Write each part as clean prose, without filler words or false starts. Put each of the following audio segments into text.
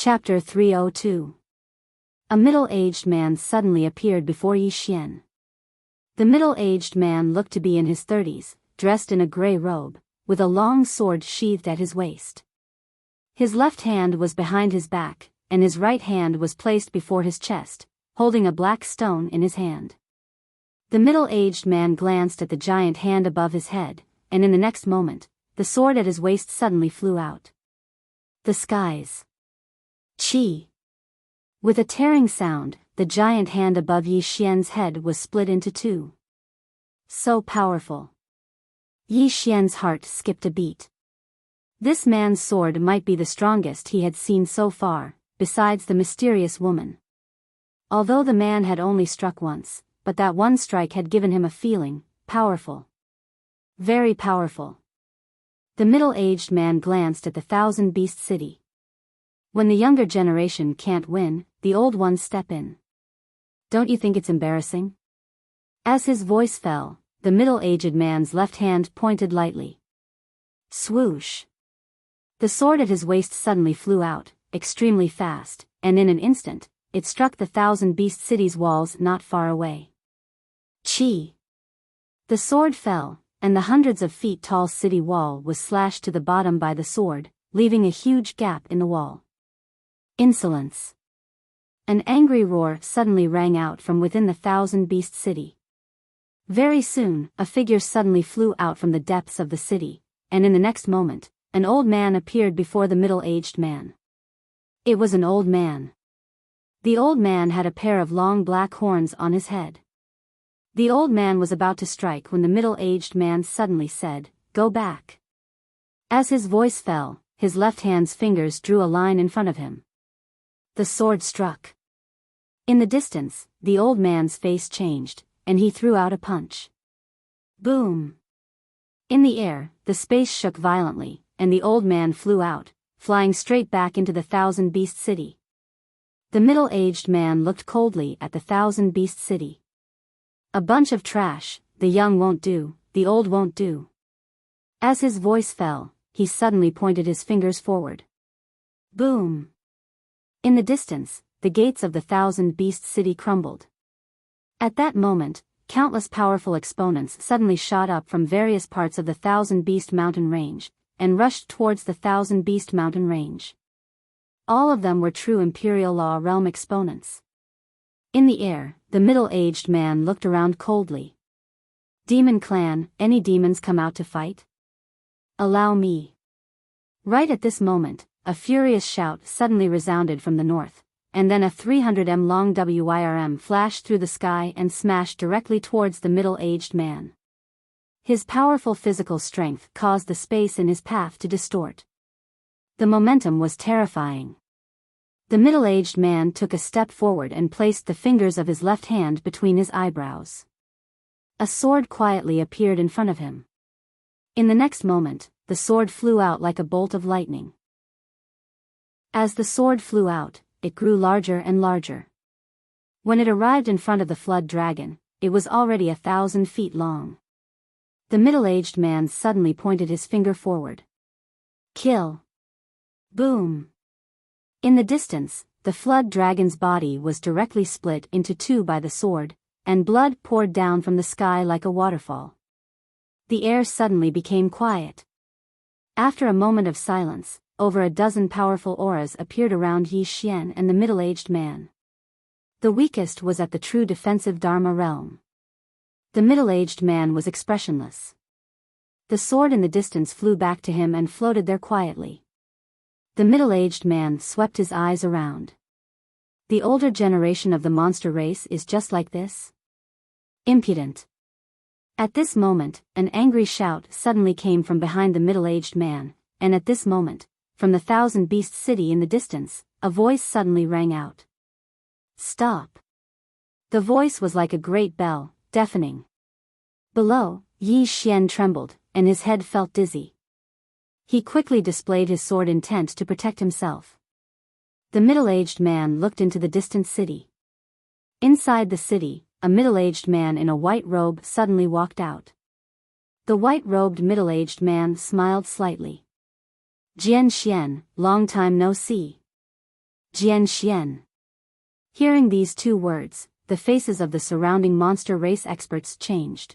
Chapter 302. A middle-aged man suddenly appeared before Yi Xian. The middle-aged man looked to be in his 30s, dressed in a gray robe, with a long sword sheathed at his waist. His left hand was behind his back, and his right hand was placed before his chest, holding a black stone in his hand. The middle-aged man glanced at the giant hand above his head, and in the next moment, the sword at his waist suddenly flew out. The skies. Chi. With a tearing sound, the giant hand above Yi Xian's head was split into two. So powerful. Yi Xian's heart skipped a beat. This man's sword might be the strongest he had seen so far, besides the mysterious woman. Although the man had only struck once, but that one strike had given him a feeling, powerful. Very powerful. The middle-aged man glanced at the thousand-beast city. When the younger generation can't win, the old ones step in. Don't you think it's embarrassing? As his voice fell, the middle-aged man's left hand pointed lightly. Swoosh. The sword at his waist suddenly flew out, extremely fast, and in an instant, it struck the thousand-beast city's walls not far away. Chi. The sword fell, and the hundreds of feet tall city wall was slashed to the bottom by the sword, leaving a huge gap in the wall. Insolence. An angry roar suddenly rang out from within the thousand-beast city. Very soon, a figure suddenly flew out from the depths of the city, and in the next moment, an old man appeared before the middle-aged man. It was an old man. The old man had a pair of long black horns on his head. The old man was about to strike when the middle-aged man suddenly said, "Go back." As his voice fell, his left hand's fingers drew a line in front of him. The sword struck. In the distance, the old man's face changed, and he threw out a punch. Boom! In the air, the space shook violently, and the old man flew out, flying straight back into the thousand-beast city. The middle-aged man looked coldly at the thousand-beast city. A bunch of trash, the young won't do, the old won't do. As his voice fell, he suddenly pointed his fingers forward. Boom! In the distance, the gates of the thousand-beast city crumbled. At that moment, countless powerful exponents suddenly shot up from various parts of the thousand-beast mountain range, and rushed towards the thousand-beast mountain range. All of them were true Imperial Law realm exponents. In the air, the middle-aged man looked around coldly. Demon clan, any demons come out to fight? Allow me. Right at this moment, a furious shout suddenly resounded from the north, and then a 300 long WIRM flashed through the sky and smashed directly towards the middle-aged man. His powerful physical strength caused the space in his path to distort. The momentum was terrifying. The middle-aged man took a step forward and placed the fingers of his left hand between his eyebrows. A sword quietly appeared in front of him. In the next moment, the sword flew out like a bolt of lightning. As the sword flew out, it grew larger and larger. When it arrived in front of the flood dragon, it was already 1,000 feet long. The middle-aged man suddenly pointed his finger forward. Kill. Boom. In the distance, the flood dragon's body was directly split into two by the sword, and blood poured down from the sky like a waterfall. The air suddenly became quiet. After a moment of silence, over a dozen powerful auras appeared around Yi Xian and the middle-aged man. The weakest was at the true defensive Dharma realm. The middle-aged man was expressionless. The sword in the distance flew back to him and floated there quietly. The middle-aged man swept his eyes around. The older generation of the monster race is just like this? Impudent. At this moment, an angry shout suddenly came from behind the middle-aged man, and at this moment, from the thousand-beast city in the distance, a voice suddenly rang out. Stop. The voice was like a great bell, deafening. Below, Yi Xian trembled, and his head felt dizzy. He quickly displayed his sword intent to protect himself. The middle-aged man looked into the distant city. Inside the city, a middle-aged man in a white robe suddenly walked out. The white-robed middle-aged man smiled slightly. Jian Xian, long time no see. Jian Xian. Hearing these two words, the faces of the surrounding monster race experts changed.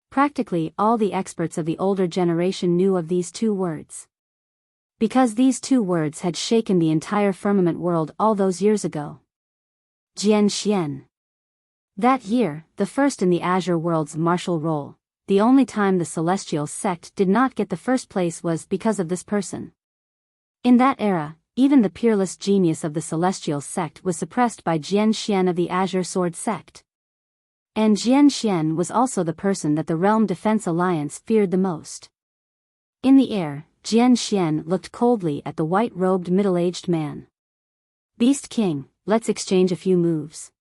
Practically all the experts of the older generation knew of these two words. Because these two words had shaken the entire firmament world all those years ago. Jian Xian. That year, the first in the Azure world's martial roll, the only time the Celestial sect did not get the first place was because of this person. In that era, even the peerless genius of the Celestial sect was suppressed by Jian Xian of the Azure Sword sect. And Jian Xian was also the person that the Realm Defense Alliance feared the most. In the air, Jian Xian looked coldly at the white-robed middle-aged man. Beast King, let's exchange a few moves.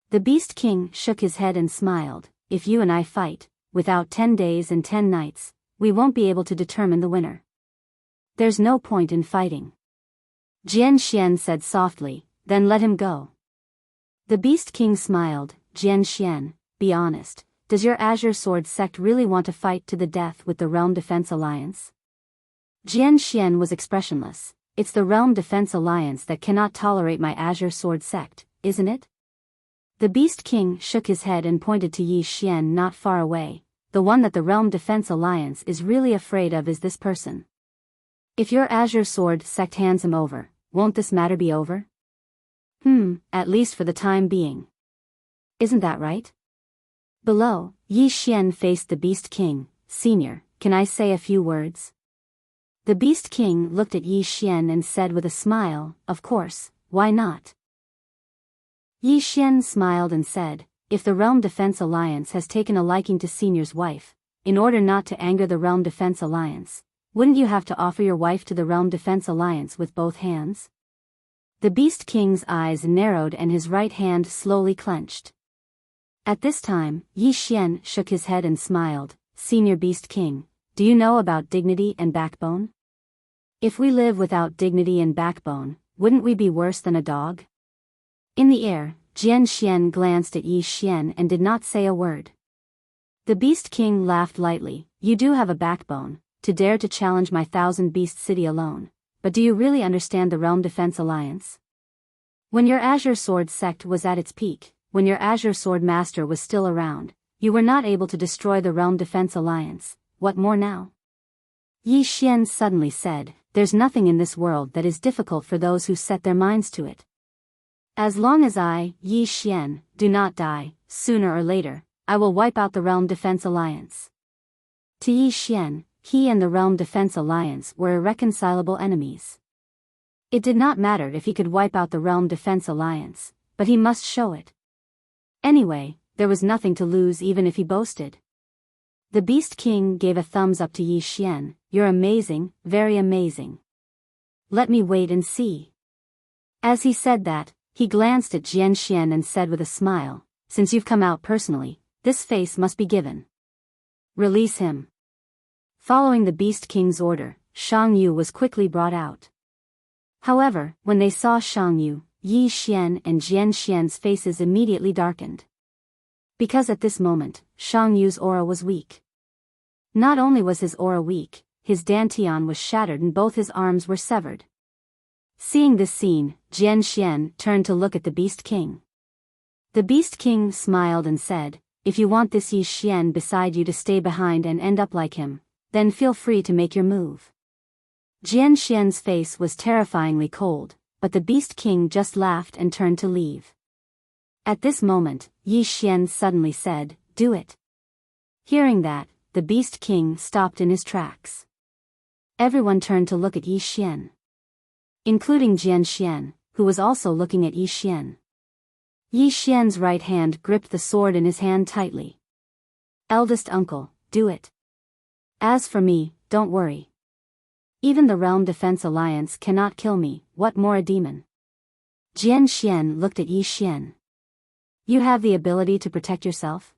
The Beast King shook his head and smiled. If you and I fight, without 10 days and 10 nights, we won't be able to determine the winner. There's no point in fighting. Jian Xian said softly, then let him go. The Beast King smiled. Jian Xian, be honest, does your Azure Sword sect really want to fight to the death with the Realm Defense Alliance? Jian Xian was expressionless. It's the Realm Defense Alliance that cannot tolerate my Azure Sword sect, isn't it? The Beast King shook his head and pointed to Yi Xian not far away. The one that the Realm Defense Alliance is really afraid of is this person. If your Azure Sword sect hands him over, won't this matter be over? At least for the time being. Isn't that right? Below, Yi Xian faced the Beast King. Senior, can I say a few words? The Beast King looked at Yi Xian and said with a smile, of course, why not? Yi Xian smiled and said, if the Realm Defense Alliance has taken a liking to Senior's wife, in order not to anger the Realm Defense Alliance, wouldn't you have to offer your wife to the Realm Defense Alliance with both hands? The Beast King's eyes narrowed and his right hand slowly clenched. At this time, Yi Xian shook his head and smiled. Senior Beast King, do you know about dignity and backbone? If we live without dignity and backbone, wouldn't we be worse than a dog? In the air, Jian Xian glanced at Yi Xian and did not say a word. The Beast King laughed lightly. You do have a backbone, to dare to challenge my 1,000-beast city alone, but do you really understand the Realm Defense Alliance? When your Azure Sword sect was at its peak, when your Azure Sword Master was still around, you were not able to destroy the Realm Defense Alliance. What more now? Yi Xian suddenly said, there's nothing in this world that is difficult for those who set their minds to it. As long as I, Yi Xian, do not die, sooner or later, I will wipe out the Realm Defense Alliance. To Yi Xian, he and the Realm Defense Alliance were irreconcilable enemies. It did not matter if he could wipe out the Realm Defense Alliance, but he must show it. Anyway, there was nothing to lose even if he boasted. The Beast King gave a thumbs up to Yi Xian. You're amazing, very amazing. Let me wait and see. As he said that, he glanced at Jian Xian and said with a smile, since you've come out personally, this face must be given. Release him. Following the Beast King's order, Shang Yu was quickly brought out. However, when they saw Shang Yu, Yi Xian and Jian Xian's faces immediately darkened. Because at this moment, Shang Yu's aura was weak. Not only was his aura weak, his dantian was shattered and both his arms were severed. Seeing this scene, Jian Xian turned to look at the Beast King. The Beast King smiled and said, if you want this Yi Xian beside you to stay behind and end up like him, then feel free to make your move. Jian Xian's face was terrifyingly cold, but the Beast King just laughed and turned to leave. At this moment, Yi Xian suddenly said, do it. Hearing that, the Beast King stopped in his tracks. Everyone turned to look at Yi Xian, including Jian Xian, who was also looking at Yi Xian. Yi Xian's right hand gripped the sword in his hand tightly. Eldest uncle, do it. As for me, don't worry. Even the Realm Defense Alliance cannot kill me, what more a demon? Jian Xian looked at Yi Xian. You have the ability to protect yourself?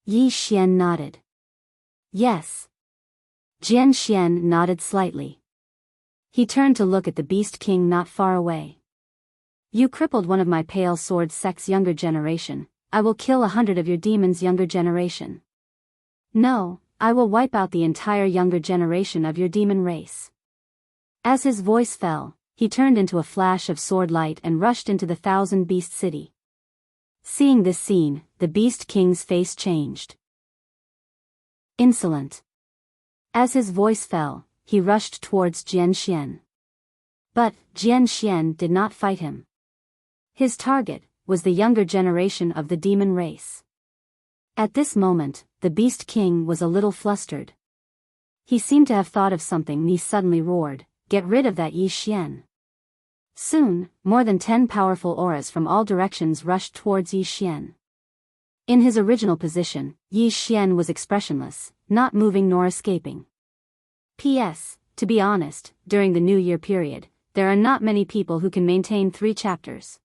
Yi Xian nodded. Yes. Jian Xian nodded slightly. He turned to look at the Beast King not far away. You crippled one of my Pale Sword sect's younger generation. I will kill 100 of your demons' younger generation. No, I will wipe out the entire younger generation of your demon race. As his voice fell, He turned into a flash of sword light and rushed into the thousand-beast city. Seeing this scene, the Beast King's face changed. Insolent. As his voice fell, he rushed towards Jian Xian. But Jian Xian did not fight him. His target was the younger generation of the demon race. At this moment, the Beast King was a little flustered. He seemed to have thought of something and he suddenly roared, "Get rid of that Yi Xian." Soon, more than 10 powerful auras from all directions rushed towards Yi Xian. In his original position, Yi Xian was expressionless, not moving nor escaping. P.S. To be honest, during the New Year period, there are not many people who can maintain 3 chapters.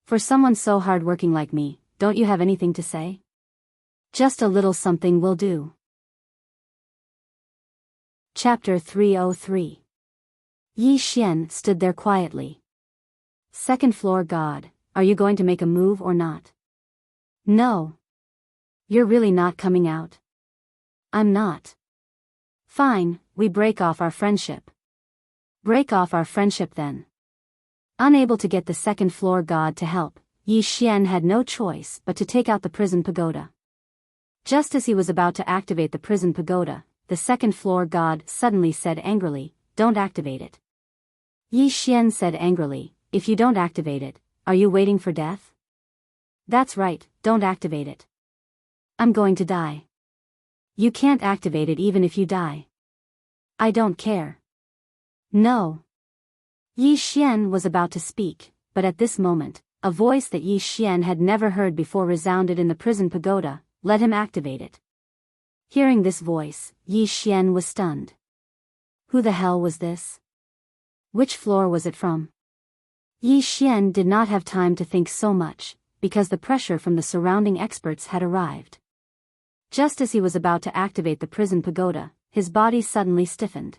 For someone so hardworking like me, don't you have anything to say? Just a little something will do. Chapter 303. Yi Xian stood there quietly. Second floor God, are you going to make a move or not? No. You're really not coming out? I'm not. Fine, we break off our friendship. Break off our friendship then. Unable to get the second floor God to help, Yi Xian had no choice but to take out the prison pagoda. Just as he was about to activate the prison pagoda, the second floor God suddenly said angrily, "Don't activate it." Yi Xian said angrily, "If you don't activate it, are you waiting for death?" That's right, don't activate it. I'm going to die. You can't activate it even if you die. I don't care. No. Yi Xian was about to speak, but at this moment, a voice that Yi Xian had never heard before resounded in the prison pagoda, "Let him activate it." Hearing this voice, Yi Xian was stunned. Who the hell was this? Which floor was it from? Yi Xian did not have time to think so much, because the pressure from the surrounding experts had arrived. Just as he was about to activate the prison pagoda, his body suddenly stiffened.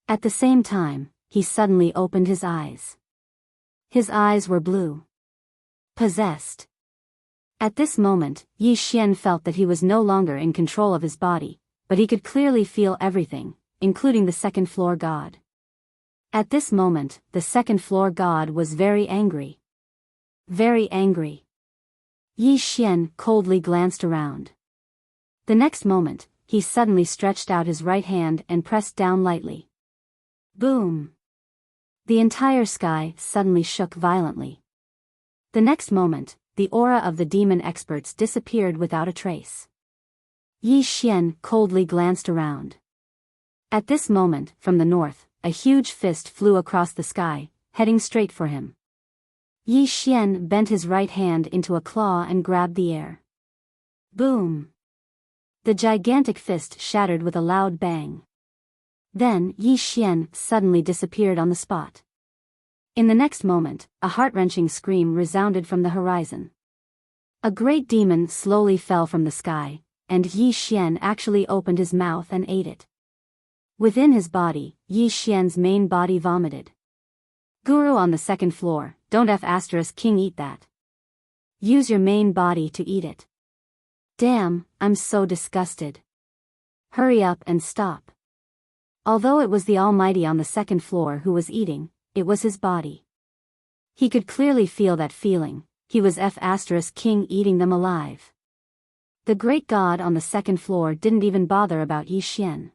At the same time, he suddenly opened his eyes. His eyes were blue. Possessed. At this moment, Yi Xian felt that he was no longer in control of his body, but he could clearly feel everything, including the second floor God. At this moment, the second floor God was very angry. Very angry. Yi Xian coldly glanced around. The next moment, he suddenly stretched out his right hand and pressed down lightly. Boom! The entire sky suddenly shook violently. The next moment, the aura of the demon experts disappeared without a trace. Yi Xian coldly glanced around. At this moment, from the north, a huge fist flew across the sky, heading straight for him. Yi Xian bent his right hand into a claw and grabbed the air. Boom! The gigantic fist shattered with a loud bang. Then Yi Xian suddenly disappeared on the spot. In the next moment, a heart-wrenching scream resounded from the horizon. A great demon slowly fell from the sky, and Yi Xian actually opened his mouth and ate it. Within his body, Yi Xian's main body vomited. Guru on the second floor, don't F***king eat that. Use your main body to eat it. Damn, I'm so disgusted. Hurry up and stop. Although it was the Almighty on the second floor who was eating, it was his body. He could clearly feel that feeling, he was F***king eating them alive. The great god on the second floor didn't even bother about Yi Xian.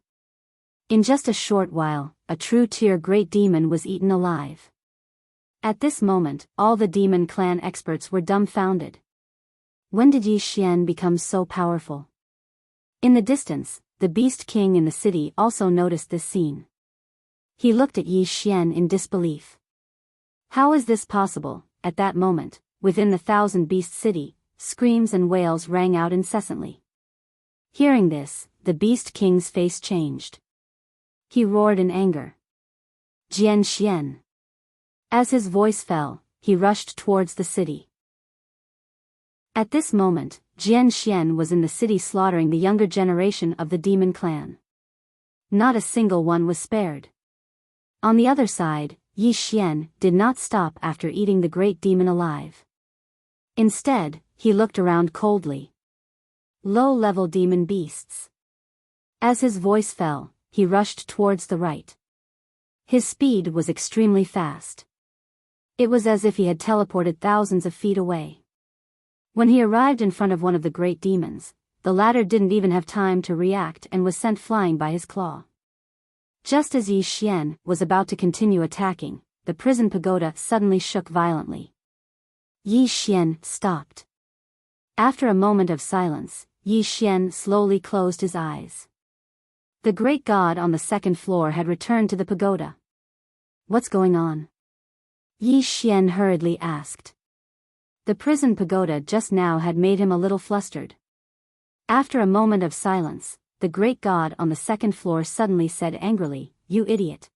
In just a short while, a true tier great demon was eaten alive. At this moment, all the demon clan experts were dumbfounded. When did Yi Xian become so powerful? In the distance, the Beast King in the city also noticed this scene. He looked at Yi Xian in disbelief. How is this possible? At that moment, within the Thousand Beast City, screams and wails rang out incessantly. Hearing this, the Beast King's face changed. He roared in anger. Jian Xian. As his voice fell, he rushed towards the city. At this moment, Jian Xian was in the city slaughtering the younger generation of the demon clan. Not a single one was spared. On the other side, Yi Xian did not stop after eating the great demon alive. Instead, he looked around coldly. Low-level demon beasts. As his voice fell, he rushed towards the right. His speed was extremely fast. It was as if he had teleported thousands of feet away. When he arrived in front of one of the great demons, the latter didn't even have time to react and was sent flying by his claw. Just as Yi Xian was about to continue attacking, the prison pagoda suddenly shook violently. Yi Xian stopped. After a moment of silence, Yi Xian slowly closed his eyes. The great god on the second floor had returned to the pagoda. What's going on? Yi Xian hurriedly asked. The prison pagoda just now had made him a little flustered. After a moment of silence, the great god on the second floor suddenly said angrily, "You idiot."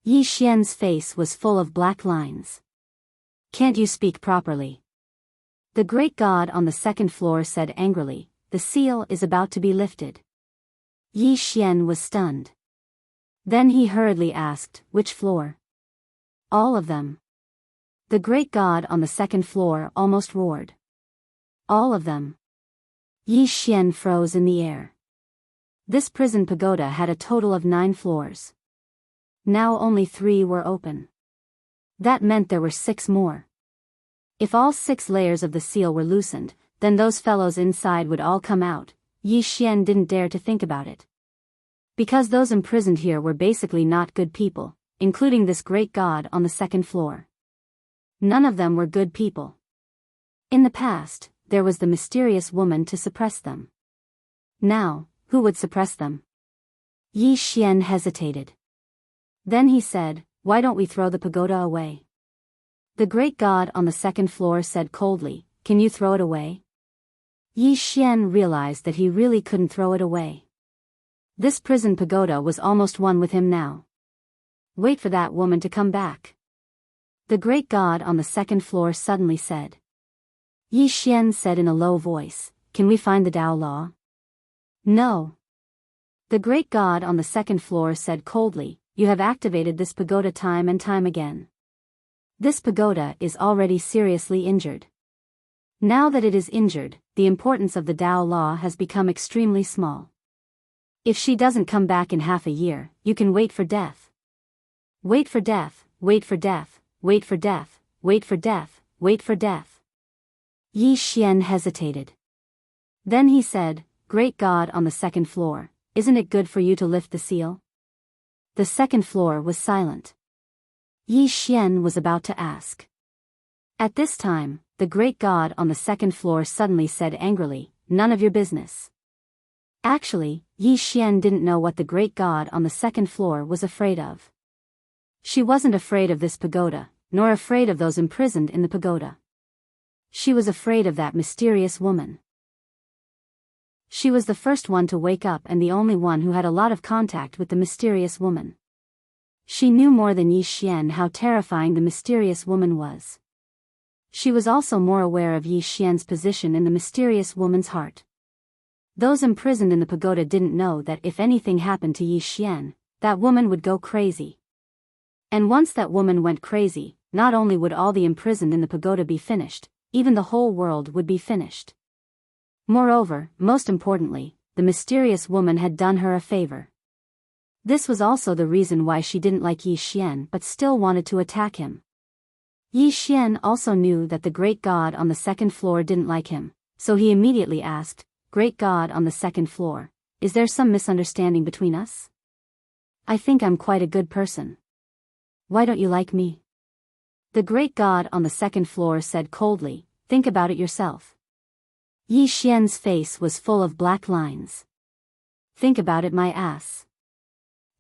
Yi Xian's face was full of black lines. "Can't you speak properly?" The great god on the second floor said angrily, "The seal is about to be lifted." Yi Xian was stunned. Then he hurriedly asked, "Which floor?" "All of them." The great god on the second floor almost roared. "All of them." Yi Xian froze in the air. This prison pagoda had a total of 9 floors. Now only 3 were open. That meant there were 6 more. If all 6 layers of the seal were loosened, then those fellows inside would all come out. Yi Xian didn't dare to think about it. Because those imprisoned here were basically not good people, including this great god on the second floor. None of them were good people. In the past, there was the mysterious woman to suppress them. Now, who would suppress them? Yi Xian hesitated. Then he said, "Why don't we throw the pagoda away?" The great god on the second floor said coldly, "Can you throw it away?" Yi Xian realized that he really couldn't throw it away. This prison pagoda was almost one with him now. Wait for that woman to come back. The great god on the second floor suddenly said. Yi Xian said in a low voice, "Can we find the Tao Law?" "No." The great god on the second floor said coldly, "You have activated this pagoda time and time again. This pagoda is already seriously injured. Now that it is injured, the importance of the Tao Law has become extremely small. If she doesn't come back in half a year, you can wait for death. Wait for death, wait for death. Wait for death, wait for death, wait for death." Yi Xian hesitated. Then he said, "Great god on the second floor, isn't it good for you to lift the seal?" The second floor was silent. Yi Xian was about to ask. At this time, the great god on the second floor suddenly said angrily, "None of your business." Actually, Yi Xian didn't know what the great god on the second floor was afraid of. She wasn't afraid of this pagoda, nor afraid of those imprisoned in the pagoda. She was afraid of that mysterious woman. She was the first one to wake up and the only one who had a lot of contact with the mysterious woman. She knew more than Yi Xian how terrifying the mysterious woman was. She was also more aware of Yi Xian's position in the mysterious woman's heart. Those imprisoned in the pagoda didn't know that if anything happened to Yi Xian, that woman would go crazy. And once that woman went crazy, not only would all the imprisoned in the pagoda be finished, even the whole world would be finished. Moreover, most importantly, the mysterious woman had done her a favor. This was also the reason why she didn't like Yi Xian but still wanted to attack him. Yi Xian also knew that the great god on the second floor didn't like him, so he immediately asked, "Great god on the second floor, is there some misunderstanding between us? I think I'm quite a good person. Why don't you like me?" The great god on the second floor said coldly, "Think about it yourself." Yi Xian's face was full of black lines. "Think about it, my ass."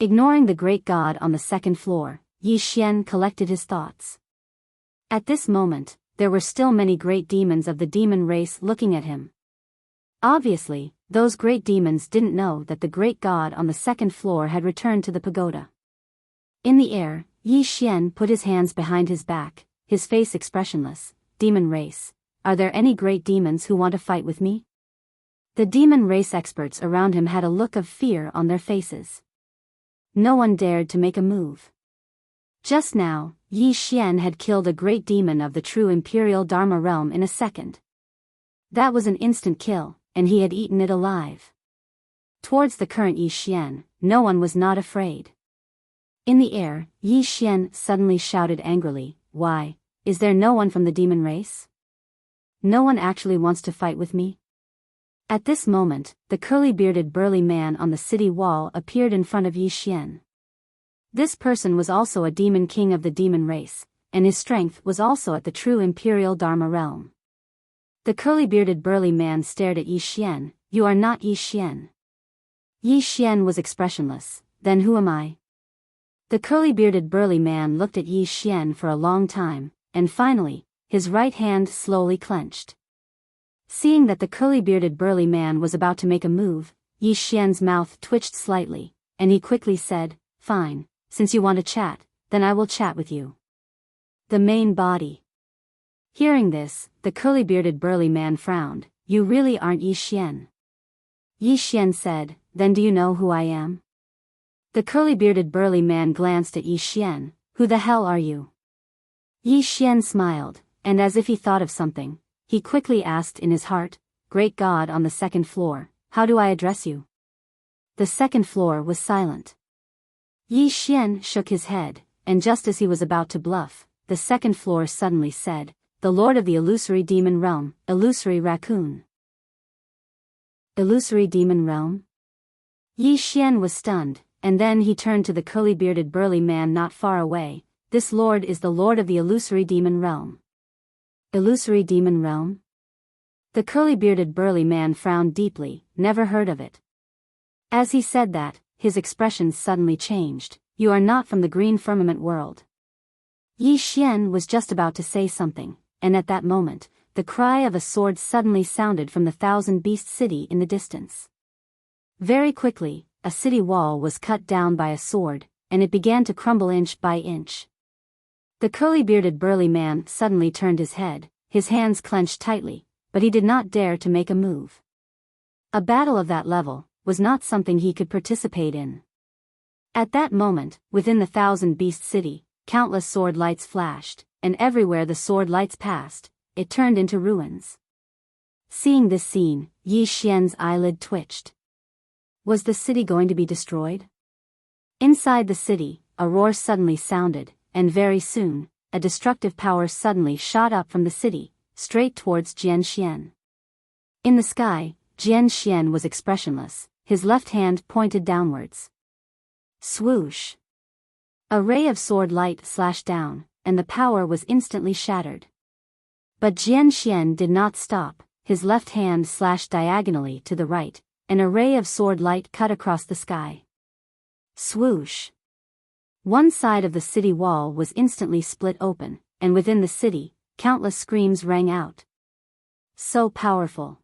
Ignoring the great god on the second floor, Yi Xian collected his thoughts. At this moment, there were still many great demons of the demon race looking at him. Obviously, those great demons didn't know that the great god on the second floor had returned to the pagoda. In the air, Yi Xian put his hands behind his back, his face expressionless. "Demon race, are there any great demons who want to fight with me?" The demon race experts around him had a look of fear on their faces. No one dared to make a move. Just now, Yi Xian had killed a great demon of the true Imperial Dharma realm in a second. That was an instant kill, and he had eaten it alive. Towards the current Yi Xian, no one was not afraid. In the air, Yi Xian suddenly shouted angrily, "Why, is there no one from the demon race? No one actually wants to fight with me?" At this moment, the curly-bearded burly man on the city wall appeared in front of Yi Xian. This person was also a demon king of the demon race, and his strength was also at the true imperial Dharma realm. The curly-bearded burly man stared at Yi Xian. "You are not Yi Xian." Yi Xian was expressionless. "Then who am I?" The curly-bearded burly man looked at Yi Xian for a long time, and finally, his right hand slowly clenched. Seeing that the curly-bearded burly man was about to make a move, Yi Xian's mouth twitched slightly, and he quickly said, "Fine, since you want to chat, then I will chat with you." The main body. Hearing this, the curly-bearded burly man frowned. "You really aren't Yi Xian." Yi Xian said, "Then do you know who I am?" The curly-bearded burly man glanced at Yi Xian. "Who the hell are you?" Yi Xian smiled, and as if he thought of something, he quickly asked in his heart, "Great God on the second floor, how do I address you?" The second floor was silent. Yi Xian shook his head, and just as he was about to bluff, the second floor suddenly said, "The Lord of the Illusory Demon Realm, Illusory Raccoon." Illusory Demon Realm? Yi Xian was stunned, and then he turned to the curly-bearded burly man not far away. "This lord is the Lord of the Illusory Demon Realm." Illusory Demon Realm? The curly-bearded burly man frowned deeply. "Never heard of it." As he said that, his expression suddenly changed. "You are not from the green firmament world." Yi Xian was just about to say something, and at that moment, the cry of a sword suddenly sounded from the thousand-beast city in the distance. Very quickly, a city wall was cut down by a sword, and it began to crumble inch by inch. The curly-bearded burly man suddenly turned his head, his hands clenched tightly, but he did not dare to make a move. A battle of that level was not something he could participate in. At that moment, within the thousand-beast city, countless sword lights flashed, and everywhere the sword lights passed, it turned into ruins. Seeing this scene, Yi Xian's eyelid twitched. Was the city going to be destroyed? Inside the city, a roar suddenly sounded, and very soon, a destructive power suddenly shot up from the city, straight towards Jian Xian. In the sky, Jian Xian was expressionless, his left hand pointed downwards. Swoosh! A ray of sword light slashed down, and the power was instantly shattered. But Jian Xian did not stop. His left hand slashed diagonally to the right, and a ray of sword light cut across the sky. Swoosh! One side of the city wall was instantly split open, and within the city, countless screams rang out. So powerful!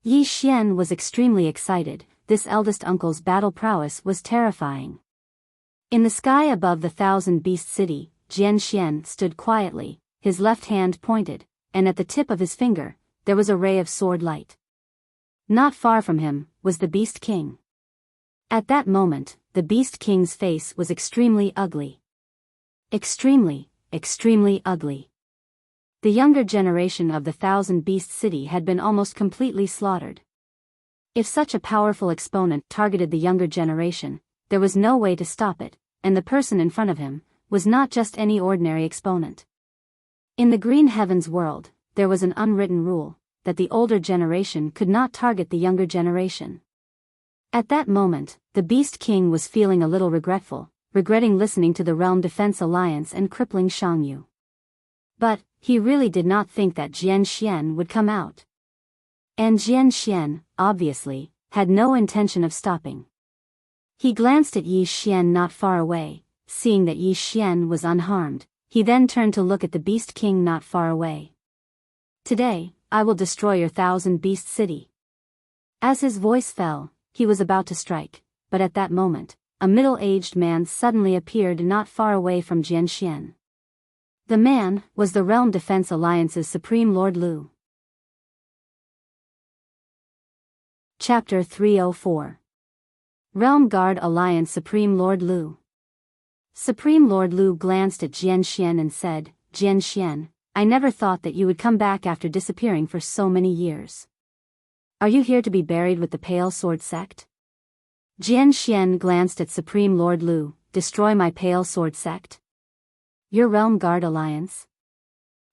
Yi Xian was extremely excited. This eldest uncle's battle prowess was terrifying. In the sky above the thousand-beast city, Jian Xian stood quietly, his left hand pointed, and at the tip of his finger, there was a ray of sword light. Not far from him was the Beast King. At that moment, the Beast King's face was extremely ugly. Extremely, extremely ugly. The younger generation of the thousand-beast city had been almost completely slaughtered. If such a powerful exponent targeted the younger generation, there was no way to stop it, and the person in front of him was not just any ordinary exponent. In the Green Heavens world, there was an unwritten rule that the older generation could not target the younger generation. At that moment, the Beast King was feeling a little regretful, regretting listening to the Realm Defense Alliance and crippling Shangyu. But he really did not think that Jian Xian would come out. And Jian Xian, obviously, had no intention of stopping. He glanced at Yi Xian not far away, seeing that Yi Xian was unharmed. He then turned to look at the Beast King not far away. "Today, I will destroy your thousand-beast city." As his voice fell, he was about to strike, but at that moment, a middle-aged man suddenly appeared not far away from Jian Xian. The man was the Realm Defense Alliance's Supreme Lord Lu. Chapter 304. Realm Guard Alliance Supreme Lord Lu. Supreme Lord Lu glanced at Jian Xian and said, "Jian Xian, I never thought that you would come back after disappearing for so many years. Are you here to be buried with the Pale Sword Sect?" Jian Xian glanced at Supreme Lord Lu, destroy my Pale Sword sect? Your Realm Guard alliance?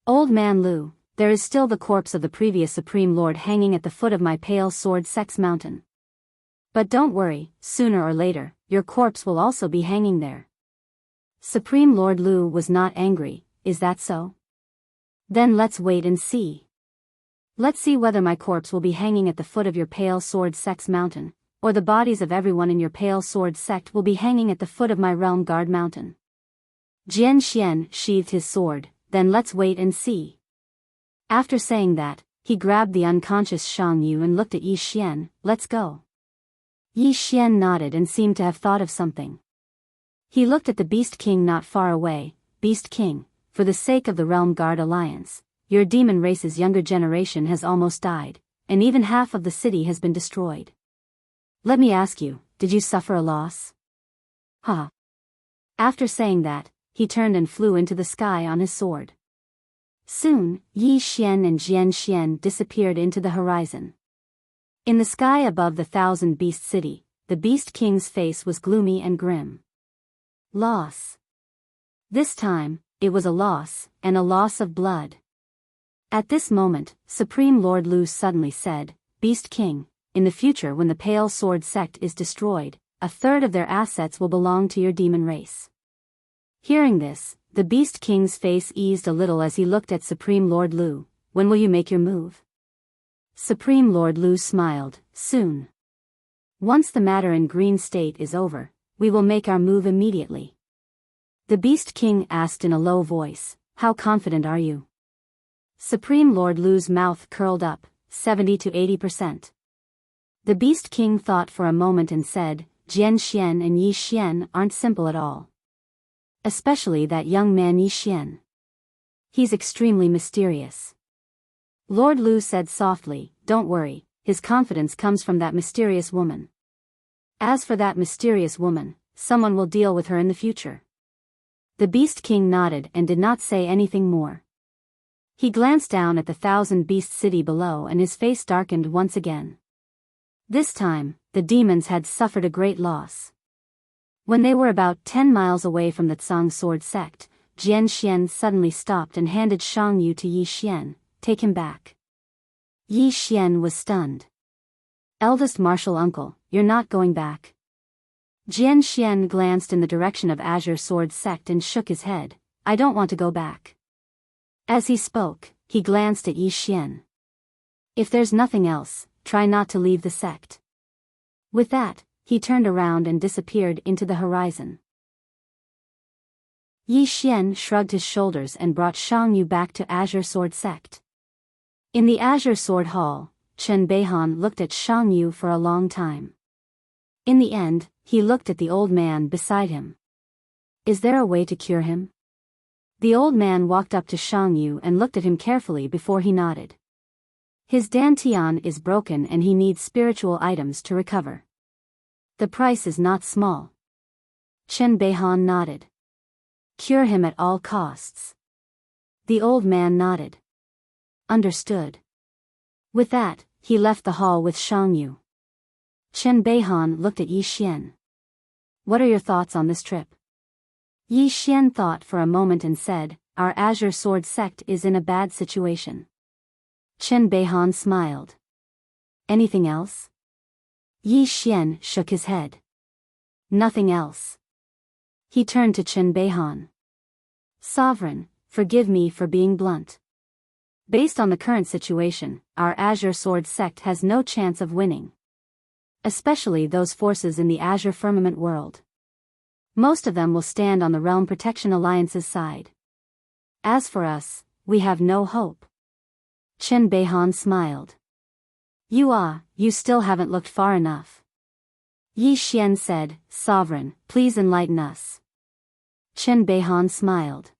Old Man Lu, there is still the corpse of the previous Supreme Lord hanging at the foot of my Pale Sword sect's mountain. But don't worry, sooner or later, your corpse will also be hanging there. Supreme Lord Lu was not angry, is that so? Then let's wait and see. Let's see whether my corpse will be hanging at the foot of your Pale Sword sect's mountain, or the bodies of everyone in your Pale Sword sect will be hanging at the foot of my Realm Guard mountain. Jian Xian sheathed his sword, then let's wait and see. After saying that, he grabbed the unconscious Shang Yu and looked at Yi Xian. Let's go. Yi Xian nodded and seemed to have thought of something. He looked at the Beast King not far away. Beast King, for the sake of the Realm Guard Alliance, your demon race's younger generation has almost died, and even half of the city has been destroyed. Let me ask you, did you suffer a loss? Ha. After saying that, he turned and flew into the sky on his sword. Soon, Yi Xian and Jian Xian disappeared into the horizon. In the sky above the Thousand Beast City, the Beast King's face was gloomy and grim. Loss. This time, it was a loss, and a loss of blood. At this moment, Supreme Lord Lu suddenly said, Beast King, in the future when the Pale Sword sect is destroyed, a third of their assets will belong to your demon race. Hearing this, the Beast King's face eased a little as he looked at Supreme Lord Lu. When will you make your move? Supreme Lord Lu smiled. Soon. Once the matter in Green State is over, we will make our move immediately. The Beast King asked in a low voice, how confident are you? Supreme Lord Lu's mouth curled up, 70 to 80%. The Beast King thought for a moment and said, Jian Xian and Yi Xian aren't simple at all. Especially that young man Yi Xian. He's extremely mysterious. Lord Lu said softly, don't worry, his confidence comes from that mysterious woman. As for that mysterious woman, someone will deal with her in the future. The Beast King nodded and did not say anything more. He glanced down at the Thousand Beast City below and his face darkened once again. This time, the demons had suffered a great loss. When they were about 10 miles away from the Tsang Sword sect, Jian Xian suddenly stopped and handed Shang Yu to Yi Xian. Take him back. Yi Xian was stunned. Eldest martial uncle, you're not going back. Jian Xian glanced in the direction of Azure Sword sect and shook his head. I don't want to go back. As he spoke, he glanced at Yi Xian. If there's nothing else, try not to leave the sect. With that, he turned around and disappeared into the horizon. Yi Xian shrugged his shoulders and brought Shang Yu back to Azure Sword sect. In the Azure Sword Hall, Chen Beihan looked at Shang Yu for a long time. In the end, he looked at the old man beside him. Is there a way to cure him? The old man walked up to Shang Yu and looked at him carefully before he nodded. His dantian is broken and he needs spiritual items to recover. The price is not small. Chen Beihan nodded. Cure him at all costs. The old man nodded. Understood. With that, he left the hall with Shang Yu. Chen Beihan looked at Yi Xian. What are your thoughts on this trip? Yi Xian thought for a moment and said, our Azure Sword sect is in a bad situation. Chen Beihan smiled. Anything else? Yi Xian shook his head. Nothing else. He turned to Chen Beihan. Sovereign, forgive me for being blunt. Based on the current situation, our Azure Sword sect has no chance of winning. Especially those forces in the Azure Firmament world. Most of them will stand on the Realm Protection Alliance's side. As for us, we have no hope. Chen Beihan smiled. You still haven't looked far enough. Yi Xian said, Sovereign, please enlighten us. Chen Beihan smiled.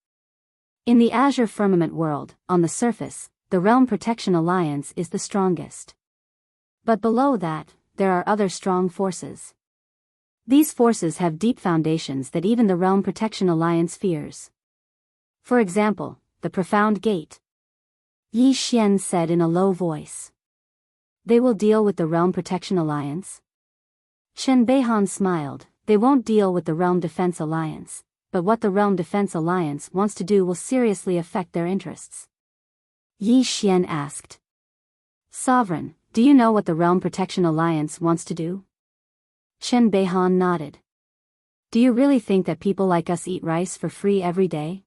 In the Azure Firmament world, on the surface, the Realm Protection Alliance is the strongest. But below that, there are other strong forces. These forces have deep foundations that even the Realm Protection Alliance fears. For example, the Profound Gate. Yi Xian said in a low voice. They will deal with the Realm Protection Alliance? Chen Beihan smiled. they won't deal with the Realm Defense Alliance, but what the Realm Defense Alliance wants to do will seriously affect their interests. Yi Xian asked. Sovereign, do you know what the Realm Protection Alliance wants to do? Chen Beihan nodded. Do you really think that people like us eat rice for free every day?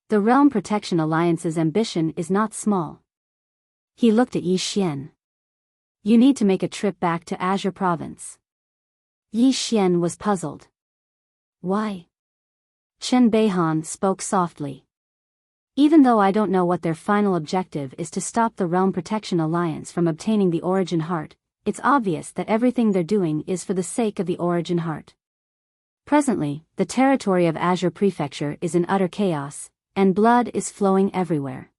The Realm Protection Alliance's ambition is not small. He looked at Yi Xian. You need to make a trip back to Azure Province. Yi Xian was puzzled. Why? Chen Beihan spoke softly. Even though I don't know what their final objective is to stop the Realm Protection Alliance from obtaining the Origin Heart, it's obvious that everything they're doing is for the sake of the Origin Heart. Presently, the territory of Azure Prefecture is in utter chaos, and blood is flowing everywhere.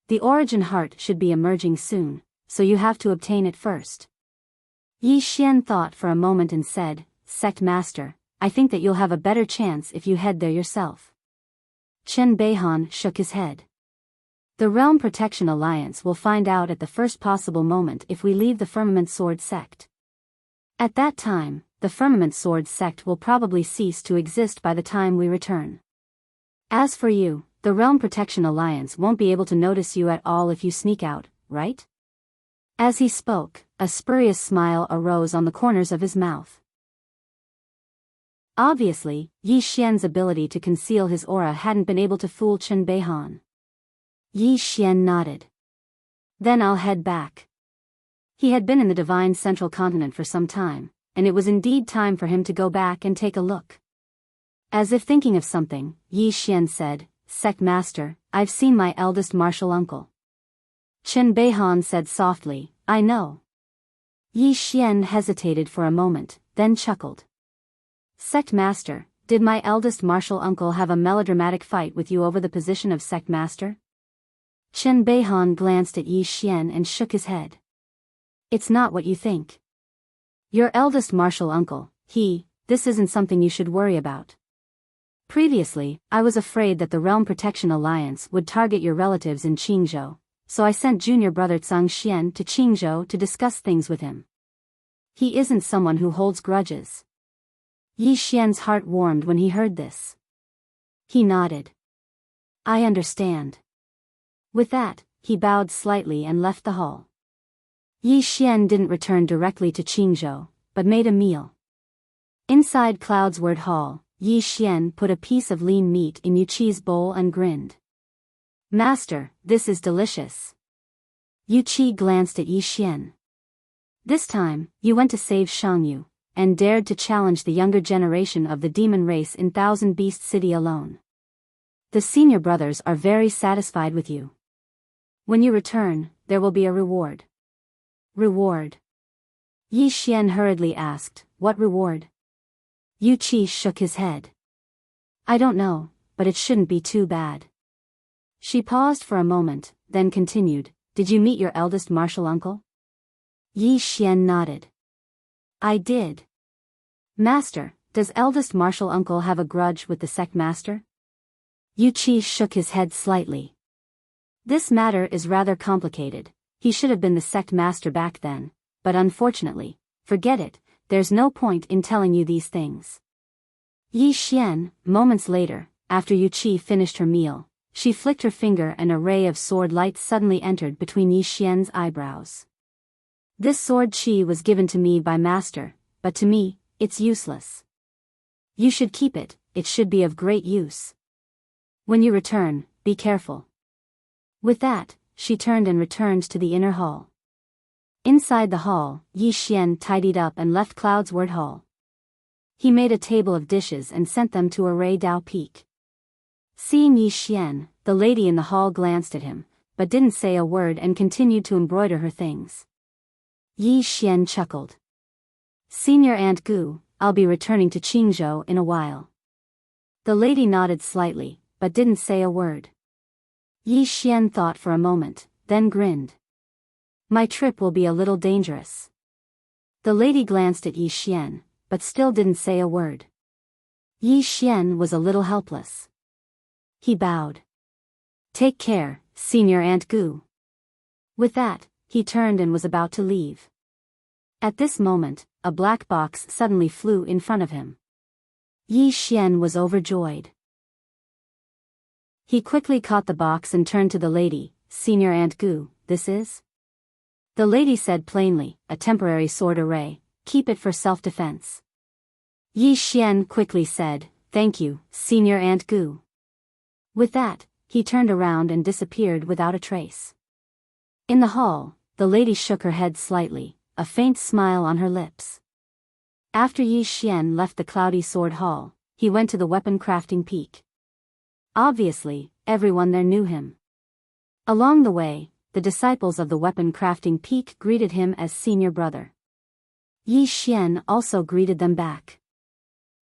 The Origin Heart should be emerging soon, so you have to obtain it first. Yi Xian thought for a moment and said, Sect Master, I think that you'll have a better chance if you head there yourself. Chen Beihan shook his head. The Realm Protection Alliance will find out at the first possible moment if we leave the Firmament Sword Sect. At that time, the Firmament Sword Sect will probably cease to exist by the time we return. As for you, the Realm Protection Alliance won't be able to notice you at all if you sneak out, right? As he spoke, a spurious smile arose on the corners of his mouth. Obviously, Yi Xian's ability to conceal his aura hadn't been able to fool Chen Beihan. Yi Xian nodded. Then I'll head back. He had been in the Divine Central Continent for some time, and it was indeed time for him to go back and take a look. As if thinking of something, Yi Xian said, Sect Master, I've seen my eldest martial uncle. Chen Beihan said softly, I know. Yi Xian hesitated for a moment, then chuckled. Sect Master, did my eldest martial uncle have a melodramatic fight with you over the position of Sect Master? Chen Beihan glanced at Yi Xian and shook his head. It's not what you think. Your eldest martial uncle, this isn't something you should worry about. Previously, I was afraid that the Realm Protection Alliance would target your relatives in Qingzhou, so I sent junior brother Zhang Xian to Qingzhou to discuss things with him. He isn't someone who holds grudges. Yi Xian's heart warmed when he heard this. He nodded. I understand. With that, he bowed slightly and left the hall. Yi Xian didn't return directly to Qingzhou, but made a meal. Inside Cloudsword Hall, Yi Xian put a piece of lean meat in Yu Qi's bowl and grinned. Master, this is delicious. Yu Qi glanced at Yi Xian. This time, you went to save Shangyu, and dared to challenge the younger generation of the demon race in Thousand Beast City alone. The senior brothers are very satisfied with you. When you return, there will be a reward. Reward? Yi Xian hurriedly asked, what reward? Yu Qi shook his head. I don't know, but it shouldn't be too bad. She paused for a moment, then continued, did you meet your eldest martial uncle? Yi Xian nodded. I did. Master, does eldest martial uncle have a grudge with the sect master? Yu Qi shook his head slightly. This matter is rather complicated. He should have been the sect master back then, but unfortunately, forget it, there's no point in telling you these things. Yi Xian, moments later, after Yu Qi finished her meal, she flicked her finger and a ray of sword light suddenly entered between Yi Xian's eyebrows. This sword qi was given to me by Master, but to me, it's useless. You should keep it, it should be of great use. When you return, be careful. With that, she turned and returned to the inner hall. Inside the hall, Yi Xian tidied up and left Cloudsword Hall. He made a table of dishes and sent them to Array Dao Peak. Seeing Yi Xian, the lady in the hall glanced at him, but didn't say a word and continued to embroider her things. Yi Xian chuckled. Senior Aunt Gu, I'll be returning to Qingzhou in a while. The lady nodded slightly, but didn't say a word. Yi Xian thought for a moment, then grinned. My trip will be a little dangerous. The lady glanced at Yi Xian, but still didn't say a word. Yi Xian was a little helpless. He bowed. Take care, Senior Aunt Gu. With that, he turned and was about to leave. At this moment, a black box suddenly flew in front of him. Yi Xian was overjoyed. He quickly caught the box and turned to the lady. "Senior Aunt Gu, this is?" The lady said plainly, "A temporary sword array, keep it for self-defense." Yi Xian quickly said, "Thank you, Senior Aunt Gu." With that, he turned around and disappeared without a trace. In the hall, the lady shook her head slightly, a faint smile on her lips. After Yi Xian left the cloudy sword hall, he went to the weapon crafting peak. Obviously, everyone there knew him. Along the way, the disciples of the weapon crafting peak greeted him as senior brother. Yi Xian also greeted them back.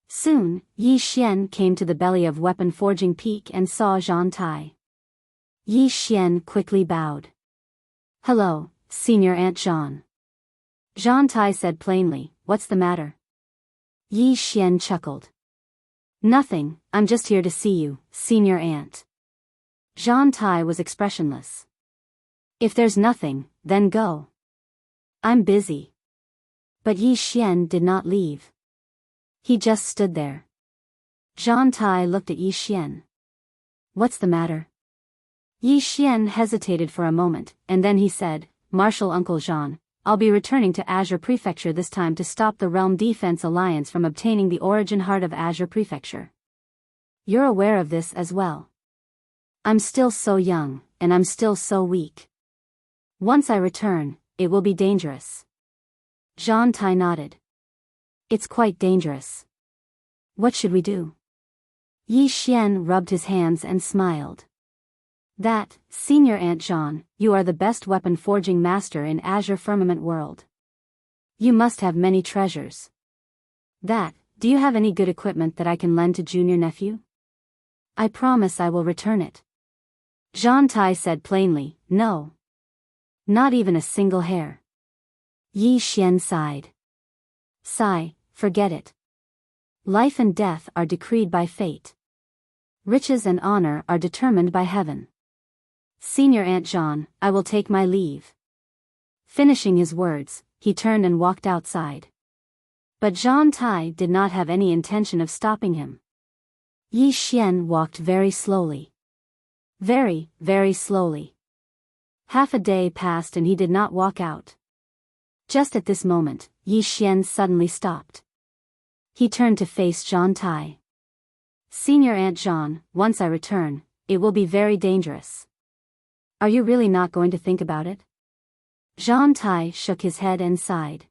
Soon, Yi Xian came to the belly of weapon forging peak and saw Zhang Tai. Yi Xian quickly bowed. "Hello, Senior Aunt Zhang." Zhang Tai said plainly, "What's the matter?" Yi Xian chuckled. "Nothing, I'm just here to see you, Senior Aunt." Zhang Tai was expressionless. "If there's nothing, then go." "I'm busy." But Yi Xian did not leave. He just stood there. Zhang Tai looked at Yi Xian. "What's the matter?" Yi Xian hesitated for a moment, and then he said, "Martial Uncle Zhang, I'll be returning to Azure Prefecture this time to stop the Realm Defense Alliance from obtaining the origin heart of Azure Prefecture. You're aware of this as well. I'm still so young, and I'm still so weak. Once I return, it will be dangerous." Zhang Tai nodded. "It's quite dangerous. What should we do?" Yi Xian rubbed his hands and smiled. "That, Senior Aunt Zhang, you are the best weapon forging master in Azure Firmament world. You must have many treasures. That, do you have any good equipment that I can lend to junior nephew? I promise I will return it." Zhang Tai said plainly, "No. Not even a single hair." Yi Xian sighed. "Sigh, forget it. Life and death are decreed by fate. Riches and honor are determined by heaven. Senior Aunt Zhang, I will take my leave." Finishing his words, he turned and walked outside. But Zhang Tai did not have any intention of stopping him. Yi Xian walked very slowly. Very, very slowly. Half a day passed and he did not walk out. Just at this moment, Yi Xian suddenly stopped. He turned to face Zhang Tai. "Senior Aunt Zhang, once I return, it will be very dangerous. Are you really not going to think about it?" Zhang Tai shook his head and sighed.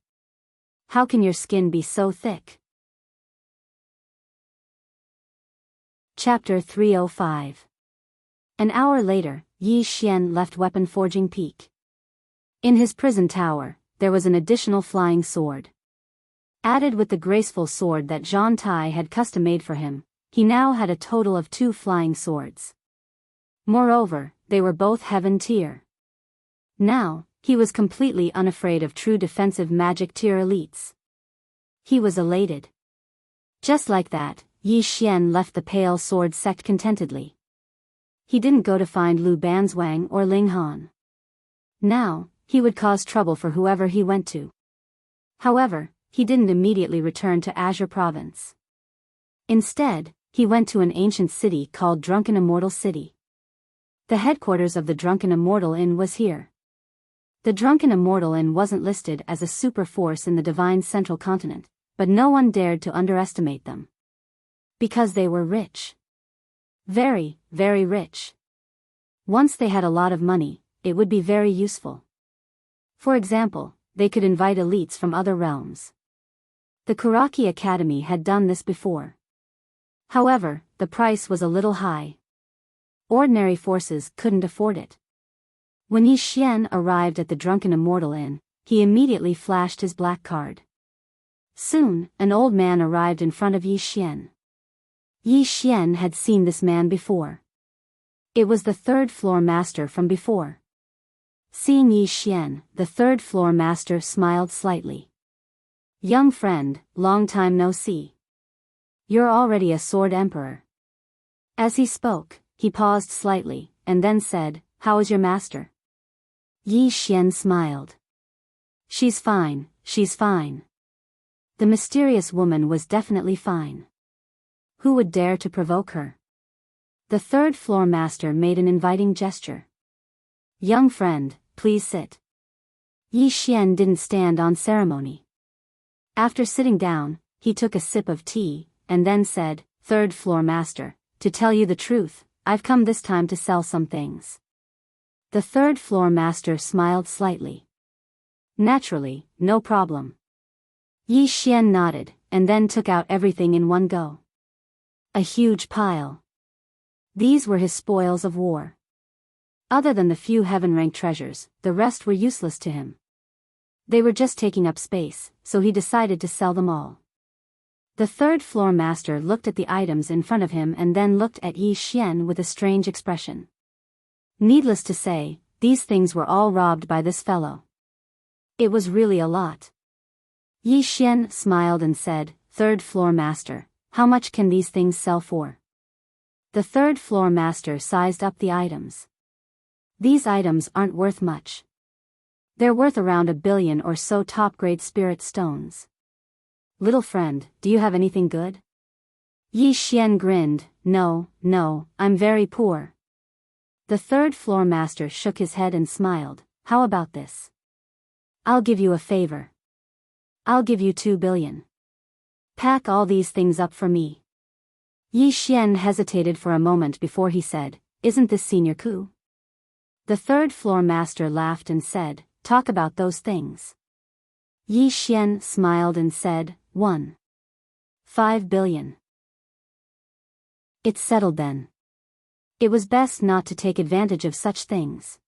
"How can your skin be so thick?" Chapter 305. An hour later, Yi Xian left Weapon Forging Peak. In his prison tower, there was an additional flying sword. Added with the graceful sword that Zhang Tai had custom-made for him, he now had a total of 2 flying swords. Moreover, they were both heaven tier. Now, he was completely unafraid of true defensive magic tier elites. He was elated. Just like that, Yi Xian left the Pale Sword sect contentedly. He didn't go to find Lu Banzwang or Ling Han. Now, he would cause trouble for whoever he went to. However, he didn't immediately return to Azure Province. Instead, he went to an ancient city called Drunken Immortal City. The headquarters of the Drunken Immortal Inn was here. The Drunken Immortal Inn wasn't listed as a super force in the Divine Central Continent, but no one dared to underestimate them. Because they were rich. Very, very rich. Once they had a lot of money, it would be very useful. For example, they could invite elites from other realms. The Kuraki Academy had done this before. However, the price was a little high. Ordinary forces couldn't afford it. When Yi Xian arrived at the Drunken Immortal Inn, he immediately flashed his black card. Soon, an old man arrived in front of Yi Xian. Yi Xian had seen this man before. It was the third-floor master from before. Seeing Yi Xian, the third-floor master smiled slightly. "Young friend, long time no see. You're already a sword emperor." As he spoke, he paused slightly, and then said, "How is your master?" Yi Xian smiled. She's fine, she's fine. The mysterious woman was definitely fine. Who would dare to provoke her? The third floor master made an inviting gesture. Young friend, please sit. Yi Xian didn't stand on ceremony. After sitting down, he took a sip of tea, and then said, Third floor master, to tell you the truth, I've come this time to sell some things. The third floor master smiled slightly. Naturally, no problem. Yi Xian nodded, and then took out everything in one go. A huge pile. These were his spoils of war. Other than the few heaven-ranked treasures, the rest were useless to him. They were just taking up space, so he decided to sell them all. The third floor master looked at the items in front of him and then looked at Yi Xian with a strange expression. Needless to say, these things were all robbed by this fellow. It was really a lot. Yi Xian smiled and said, Third floor master, how much can these things sell for? The third floor master sized up the items. These items aren't worth much. They're worth around 1 billion or so top-grade spirit stones. Little friend, do you have anything good? Yi Xian grinned, No, I'm very poor. The third floor master shook his head and smiled, How about this? I'll give you a favor. I'll give you 2 billion. Pack all these things up for me. Yi Xian hesitated for a moment before he said, Isn't this senior coup? The third floor master laughed and said, Talk about those things. Yi Xian smiled and said, 5 billion. It's settled then. It was best not to take advantage of such things.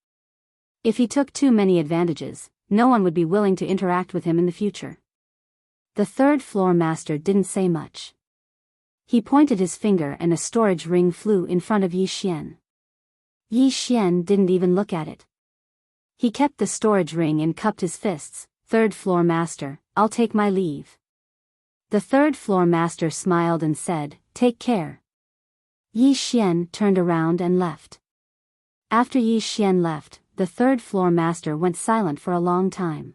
If he took too many advantages, no one would be willing to interact with him in the future. The third floor master didn't say much. He pointed his finger and a storage ring flew in front of Yi Xian. Yi Xian didn't even look at it. He kept the storage ring and cupped his fists. Third floor master, I'll take my leave. The third floor master smiled and said, Take care. Yi Xian turned around and left. After Yi Xian left, the third floor master went silent for a long time.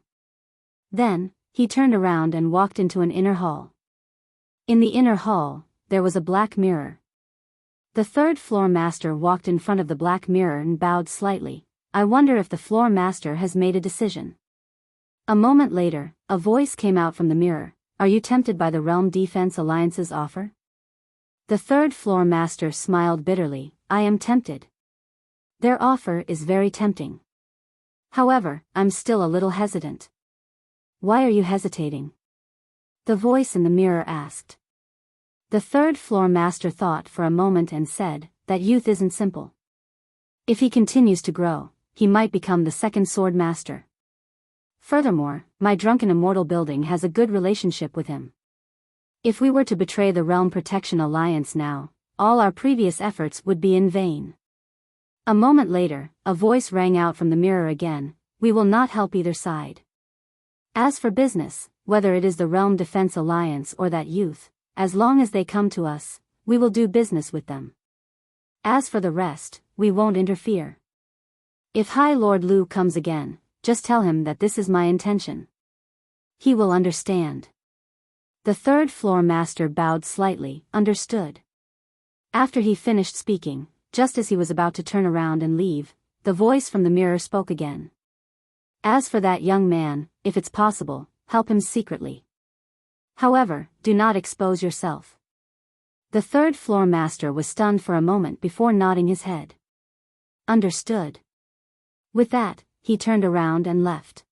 Then, he turned around and walked into an inner hall. In the inner hall, there was a black mirror. The third floor master walked in front of the black mirror and bowed slightly. I wonder if the floor master has made a decision. A moment later, a voice came out from the mirror. Are you tempted by the Realm Defense Alliance's offer? The third floor master smiled bitterly. I am tempted. Their offer is very tempting. However, I'm still a little hesitant. Why are you hesitating? The voice in the mirror asked. The third floor master thought for a moment and said, That youth isn't simple. If he continues to grow, he might become the second sword master. Furthermore, my drunken immortal building has a good relationship with him. If we were to betray the Realm Protection Alliance now, all our previous efforts would be in vain. A moment later, a voice rang out from the mirror again, We will not help either side. As for business, whether it is the Realm Defense Alliance or that youth, as long as they come to us, we will do business with them. As for the rest, we won't interfere. If High Lord Lu comes again, just tell him that this is my intention. He will understand. The third floor master bowed slightly, understood. After he finished speaking, just as he was about to turn around and leave, the voice from the mirror spoke again. As for that young man, if it's possible, help him secretly. However, do not expose yourself. The third floor master was stunned for a moment before nodding his head. Understood. With that, he turned around and left.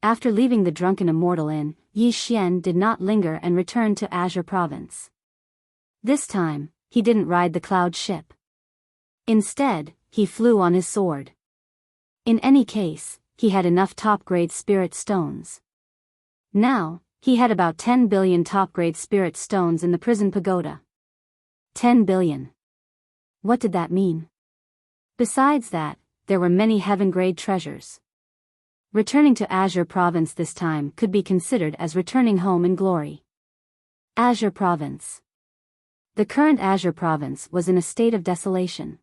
After leaving the Drunken Immortal Inn, Yi Xian did not linger and returned to Azure Province. This time, he didn't ride the cloud ship. Instead, he flew on his sword. In any case, he had enough top-grade spirit stones. Now, he had about 10 billion top-grade spirit stones in the prison pagoda. 10 billion. What did that mean? Besides that, there were many heaven-grade treasures. Returning to Azure Province this time could be considered as returning home in glory. Azure Province. The current Azure Province was in a state of desolation.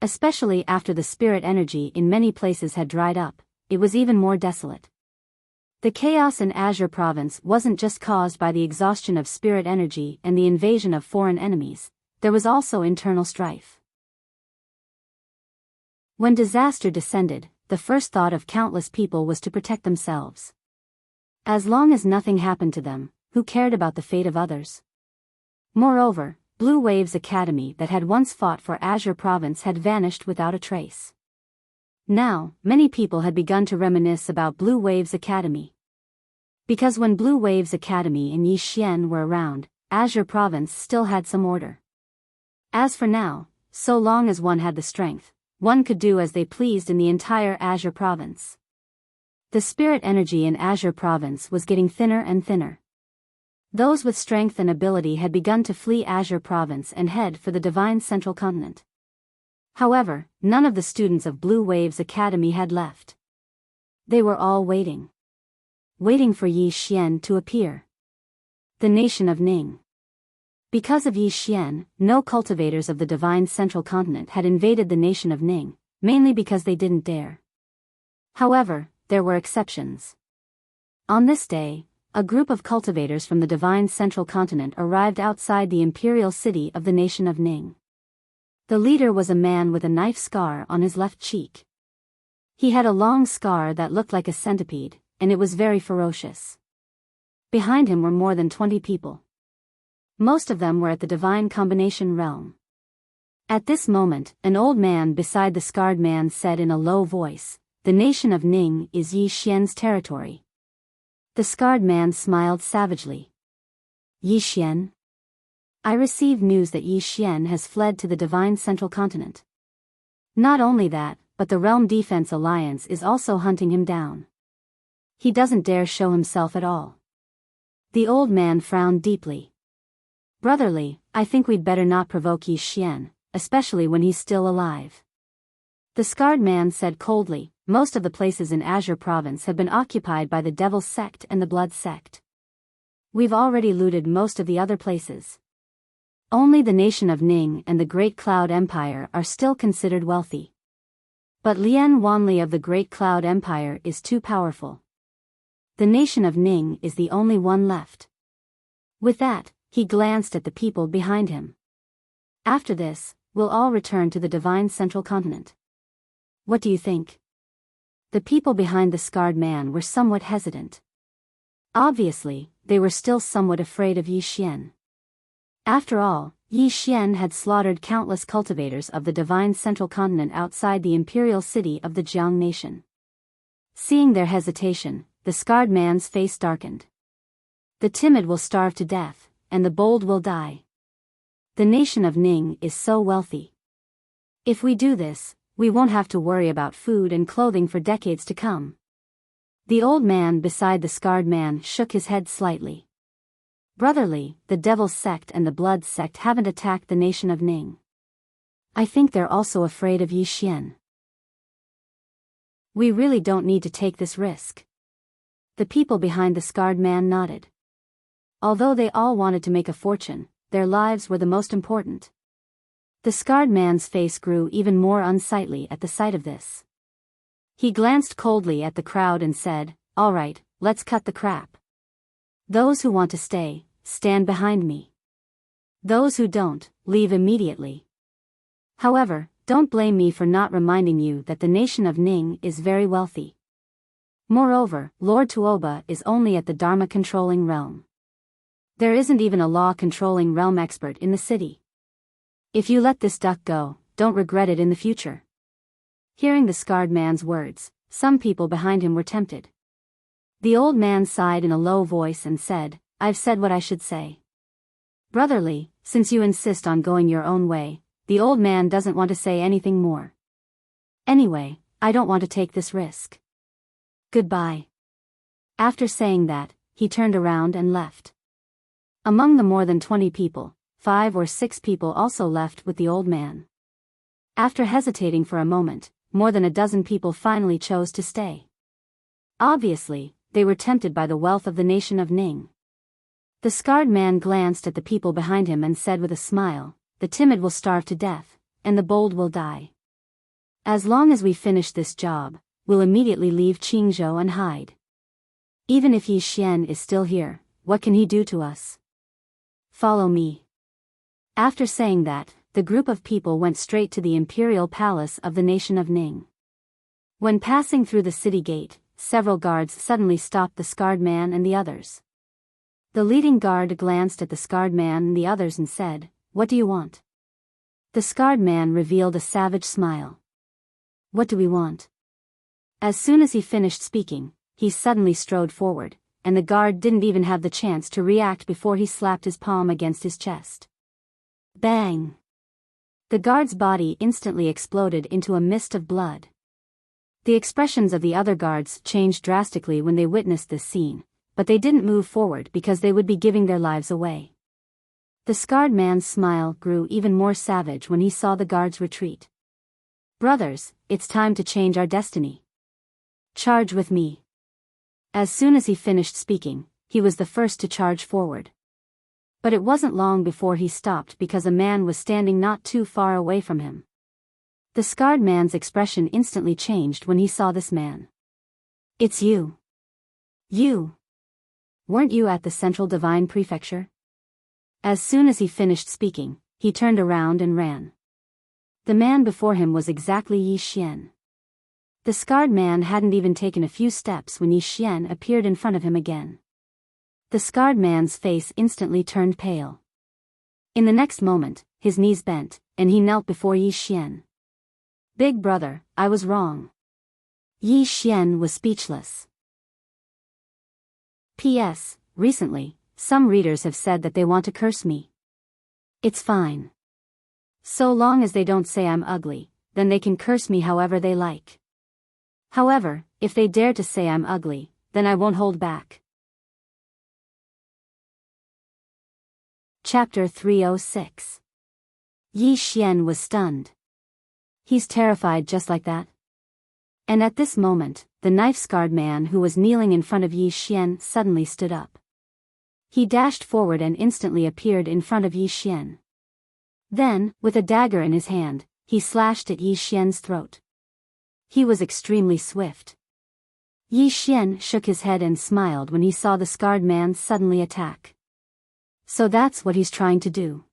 Especially after the spirit energy in many places had dried up, it was even more desolate. The chaos in Azure Province wasn't just caused by the exhaustion of spirit energy and the invasion of foreign enemies, there was also internal strife. When disaster descended, the first thought of countless people was to protect themselves. As long as nothing happened to them, who cared about the fate of others? Moreover, Blue Waves Academy that had once fought for Azure Province had vanished without a trace. Now, many people had begun to reminisce about Blue Waves Academy. Because when Blue Waves Academy and Yixian were around, Azure Province still had some order. As for now, so long as one had the strength, one could do as they pleased in the entire Azure Province. The spirit energy in Azure Province was getting thinner and thinner. Those with strength and ability had begun to flee Azure Province and head for the Divine Central Continent. However, none of the students of Blue Waves Academy had left. They were all waiting. Waiting for Yixian to appear. The nation of Ning. Because of Yixian, no cultivators of the Divine Central Continent had invaded the nation of Ning, mainly because they didn't dare. However, there were exceptions. On this day, a group of cultivators from the Divine Central Continent arrived outside the imperial city of the nation of Ning. The leader was a man with a knife scar on his left cheek. He had a long scar that looked like a centipede, and it was very ferocious. Behind him were more than 20 people. Most of them were at the Divine Combination realm. At this moment, an old man beside the scarred man said in a low voice, "The nation of Ning is Yixian's territory." The scarred man smiled savagely. Yixian? I received news that Yixian has fled to the Divine Central Continent. Not only that, but the Realm Defense Alliance is also hunting him down. He doesn't dare show himself at all. The old man frowned deeply. Brotherly, I think we'd better not provoke Yixian, especially when he's still alive. The scarred man said coldly, most of the places in Azure Province have been occupied by the Devil Sect and the Blood Sect. We've already looted most of the other places. Only the nation of Ning and the Great Cloud Empire are still considered wealthy. But Lian Wanli of the Great Cloud Empire is too powerful. The nation of Ning is the only one left. With that, he glanced at the people behind him. After this, we'll all return to the Divine Central Continent. What do you think? The people behind the scarred man were somewhat hesitant. Obviously, they were still somewhat afraid of Yixian. After all, Yixian had slaughtered countless cultivators of the Divine Central Continent outside the imperial city of the Jiang Nation. Seeing their hesitation, the scarred man's face darkened. The timid will starve to death, and the bold will die. The nation of Ning is so wealthy. If we do this, we won't have to worry about food and clothing for decades to come. The old man beside the scarred man shook his head slightly. Brotherly, the Devil Sect and the Blood Sect haven't attacked the nation of Ning. I think they're also afraid of Yixian. We really don't need to take this risk. The people behind the scarred man nodded. Although they all wanted to make a fortune, their lives were the most important. The scarred man's face grew even more unsightly at the sight of this. He glanced coldly at the crowd and said, "All right, let's cut the crap. Those who want to stay, stand behind me. Those who don't, leave immediately. However, don't blame me for not reminding you that the nation of Ning is very wealthy. Moreover, Lord Tuoba is only at the Dharma-controlling realm. There isn't even a law-controlling realm expert in the city. If you let this duck go, don't regret it in the future." Hearing the scarred man's words, some people behind him were tempted. The old man sighed in a low voice and said, "I've said what I should say. Brotherly, since you insist on going your own way," the old man doesn't want to say anything more. "Anyway, I don't want to take this risk. Goodbye." After saying that, he turned around and left. Among the more than 20 people, 5 or 6 people also left with the old man. After hesitating for a moment, more than a dozen people finally chose to stay. Obviously, they were tempted by the wealth of the nation of Ning. The scarred man glanced at the people behind him and said with a smile, "The timid will starve to death, and the bold will die. As long as we finish this job, we'll immediately leave Qingzhou and hide." Even if Yi Xian is still here, what can he do to us? Follow me. After saying that, the group of people went straight to the imperial palace of the nation of Ning. When passing through the city gate, several guards suddenly stopped the scarred man and the others. The leading guard glanced at the scarred man and the others and said, "What do you want?" The scarred man revealed a savage smile. "What do we want?" As soon as he finished speaking, he suddenly strode forward, and the guard didn't even have the chance to react before he slapped his palm against his chest. Bang! The guard's body instantly exploded into a mist of blood. The expressions of the other guards changed drastically when they witnessed this scene, but they didn't move forward because they would be giving their lives away. The scarred man's smile grew even more savage when he saw the guards retreat. "Brothers, it's time to change our destiny. Charge with me." As soon as he finished speaking, he was the first to charge forward. But it wasn't long before he stopped because a man was standing not too far away from him. The scarred man's expression instantly changed when he saw this man. "It's you. You. Weren't you at the Central Divine Prefecture?" As soon as he finished speaking, he turned around and ran. The man before him was exactly Yi Xian. The scarred man hadn't even taken a few steps when Yi Xian appeared in front of him again. The scarred man's face instantly turned pale. In the next moment, his knees bent, and he knelt before Yi Xian. "Big brother, I was wrong." Yi Xian was speechless. P.S. Recently, some readers have said that they want to curse me. It's fine. So long as they don't say I'm ugly, then they can curse me however they like. However, if they dare to say I'm ugly, then I won't hold back. Chapter 306. Yi Xian was stunned. He's terrified just like that? And at this moment, the knife-scarred man who was kneeling in front of Yi Xian suddenly stood up. He dashed forward and instantly appeared in front of Yi Xian. Then, with a dagger in his hand, he slashed at Yi Xian's throat. He was extremely swift. Yi Xian shook his head and smiled when he saw the scarred man suddenly attack. So that's what he's trying to do.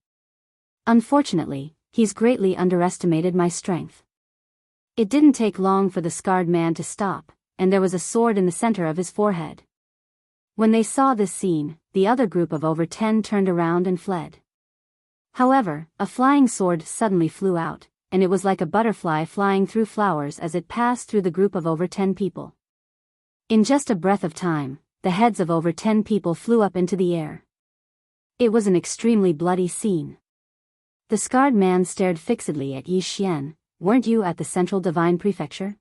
Unfortunately, he's greatly underestimated my strength. It didn't take long for the scarred man to stop, and there was a sword in the center of his forehead. When they saw this scene, the other group of over 10 turned around and fled. However, a flying sword suddenly flew out, and it was like a butterfly flying through flowers as it passed through the group of over 10 people. In just a breath of time, the heads of over 10 people flew up into the air. It was an extremely bloody scene. The scarred man stared fixedly at Yi Xian. "Weren't you at the Central Divine Prefecture?"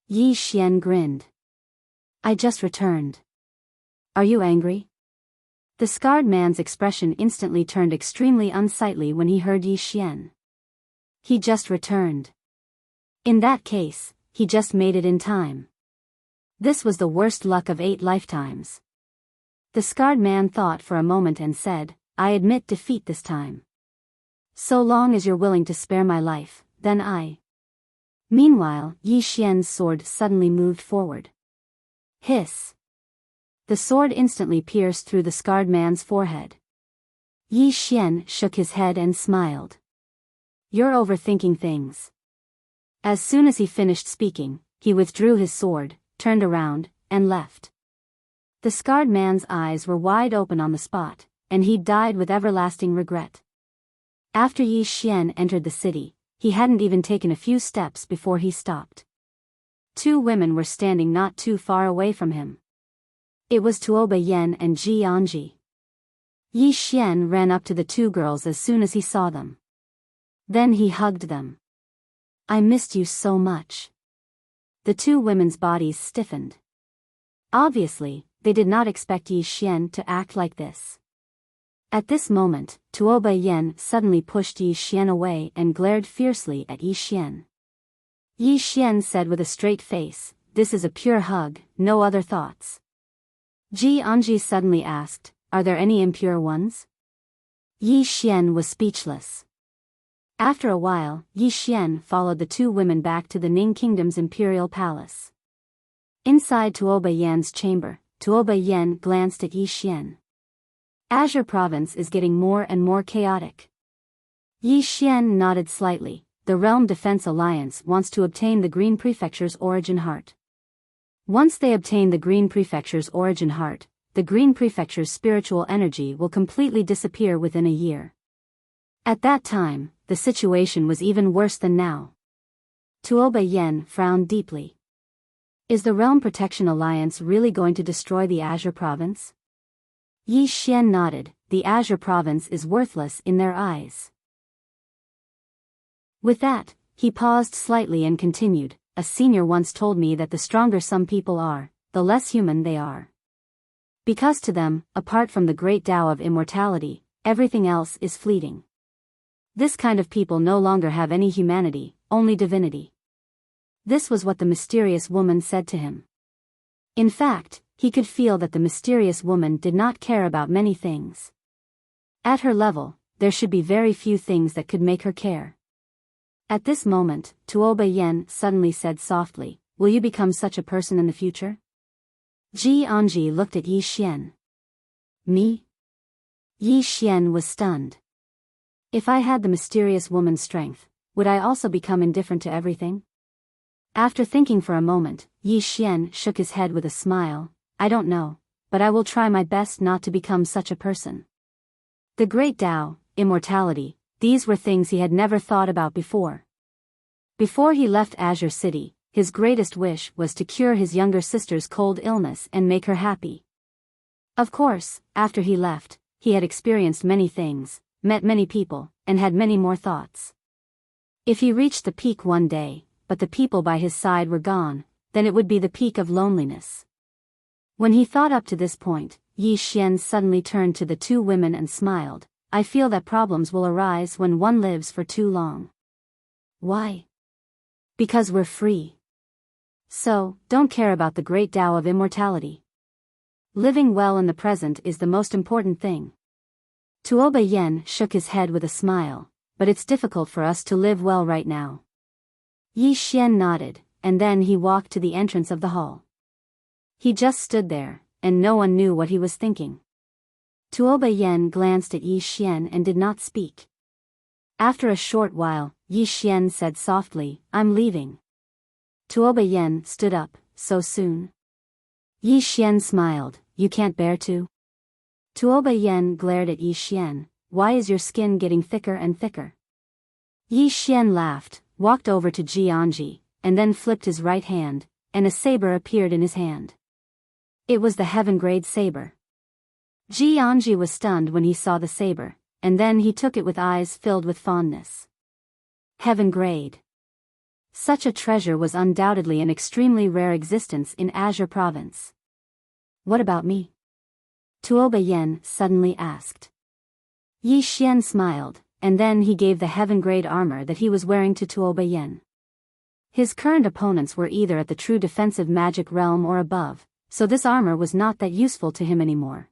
Yi Xian grinned. "I just returned." "Are you angry?" The scarred man's expression instantly turned extremely unsightly when he heard Yi Xian. He just returned. In that case, he just made it in time. This was the worst luck of 8 lifetimes. The scarred man thought for a moment and said, "I admit defeat this time. So long as you're willing to spare my life, then I." Meanwhile, Yi Xian's sword suddenly moved forward. Hiss. The sword instantly pierced through the scarred man's forehead. Yi Xian shook his head and smiled. "You're overthinking things." As soon as he finished speaking, he withdrew his sword, turned around, and left. The scarred man's eyes were wide open on the spot, and he died with everlasting regret. After Yi Xian entered the city, he hadn't even taken a few steps before he stopped. 2 women were standing not too far away from him. It was Tuoba Yen and Ji Anji. Yi Xian ran up to the 2 girls as soon as he saw them. Then he hugged them. "I missed you so much." The 2 women's bodies stiffened. Obviously, they did not expect Yi Xian to act like this. At this moment, Tuoba Yen suddenly pushed Yi Xian away and glared fiercely at Yi Xian. Yi Xian said with a straight face, "This is a pure hug, no other thoughts." Ji Anji suddenly asked, "Are there any impure ones?" Yi Xian was speechless. After a while, Yi Xian followed the 2 women back to the Ning Kingdom's imperial palace. Inside Tuoba Yan's chamber, Tuoba Yen glanced at Yi Xian. Azure Province is getting more and more chaotic. Yi Xian nodded slightly. The Realm Defense Alliance wants to obtain the Green Prefecture's origin heart. Once they obtain the Green Prefecture's origin heart, the Green Prefecture's spiritual energy will completely disappear within a year. At that time, the situation was even worse than now. Tuoba Yen frowned deeply. Is the Realm Protection Alliance really going to destroy the Azure Province? Yi Xian nodded. The Azure Province is worthless in their eyes. With that, he paused slightly and continued, a senior once told me that the stronger some people are, the less human they are. Because to them, apart from the great Tao of immortality, everything else is fleeting. This kind of people no longer have any humanity, only divinity. This was what the mysterious woman said to him. In fact, he could feel that the mysterious woman did not care about many things. At her level, there should be very few things that could make her care. At this moment, Tuoba Yen suddenly said softly, "Will you become such a person in the future?" Ji Anji looked at Yi Xian. Me? Yi Xian was stunned. If I had the mysterious woman's strength, would I also become indifferent to everything? After thinking for a moment, Yi Xian shook his head with a smile. I don't know, but I will try my best not to become such a person. The great Tao, immortality, these were things he had never thought about before. Before he left Azure City, his greatest wish was to cure his younger sister's cold illness and make her happy. Of course, after he left, he had experienced many things, met many people, and had many more thoughts. If he reached the peak one day, but the people by his side were gone, then it would be the peak of loneliness. When he thought up to this point, Yi Xian suddenly turned to the two women and smiled. I feel that problems will arise when one lives for too long. Why? Because we're free. So, don't care about the great Tao of immortality. Living well in the present is the most important thing. Tuoba Yen shook his head with a smile, but it's difficult for us to live well right now. Yi Xian nodded, and then he walked to the entrance of the hall. He just stood there, and no one knew what he was thinking. Tuoba Yen glanced at Yi Xian and did not speak. After a short while, Yi Xian said softly, I'm leaving. Tuoba Yen stood up, so soon? Yi Xian smiled, you can't bear to? Tuoba Yen glared at Yi Xian, why is your skin getting thicker and thicker? Yi Xian laughed, walked over to Ji Anji, and then flipped his right hand, and a saber appeared in his hand. It was the heaven-grade saber. Ji Anji was stunned when he saw the saber, and then he took it with eyes filled with fondness. Heaven grade. Such a treasure was undoubtedly an extremely rare existence in Azure Province. What about me? Tuoba Yen suddenly asked. Yi Xian smiled, and then he gave the heaven grade armor that he was wearing to Tuoba Yen. His current opponents were either at the true defensive magic realm or above, so this armor was not that useful to him anymore.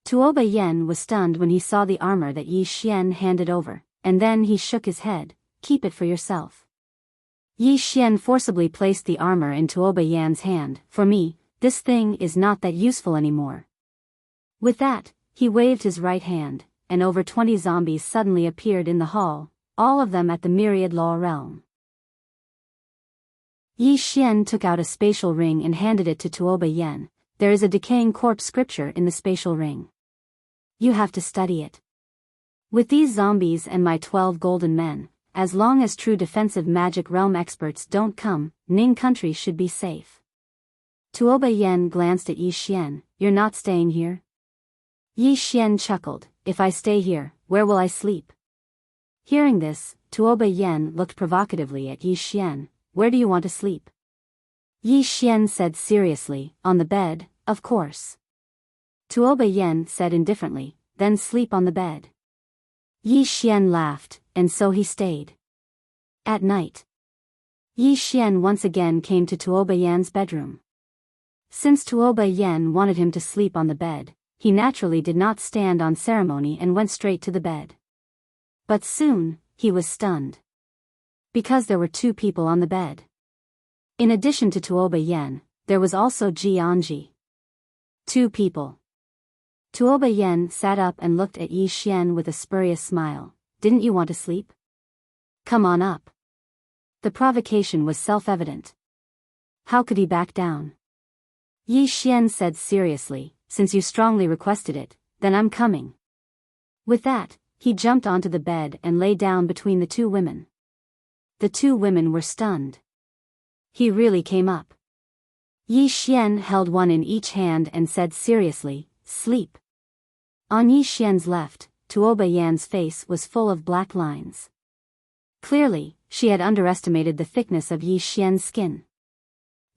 Tuoba Yen was stunned when he saw the armor that Yi Xian handed over, and then he shook his head, keep it for yourself. Yi Xian forcibly placed the armor in Tuoba Yan's hand, for me, this thing is not that useful anymore. With that, he waved his right hand, and over 20 zombies suddenly appeared in the hall, all of them at the Myriad Law realm. Yi Xian took out a spatial ring and handed it to Tuoba Yen. There is a decaying corpse scripture in the spatial ring. You have to study it. With these zombies and my 12 golden men, as long as true defensive magic realm experts don't come, Ning country should be safe. Tuoba Yen glanced at Yi Xian, you're not staying here? Yi Xian chuckled, if I stay here, where will I sleep? Hearing this, Tuoba Yen looked provocatively at Yi Xian, where do you want to sleep? Yi Xian said seriously, on the bed, of course. Tuoba Yen said indifferently, then sleep on the bed. Yi Xian laughed, and so he stayed. At night, Yi Xian once again came to Tuoba Yan's bedroom. Since Tuoba Yen wanted him to sleep on the bed, he naturally did not stand on ceremony and went straight to the bed. But soon, he was stunned. Because there were two people on the bed. In addition to Tuoba Yen, there was also Ji Anji. Two people. Tuoba Yen sat up and looked at Yi Xian with a spurious smile. Didn't you want to sleep? Come on up. The provocation was self-evident. How could he back down? Yi Xian said seriously, since you strongly requested it, then I'm coming. With that, he jumped onto the bed and lay down between the two women. The two women were stunned. He really came up. Yi Xian held one in each hand and said seriously, sleep. On Yi Xian's left, Tuoba Yan's face was full of black lines. Clearly, she had underestimated the thickness of Yi Xian's skin.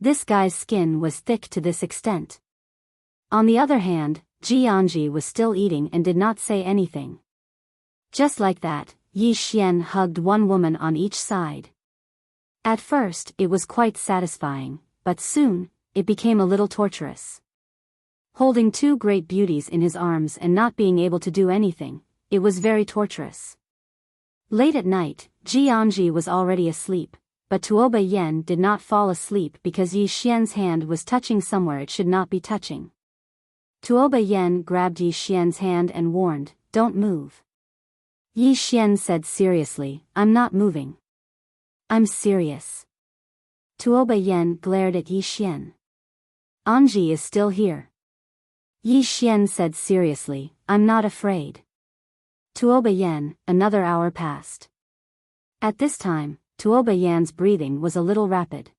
This guy's skin was thick to this extent. On the other hand, Jianji was still eating and did not say anything. Just like that, Yi Xian hugged one woman on each side. At first, it was quite satisfying, but soon, it became a little torturous. Holding two great beauties in his arms and not being able to do anything, it was very torturous. Late at night, Jianji was already asleep, but Tuoba Yen did not fall asleep because Yi Xian's hand was touching somewhere it should not be touching. Tuoba Yen grabbed Yi Xian's hand and warned, "Don't move." Yi Xian said seriously, "I'm not moving. I'm serious." Tuoba Yen glared at Yi Xian. "Anji is still here." Yi Xian said seriously, "I'm not afraid." Tuoba Yen, another hour passed. At this time, Tuoba Yan's breathing was a little rapid.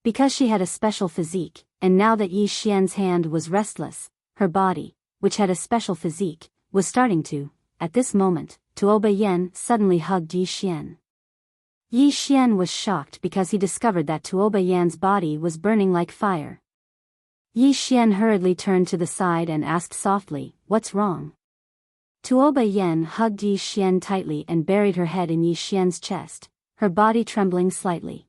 Because she had a special physique, and now that Yi Xian's hand was restless, her body, which had a special physique, was starting to, at this moment, Tuoba Yen suddenly hugged Yi Xian. Yi Xian was shocked because he discovered that Tuoba Yan's body was burning like fire. Yi Xian hurriedly turned to the side and asked softly, "What's wrong?" Tuoba Yen hugged Yi Xian tightly and buried her head in Yi Xian's chest, her body trembling slightly.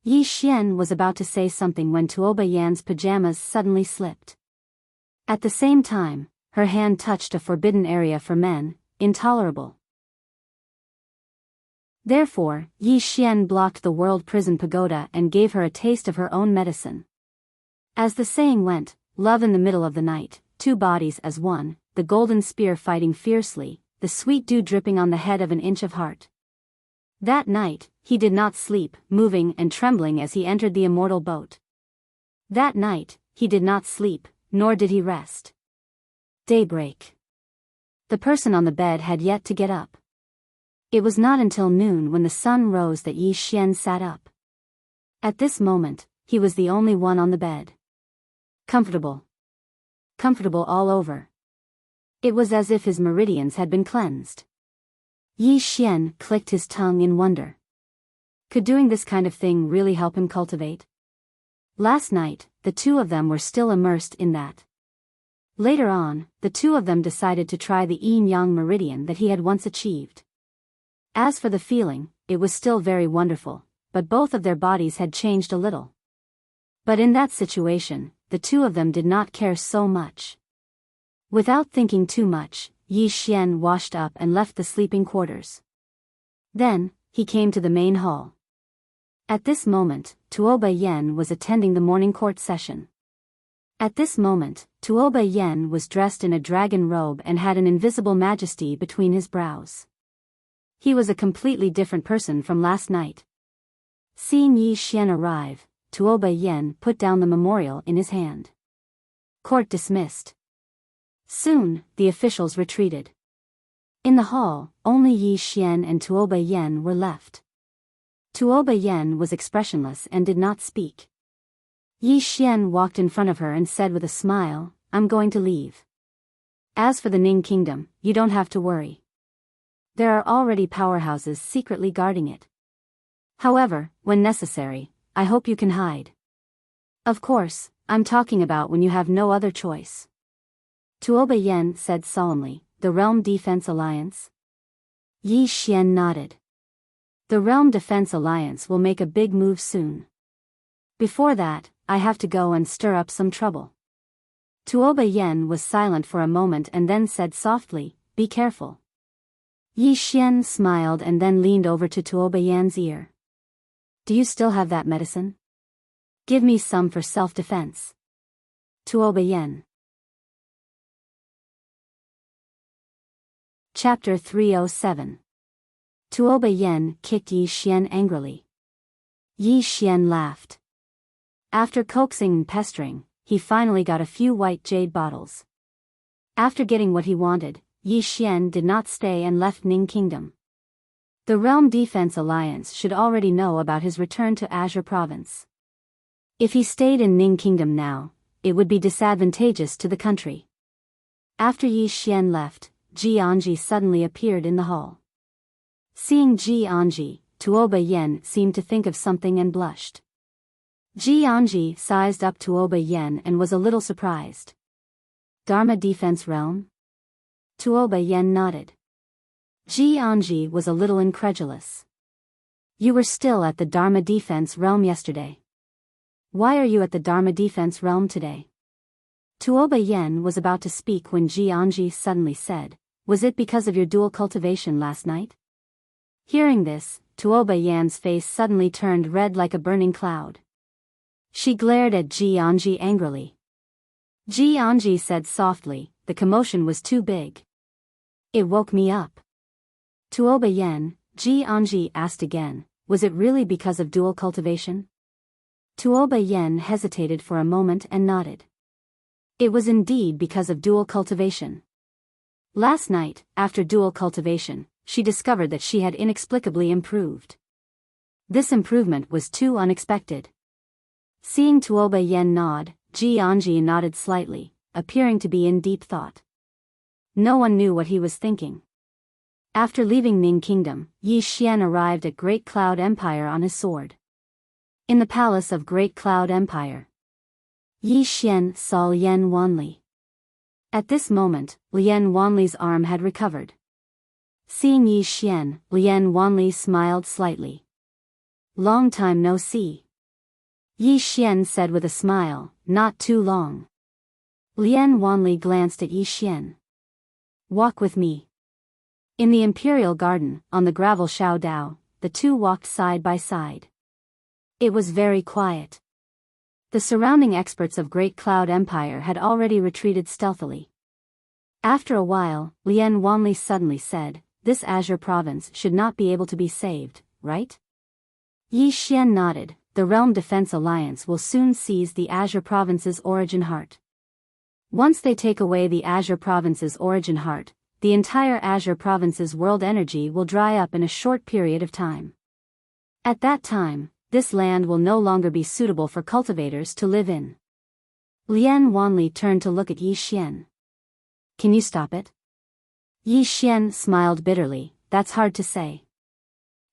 Yi Xian was about to say something when Tuoba Yan's pajamas suddenly slipped. At the same time, her hand touched a forbidden area for men, intolerable. Therefore, Yi Xian blocked the world prison pagoda and gave her a taste of her own medicine. As the saying went, love in the middle of the night, two bodies as one, the golden spear fighting fiercely, the sweet dew dripping on the head of an inch of heart. That night, he did not sleep, moving and trembling as he entered the immortal boat. That night, he did not sleep, nor did he rest. Daybreak. The person on the bed had yet to get up. It was not until noon when the sun rose that Yi Xian sat up. At this moment, he was the only one on the bed. Comfortable. Comfortable all over. It was as if his meridians had been cleansed. Yi Xian clicked his tongue in wonder. Could doing this kind of thing really help him cultivate? Last night, the two of them were still immersed in that. Later on, the two of them decided to try the yin-yang meridian that he had once achieved. As for the feeling, it was still very wonderful, but both of their bodies had changed a little. But in that situation, the two of them did not care so much. Without thinking too much, Yi Xian washed up and left the sleeping quarters. Then, he came to the main hall. At this moment, Tuoba Yen was attending the morning court session. At this moment, Tuoba Yen was dressed in a dragon robe and had an invisible majesty between his brows. He was a completely different person from last night. Seeing Yi Xian arrive, Tuoba Yen put down the memorial in his hand. Court dismissed. Soon, the officials retreated. In the hall, only Yi Xian and Tuoba Yen were left. Tuoba Yen was expressionless and did not speak. Yi Xian walked in front of her and said with a smile, "I'm going to leave. As for the Ning Kingdom, you don't have to worry. There are already powerhouses secretly guarding it. However, when necessary, I hope you can hide. Of course, I'm talking about when you have no other choice." Tuoba Yen said solemnly, "The Realm Defense Alliance?" Yi Xian nodded. "The Realm Defense Alliance will make a big move soon. Before that, I have to go and stir up some trouble." Tuoba Yen was silent for a moment and then said softly, "Be careful." Yi Xian smiled and then leaned over to Tuoba Yan's ear. "Do you still have that medicine? Give me some for self-defense." Tuoba Yen. Chapter 307. Tuoba Yen kicked Yi Xian angrily. Yi Xian laughed. After coaxing and pestering, he finally got a few white jade bottles. After getting what he wanted, Yi Xian did not stay and left Ning Kingdom. The Realm Defense Alliance should already know about his return to Azure Province. If he stayed in Ning Kingdom now, it would be disadvantageous to the country. After Yi Xian left, Jianji suddenly appeared in the hall. Seeing Jianji, Tuoba Yen seemed to think of something and blushed. Jianji sized up Tuoba Yen and was a little surprised. Dharma Defense Realm? Tuoba Yen nodded. Jianji was a little incredulous. You were still at the Dharma Defense Realm yesterday. Why are you at the Dharma Defense Realm today? Tuoba Yen was about to speak when Jianji suddenly said, was it because of your dual cultivation last night? Hearing this, Tuoba Yan's face suddenly turned red like a burning cloud. She glared at Jianji angrily. Jianji said softly, the commotion was too big. It woke me up. Tuoba Yen, Jianji asked again, was it really because of dual cultivation? Tuoba Yen hesitated for a moment and nodded. It was indeed because of dual cultivation. Last night, after dual cultivation, she discovered that she had inexplicably improved. This improvement was too unexpected. Seeing Tuoba Yen nod, Jianji nodded slightly, appearing to be in deep thought. No one knew what he was thinking. After leaving Ning Kingdom, Yi Xian arrived at Great Cloud Empire on his sword. In the palace of Great Cloud Empire, Yi Xian saw Lian Wanli. At this moment, Lian Wanli's arm had recovered. Seeing Yi Xian, Lian Wanli smiled slightly. Long time no see. Yi Xian said with a smile, not too long. Lian Wanli glanced at Yi Xian. Walk with me. In the Imperial Garden, on the gravel Shao Dao, the two walked side by side. It was very quiet. The surrounding experts of Great Cloud Empire had already retreated stealthily. After a while, Lian Wanli suddenly said, this Azure Province should not be able to be saved, right? Yi Xian nodded, the Realm Defense Alliance will soon seize the Azure Province's origin heart. Once they take away the Azure Province's origin heart, the entire Azure Province's world energy will dry up in a short period of time. At that time, this land will no longer be suitable for cultivators to live in. Lian Wanli turned to look at Yi Xian. Can you stop it? Yi Xian smiled bitterly, that's hard to say.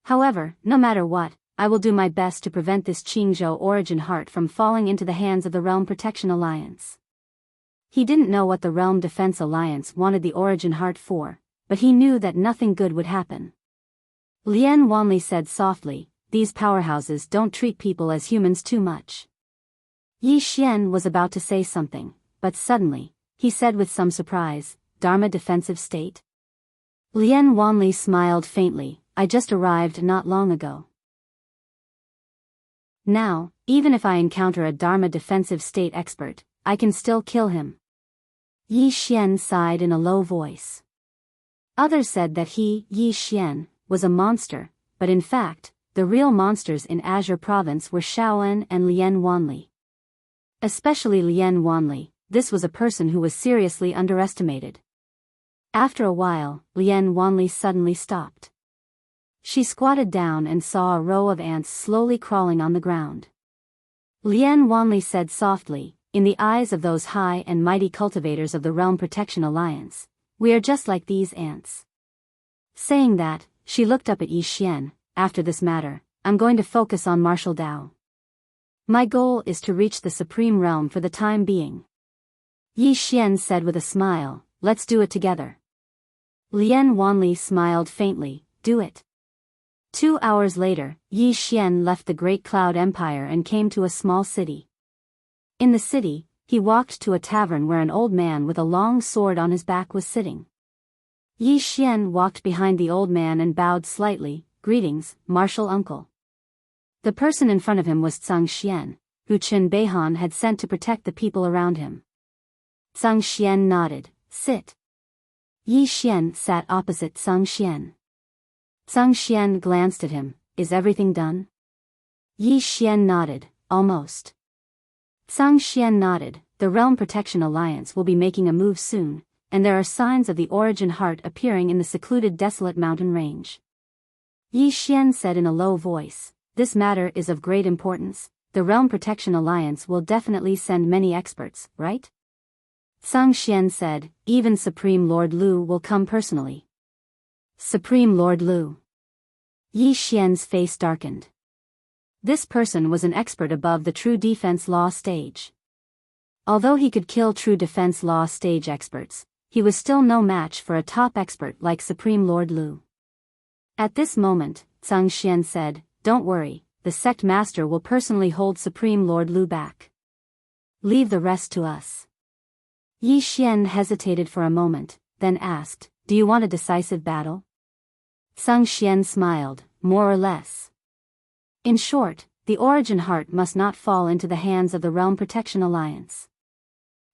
However, no matter what, I will do my best to prevent this Qingzhou origin heart from falling into the hands of the Realm Protection Alliance. He didn't know what the Realm Defense Alliance wanted the origin heart for, but he knew that nothing good would happen. Lian Wanli said softly, these powerhouses don't treat people as humans too much. Yi Xian was about to say something, but suddenly, he said with some surprise, Dharma Defensive State? Lian Wanli smiled faintly, I just arrived not long ago. Now, even if I encounter a Dharma Defensive State expert, I can still kill him. Yi Xian sighed in a low voice. Others said that he, Yi Xian, was a monster, but in fact, the real monsters in Azure Province were Shaoan and Lian Wanli. Especially Lian Wanli, this was a person who was seriously underestimated. After a while, Lian Wanli suddenly stopped. She squatted down and saw a row of ants slowly crawling on the ground. Lian Wanli said softly, in the eyes of those high and mighty cultivators of the Realm Protection Alliance, we are just like these ants. Saying that, she looked up at Yi Xian, after this matter, I'm going to focus on martial Dao. My goal is to reach the Supreme Realm for the time being. Yi Xian said with a smile, let's do it together. Lian Wanli smiled faintly, do it. 2 hours later, Yi Xian left the Great Cloud Empire and came to a small city. In the city, he walked to a tavern where an old man with a long sword on his back was sitting. Yi Xian walked behind the old man and bowed slightly, greetings, martial uncle. The person in front of him was Zhang Xian, who Chen Beihan had sent to protect the people around him. Zhang Xian nodded. Sit. Yi Xian sat opposite Zhang Xian. Zhang Xian glanced at him. Is everything done? Yi Xian nodded. Almost. Zhang Xian nodded. The Realm Protection Alliance will be making a move soon, and there are signs of the Origin Heart appearing in the secluded desolate mountain range. Yi Xian said in a low voice, this matter is of great importance. The Realm Protection Alliance will definitely send many experts, right? Zhang Xian said, even Supreme Lord Lu will come personally. Supreme Lord Lu. Yi Xian's face darkened. This person was an expert above the true defense law stage. Although he could kill true defense law stage experts, he was still no match for a top expert like Supreme Lord Lu. At this moment, Zhang Xian said, don't worry, the sect master will personally hold Supreme Lord Lu back. Leave the rest to us. Yi Xian hesitated for a moment, then asked, do you want a decisive battle? Zhang Xian smiled, more or less. In short, the Origin Heart must not fall into the hands of the Realm Protection Alliance.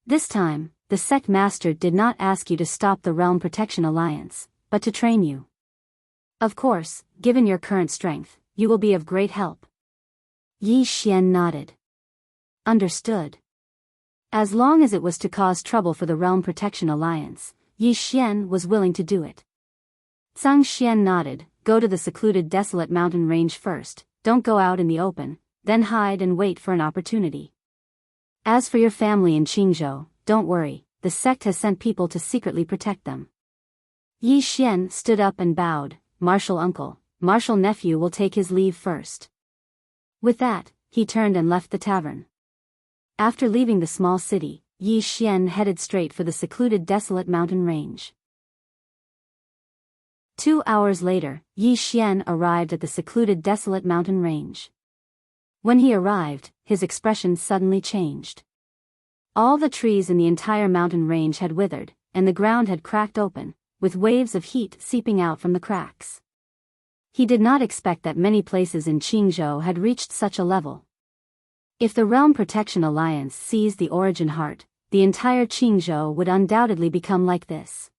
This time, the sect master did not ask you to stop the Realm Protection Alliance, but to train you. Of course, given your current strength, you will be of great help. Yi Xian nodded. Understood. As long as it was to cause trouble for the Realm Protection Alliance, Yi Xian was willing to do it. Zhang Xian nodded, go to the secluded desolate mountain range first, don't go out in the open, then hide and wait for an opportunity. As for your family in Qingzhou, don't worry, the sect has sent people to secretly protect them. Yi Xian stood up and bowed, martial uncle, martial nephew will take his leave first. With that, he turned and left the tavern. After leaving the small city, Yi Xian headed straight for the secluded desolate mountain range. 2 hours later, Yi Xian arrived at the secluded desolate mountain range. When he arrived, his expression suddenly changed. All the trees in the entire mountain range had withered, and the ground had cracked open, with waves of heat seeping out from the cracks. He did not expect that many places in Qingzhou had reached such a level. If the Realm Protection Alliance seized the Origin Heart, the entire Qingzhou would undoubtedly become like this.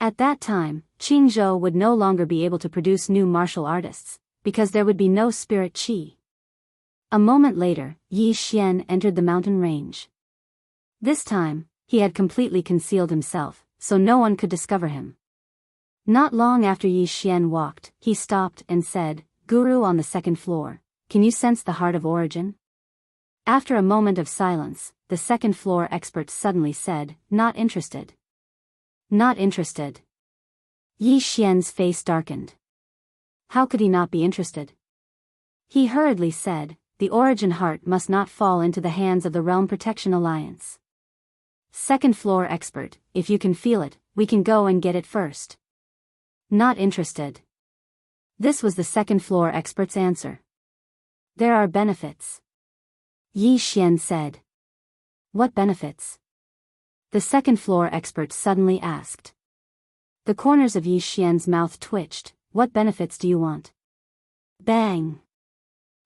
At that time, Qingzhou would no longer be able to produce new martial artists, because there would be no spirit qi. A moment later, Yi Xian entered the mountain range. This time, he had completely concealed himself, so no one could discover him. Not long after Yi Xian walked, he stopped and said, Guru on the second floor, can you sense the heart of origin? After a moment of silence, the second floor expert suddenly said, not interested. Not interested. Yi Xian's face darkened. How could he not be interested? He hurriedly said, the Origin Heart must not fall into the hands of the Realm Protection Alliance. Second floor expert, if you can feel it, we can go and get it first. Not interested. This was the second floor expert's answer. There are benefits. Yi Xian said. What benefits? The second floor expert suddenly asked. The corners of Yi Xian's mouth twitched. What benefits do you want? Bang!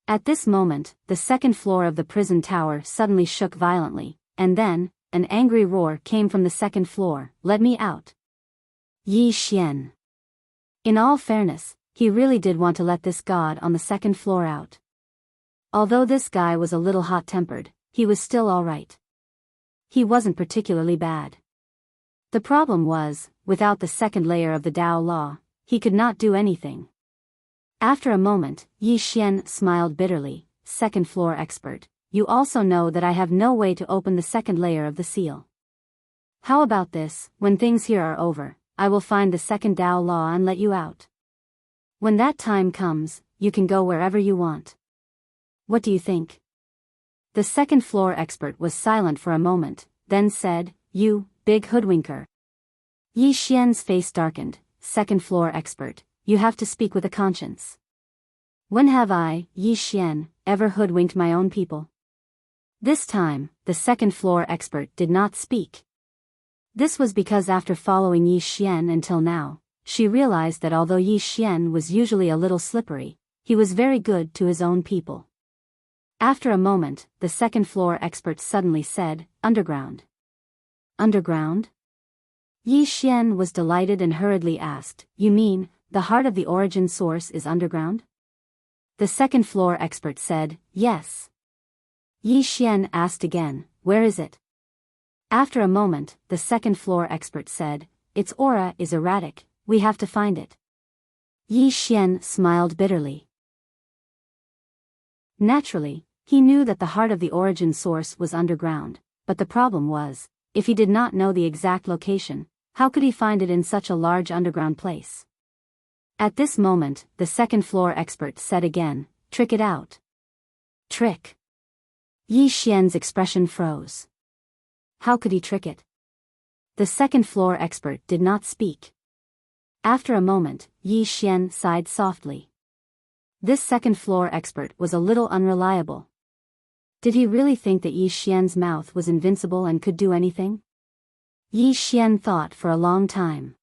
At this moment, the second floor of the prison tower suddenly shook violently, and then, an angry roar came from the second floor, let me out. Yi Xian. In all fairness, he really did want to let this god on the second floor out. Although this guy was a little hot-tempered, he was still alright. He wasn't particularly bad. The problem was, without the second layer of the Tao Law, he could not do anything. After a moment, Yi Xian smiled bitterly, second floor expert, you also know that I have no way to open the second layer of the seal. How about this, when things here are over, I will find the second Tao Law and let you out. When that time comes, you can go wherever you want. What do you think? The second floor expert was silent for a moment, then said, you, big hoodwinker. Yi Xian's face darkened, second floor expert, you have to speak with a conscience. When have I, Yi Xian, ever hoodwinked my own people? This time, the second floor expert did not speak. This was because after following Yi Xian until now, she realized that although Yi Xian was usually a little slippery, he was very good to his own people. After a moment, the second floor expert suddenly said, underground. Underground? Yi Xian was delighted and hurriedly asked, you mean, the heart of the origin source is underground? The second floor expert said, yes. Yi Xian asked again, where is it? After a moment, the second floor expert said, its aura is erratic, we have to find it. Yi Xian smiled bitterly. Naturally, he knew that the heart of the origin source was underground, but the problem was, if he did not know the exact location, how could he find it in such a large underground place? At this moment, the second floor expert said again, trick it out. Trick. Yi Xian's expression froze. How could he trick it? The second floor expert did not speak. After a moment, Yi Xian sighed softly. This second floor expert was a little unreliable. Did he really think that Yi Xian's mouth was invincible and could do anything? Yi Xian thought for a long time.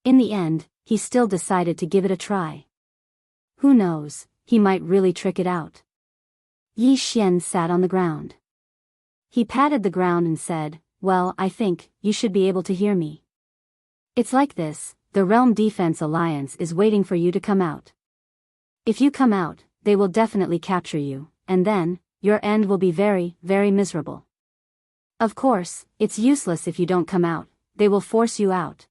In the end, he still decided to give it a try. Who knows, he might really trick it out. Yi Xian sat on the ground. He patted the ground and said, well, I think, you should be able to hear me. It's like this, the Realm Defense Alliance is waiting for you to come out. If you come out, they will definitely capture you, and then, your end will be very, very miserable. Of course, it's useless if you don't come out, they will force you out.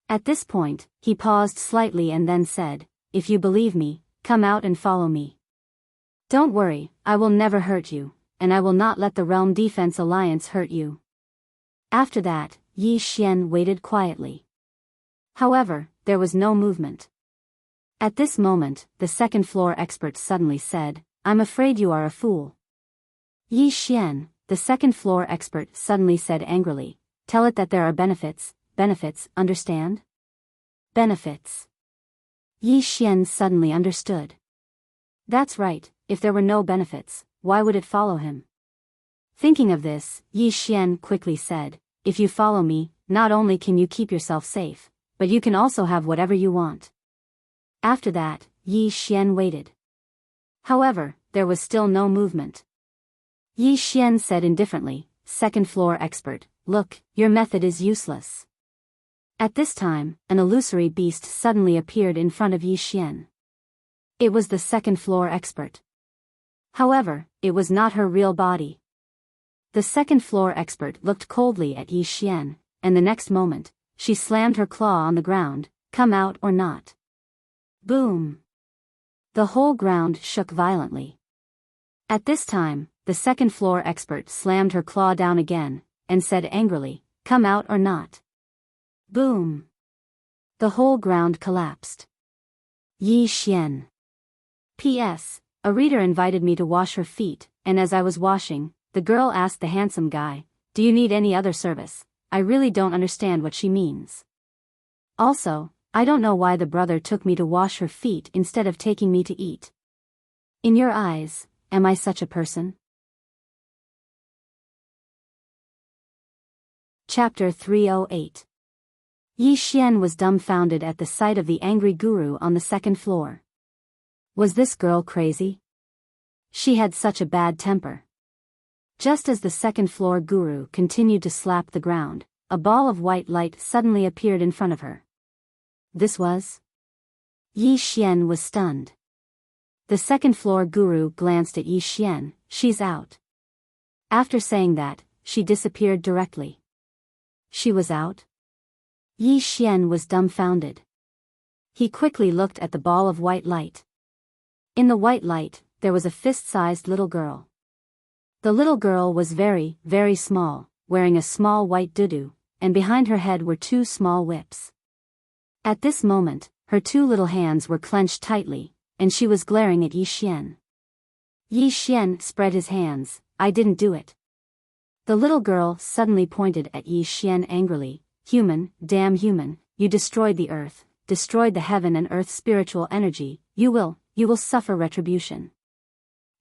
At this point, he paused slightly and then said, if you believe me, come out and follow me. Don't worry, I will never hurt you, and I will not let the Realm Defense Alliance hurt you. After that, Yi Xian waited quietly. However, there was no movement. At this moment, the second floor expert suddenly said, I'm afraid you are a fool. Yi Xian, the second floor expert suddenly said angrily, tell it that there are benefits, understand? Benefits. Yi Xian suddenly understood. That's right, if there were no benefits, why would it follow him? Thinking of this, Yi Xian quickly said, if you follow me, not only can you keep yourself safe, but you can also have whatever you want. After that, Yi Xian waited. However, there was still no movement. Yi Xian said indifferently, second floor expert, look, your method is useless. At this time, an illusory beast suddenly appeared in front of Yi Xian. It was the second floor expert. However, it was not her real body. The second floor expert looked coldly at Yi Xian, and the next moment, she slammed her claw on the ground, come out or not. Boom! The whole ground shook violently. At this time, the second floor expert slammed her claw down again, and said angrily, come out or not. Boom! The whole ground collapsed. Yi Xian. P.S. A reader invited me to wash her feet, and as I was washing, the girl asked the handsome guy, do you need any other service? I really don't understand what she means. Also, I don't know why the brother took me to wash her feet instead of taking me to eat. In your eyes, am I such a person? Chapter 308. Yi Xian was dumbfounded at the sight of the angry guru on the second floor. Was this girl crazy? She had such a bad temper. Just as the second floor guru continued to slap the ground, a ball of white light suddenly appeared in front of her. This was? Yi Xian was stunned. The second floor guru glanced at Yi Xian, she's out. After saying that, she disappeared directly. She was out? Yi Xian was dumbfounded. He quickly looked at the ball of white light. In the white light, there was a fist-sized little girl. The little girl was very, very small, wearing a small white dudu, and behind her head were two small whips. At this moment, her two little hands were clenched tightly, and she was glaring at Yi Xian. Yi Xian spread his hands, I didn't do it. The little girl suddenly pointed at Yi Xian angrily, human, damn human, you destroyed the earth, destroyed the heaven and earth spiritual energy, you will suffer retribution.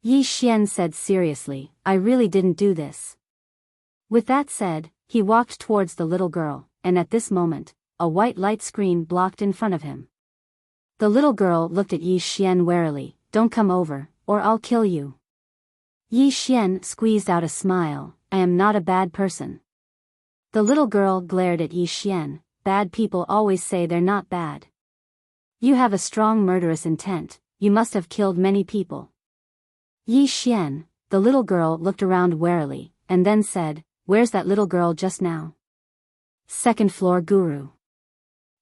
Yi Xian said seriously, I really didn't do this. With that said, he walked towards the little girl, and at this moment, a white light screen blocked in front of him. The little girl looked at Yi Xian warily, don't come over, or I'll kill you. Yi Xian squeezed out a smile, I am not a bad person. The little girl glared at Yi Xian. Bad people always say they're not bad. You have a strong murderous intent, you must have killed many people. Yi Xian, the little girl looked around warily, and then said, where's that little girl just now? Second floor guru.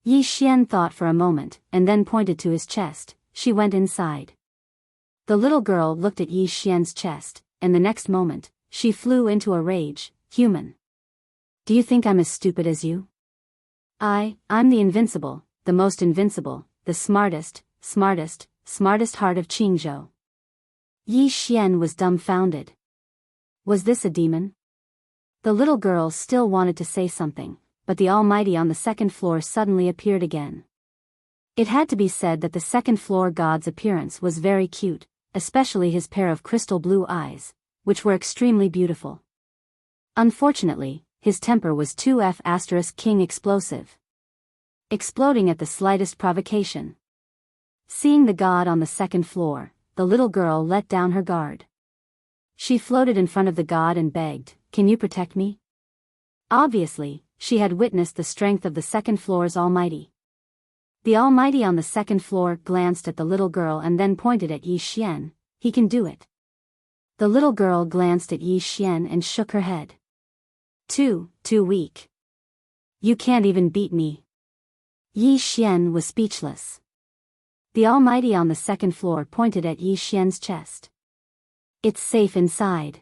Yi Xian thought for a moment, and then pointed to his chest. She went inside. The little girl looked at Yi Xian's chest, and the next moment, she flew into a rage. Human. Do you think I'm as stupid as you? I'm the invincible, the most invincible, the smartest heart of Qingzhou. Yi Xian was dumbfounded. Was this a demon? The little girl still wanted to say something, but the Almighty on the second floor suddenly appeared again. It had to be said that the second floor god's appearance was very cute, especially his pair of crystal blue eyes, which were extremely beautiful. Unfortunately, his temper was 2F** king explosive. Exploding at the slightest provocation. Seeing the god on the second floor, the little girl let down her guard. She floated in front of the god and begged, can you protect me? Obviously, she had witnessed the strength of the second floor's Almighty. The Almighty on the second floor glanced at the little girl and then pointed at Yi Xian. He can do it. The little girl glanced at Yi Xian and shook her head. Too weak. You can't even beat me. Yi Xian was speechless. The Almighty on the second floor pointed at Yi Xian's chest. It's safe inside.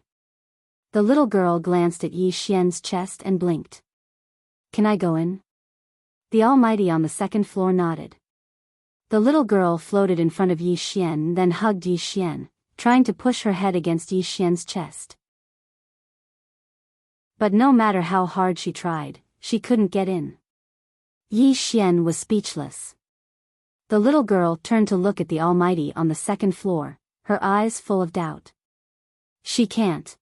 The little girl glanced at Yi Xian's chest and blinked. Can I go in? The Almighty on the second floor nodded. The little girl floated in front of Yi Xian, then hugged Yi Xian, trying to push her head against Yi Xian's chest. But no matter how hard she tried, she couldn't get in. Yi Xian was speechless. The little girl turned to look at the Almighty on the second floor, her eyes full of doubt. She can't.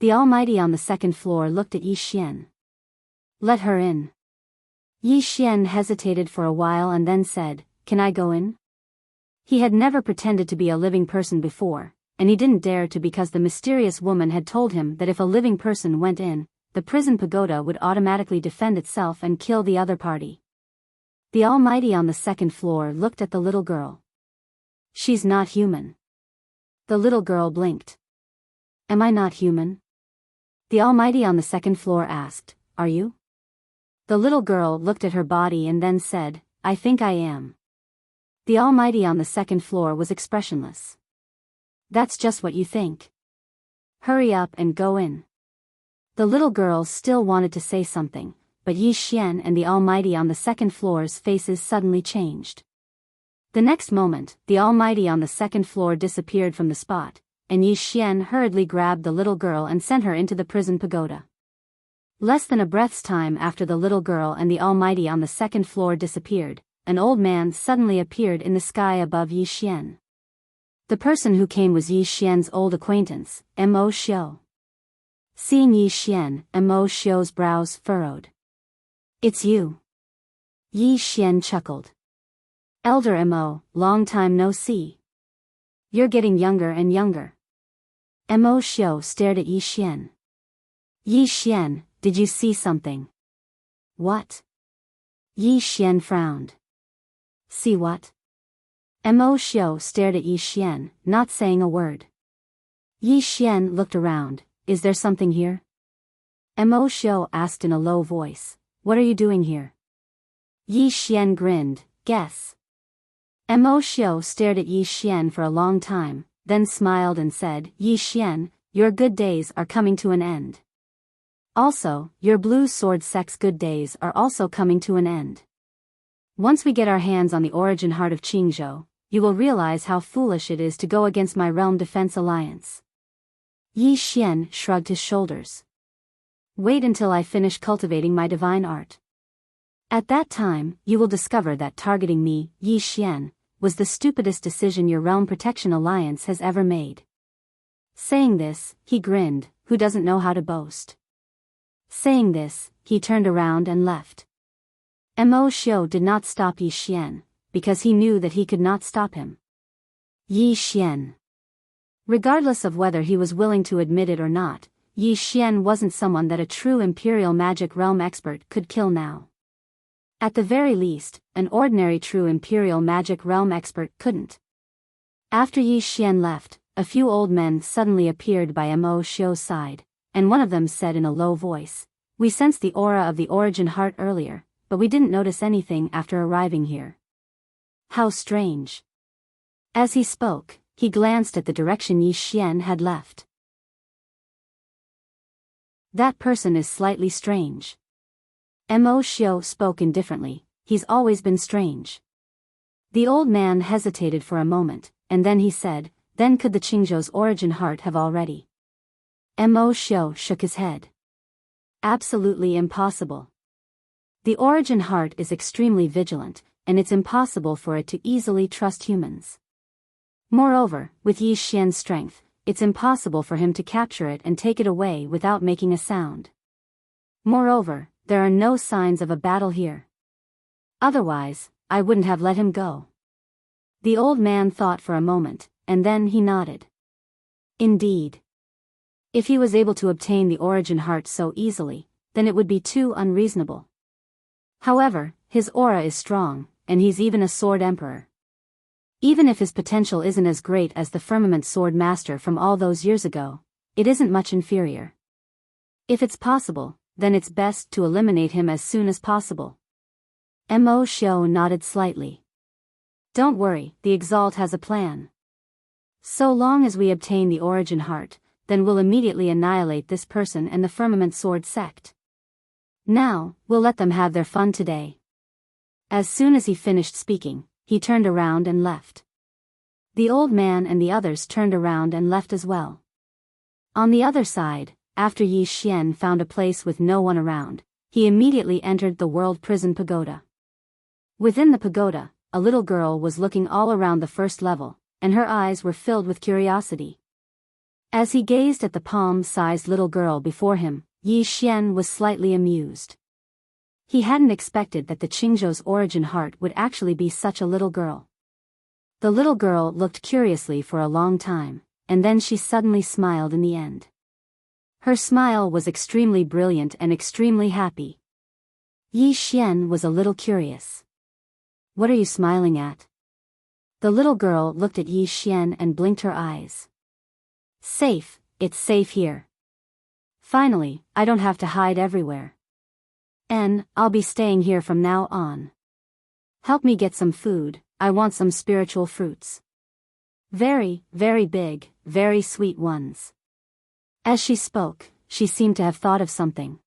The Almighty on the second floor looked at Yi Xian. Let her in. Yi Xian hesitated for a while and then said, can I go in? He had never pretended to be a living person before, and he didn't dare to because the mysterious woman had told him that if a living person went in, the prison pagoda would automatically defend itself and kill the other party. The Almighty on the second floor looked at the little girl. She's not human. The little girl blinked. Am I not human? The Almighty on the second floor asked, are you? The little girl looked at her body and then said, I think I am. The Almighty on the second floor was expressionless. That's just what you think. Hurry up and go in. The little girl still wanted to say something, but Yi Xian and the Almighty on the second floor's faces suddenly changed. The next moment, the Almighty on the second floor disappeared from the spot, and Yi Xian hurriedly grabbed the little girl and sent her into the prison pagoda. Less than a breath's time after the little girl and the Almighty on the second floor disappeared, an old man suddenly appeared in the sky above Yi Xian. The person who came was Yi Xian's old acquaintance, Mo Xiu. Seeing Yi Xian, Mo Xiu's brows furrowed. It's you. Yi Xian chuckled. Elder Mo, long time no see. You're getting younger and younger. Mo Xiu stared at Yi Xian. Yi Xian, did you see something? What? Yi Xian frowned. See what? Mo Xiu stared at Yi Xian, not saying a word. Yi Xian looked around. Is there something here? Mo Xiu asked in a low voice. What are you doing here? Yi Xian grinned. Guess. Mo Xiu stared at Yi Xian for a long time, then smiled and said, Yi Xian, your good days are coming to an end. Also, your blue sword sect's good days are also coming to an end. Once we get our hands on the origin heart of Qingzhou, you will realize how foolish it is to go against my realm defense alliance. Yi Xian shrugged his shoulders. Wait until I finish cultivating my divine art. At that time, you will discover that targeting me, Yi Xian, was the stupidest decision your realm protection alliance has ever made. Saying this, he grinned. Who doesn't know how to boast? Saying this, he turned around and left. Mo Xiu did not stop Yi Xian, because he knew that he could not stop him. Yi Xian. Regardless of whether he was willing to admit it or not, Yi Xian wasn't someone that a true Imperial Magic Realm expert could kill now. At the very least, an ordinary true Imperial Magic Realm expert couldn't. After Yi Xian left, a few old men suddenly appeared by Mo Xiu's side, and one of them said in a low voice, "We sensed the aura of the Origin Heart earlier, but we didn't notice anything after arriving here. How strange." As he spoke, he glanced at the direction Yi Xian had left. "That person is slightly strange." Mo Xiu spoke indifferently, "He's always been strange." The old man hesitated for a moment, and then he said, "Then could the Qingzhou's Origin Heart have already?" Mo Xiu shook his head. "Absolutely impossible. The Origin Heart is extremely vigilant, and it's impossible for it to easily trust humans. Moreover, with Yi Xian's strength, it's impossible for him to capture it and take it away without making a sound. Moreover, there are no signs of a battle here. Otherwise, I wouldn't have let him go." The old man thought for a moment, and then he nodded. Indeed. If he was able to obtain the Origin Heart so easily, then it would be too unreasonable. However, his aura is strong, and he's even a sword emperor. Even if his potential isn't as great as the Firmament Sword Master from all those years ago, it isn't much inferior. If it's possible, then it's best to eliminate him as soon as possible. Mo Xiu nodded slightly. "Don't worry, the Exalt has a plan. So long as we obtain the Origin Heart, then we'll immediately annihilate this person and the Firmament Sword sect. Now, we'll let them have their fun today." As soon as he finished speaking, he turned around and left. The old man and the others turned around and left as well. On the other side, after Yi Xian found a place with no one around, he immediately entered the World Prison Pagoda. Within the pagoda, a little girl was looking all around the first level, and her eyes were filled with curiosity. As he gazed at the palm-sized little girl before him, Yi Xian was slightly amused. He hadn't expected that the Qingzhou's Origin Heart would actually be such a little girl. The little girl looked curiously for a long time, and then she suddenly smiled in the end. Her smile was extremely brilliant and extremely happy. Yi Xian was a little curious. "What are you smiling at?" The little girl looked at Yi Xian and blinked her eyes. "Safe, it's safe here. Finally, I don't have to hide everywhere. And I'll be staying here from now on. Help me get some food, I want some spiritual fruits. Very, very big, very sweet ones." As she spoke, she seemed to have thought of something.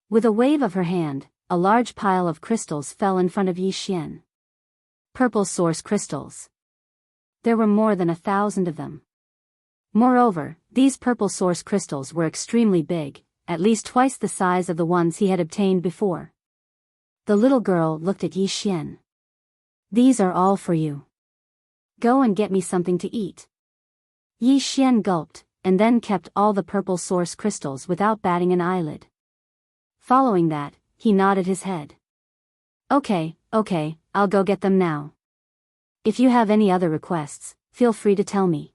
With a wave of her hand, a large pile of crystals fell in front of Yi Xian. Purple source crystals. There were more than 1,000 of them. Moreover, these purple source crystals were extremely big, at least twice the size of the ones he had obtained before. The little girl looked at Yi Xian. "These are all for you. Go and get me something to eat." Yi Xian gulped, and then kept all the purple source crystals without batting an eyelid. Following that, he nodded his head. Okay, I'll go get them now. If you have any other requests, feel free to tell me.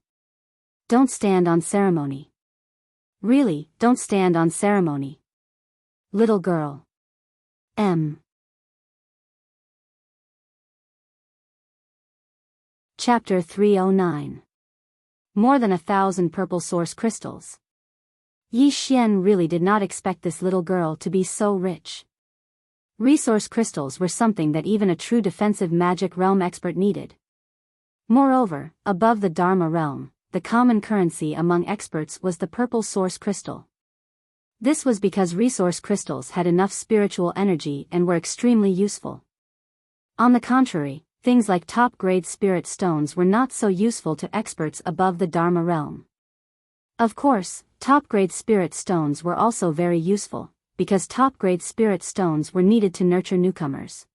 Don't stand on ceremony. Really, don't stand on ceremony. Little girl. Chapter 309. More than 1,000 purple source crystals. Yi Xian really did not expect this little girl to be so rich. Resource crystals were something that even a true defensive magic realm expert needed. Moreover, above the Dharma realm, the common currency among experts was the purple source crystal. This was because resource crystals had enough spiritual energy and were extremely useful. On the contrary, things like top-grade spirit stones were not so useful to experts above the Dharma realm. Of course, top-grade spirit stones were also very useful, because top-grade spirit stones were needed to nurture newcomers.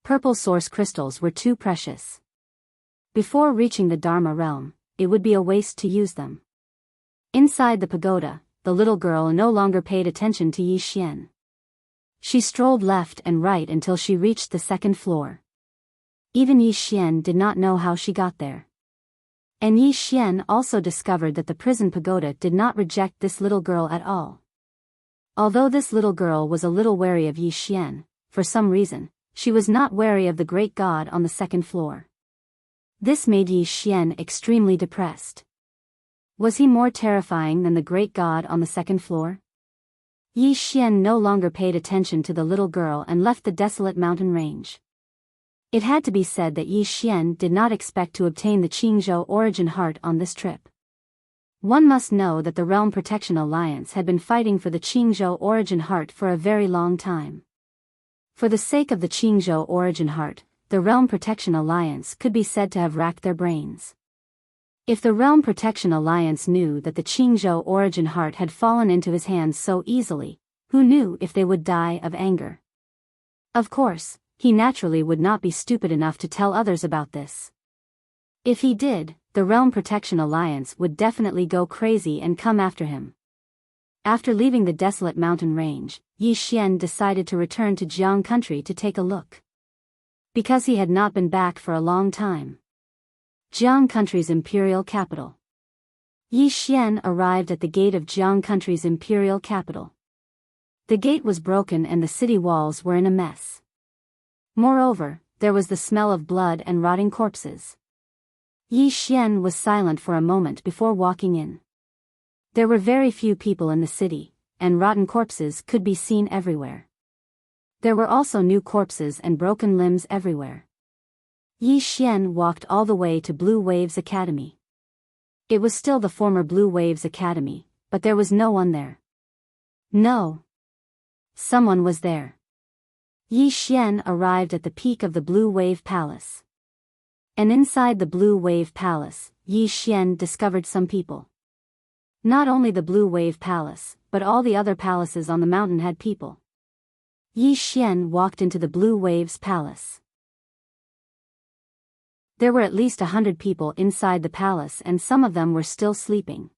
Purple source crystals were too precious. Before reaching the Dharma realm, it would be a waste to use them. Inside the pagoda, the little girl no longer paid attention to Yi Xian. She strolled left and right until she reached the second floor. Even Yi Xian did not know how she got there. And Yi Xian also discovered that the prison pagoda did not reject this little girl at all. Although this little girl was a little wary of Yi Xian, for some reason, she was not wary of the great god on the second floor. This made Yi Xian extremely depressed. Was he more terrifying than the great god on the second floor? Yi Xian no longer paid attention to the little girl and left the desolate mountain range. It had to be said that Yi Xian did not expect to obtain the Qingzhou origin heart on this trip. One must know that the Realm Protection Alliance had been fighting for the Qingzhou origin heart for a very long time. For the sake of the Qingzhou origin heart, the Realm Protection Alliance could be said to have racked their brains. If the Realm Protection Alliance knew that the Qingzhou origin heart had fallen into his hands so easily, who knew if they would die of anger? Of course, he naturally would not be stupid enough to tell others about this. If he did, the Realm Protection Alliance would definitely go crazy and come after him. After leaving the desolate mountain range, Yi Xian decided to return to Jiang country to take a look. Because he had not been back for a long time. Jiang country's imperial capital. Yi Xian arrived at the gate of Jiang country's imperial capital. The gate was broken and the city walls were in a mess. Moreover, there was the smell of blood and rotting corpses. Yi Xian was silent for a moment before walking in. There were very few people in the city, and rotten corpses could be seen everywhere. There were also new corpses and broken limbs everywhere. Yi Xian walked all the way to Blue Waves Academy. It was still the former Blue Waves Academy, but there was no one there. No. Someone was there. Yi Xian arrived at the peak of the Blue Wave Palace. And inside the Blue Wave Palace, Yi Xian discovered some people. Not only the Blue Wave Palace, but all the other palaces on the mountain had people. Yi Xian walked into the Blue Waves Palace. There were at least 100 people inside the palace and some of them were still sleeping.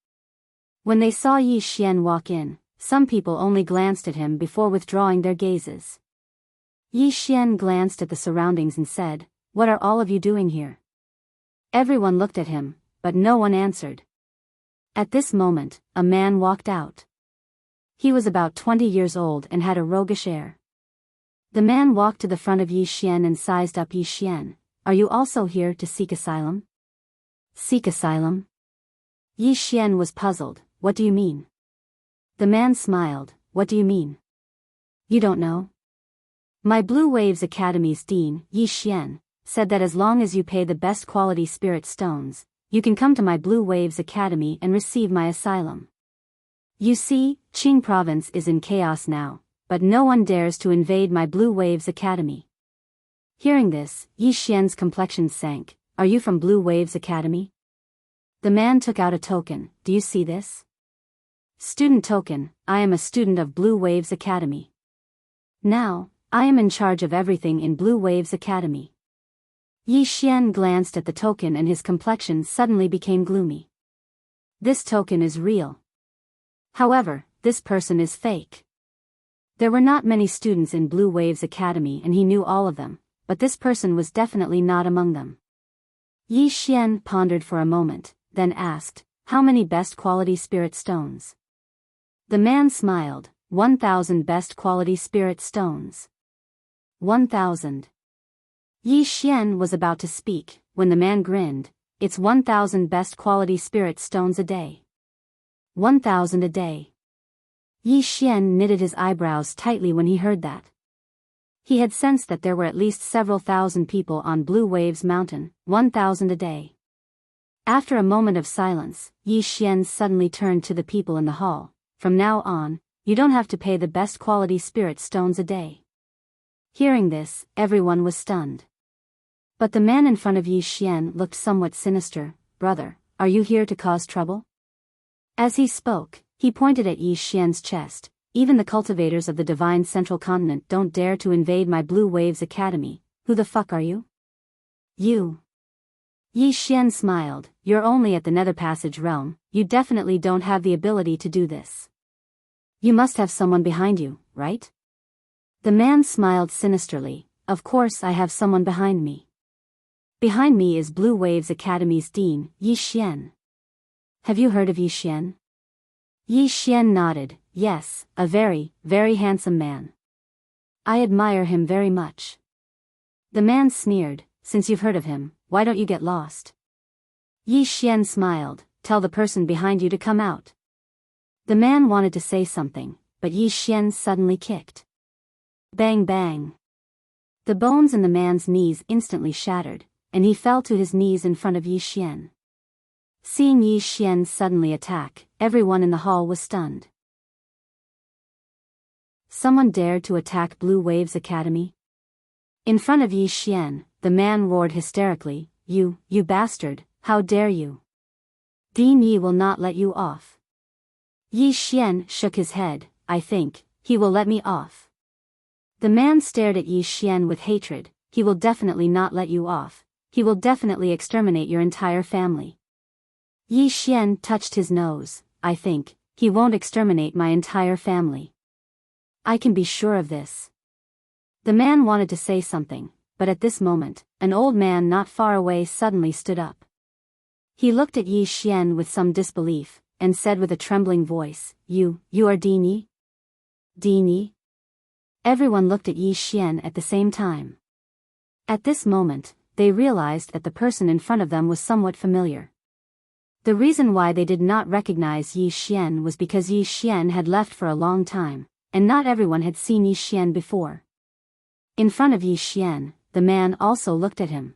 When they saw Yi Xian walk in, some people only glanced at him before withdrawing their gazes. Yi Xian glanced at the surroundings and said, "What are all of you doing here?" Everyone looked at him, but no one answered. At this moment, a man walked out. He was about 20 years old and had a roguish air. The man walked to the front of Yi Xian and sized up Yi Xian. "Are you also here to seek asylum?" "Seek asylum?" Yi Xian was puzzled. "What do you mean?" The man smiled. "What do you mean? You don't know?" "My Blue Waves Academy's dean, Yi Xian, said that as long as you pay the best quality spirit stones, you can come to my Blue Waves Academy and receive my asylum. You see, Qing province is in chaos now, but no one dares to invade my Blue Waves Academy." Hearing this, Yi Xian's complexion sank. "Are you from Blue Waves Academy?" The man took out a token. "Do you see this? Student token. I am a student of Blue Waves Academy. Now, I am in charge of everything in Blue Waves Academy." Yi Xian glanced at the token and his complexion suddenly became gloomy. This token is real. However, this person is fake. There were not many students in Blue Waves Academy and he knew all of them, but this person was definitely not among them. Yi Xian pondered for a moment, then asked, "How many best quality spirit stones?" The man smiled. 1,000 best quality spirit stones. 1,000. Yi Xian was about to speak, when the man grinned. "It's 1,000 best quality spirit stones a day." 1,000 a day. Yi Xian knitted his eyebrows tightly when he heard that. He had sensed that there were at least several thousand people on Blue Waves Mountain. 1,000 a day. After a moment of silence, Yi Xian suddenly turned to the people in the hall. "From now on, you don't have to pay the best quality spirit stones a day." Hearing this, everyone was stunned. But the man in front of Yi Xian looked somewhat sinister. "Brother, are you here to cause trouble?" As he spoke, he pointed at Yi Xian's chest. "Even the cultivators of the Divine Central Continent don't dare to invade my Blue Waves Academy. Who the fuck are you?" "You." Yi Xian smiled. "You're only at the Nether Passage realm, you definitely don't have the ability to do this. You must have someone behind you, right?" The man smiled sinisterly. "Of course I have someone behind me." Behind me is Blue Waves Academy's dean, Yi Xian. Have you heard of Yi Xian? Yi Xian nodded. Yes, a very, very handsome man. I admire him very much. The man sneered. Since you've heard of him, why don't you get lost? Yi Xian smiled. Tell the person behind you to come out. The man wanted to say something, but Yi Xian suddenly kicked. Bang bang. The bones in the man's knees instantly shattered, and he fell to his knees in front of Yi Xian. Seeing Yi Xian suddenly attack, everyone in the hall was stunned. Someone dared to attack Blue Waves Academy? In front of Yi Xian, the man roared hysterically, You bastard, how dare you? Dean Yi will not let you off. Yi Xian shook his head. I think he will let me off. The man stared at Yi Xian with hatred. He will definitely not let you off. He will definitely exterminate your entire family. Yi Xian touched his nose. I think he won't exterminate my entire family. I can be sure of this. The man wanted to say something, but at this moment, an old man not far away suddenly stood up. He looked at Yi Xian with some disbelief, and said with a trembling voice, You are Dean Yi? Dean Yi? Everyone looked at Yi Xian at the same time. At this moment, they realized that the person in front of them was somewhat familiar. The reason why they did not recognize Yi Xian was because Yi Xian had left for a long time, and not everyone had seen Yi Xian before. In front of Yi Xian, the man also looked at him.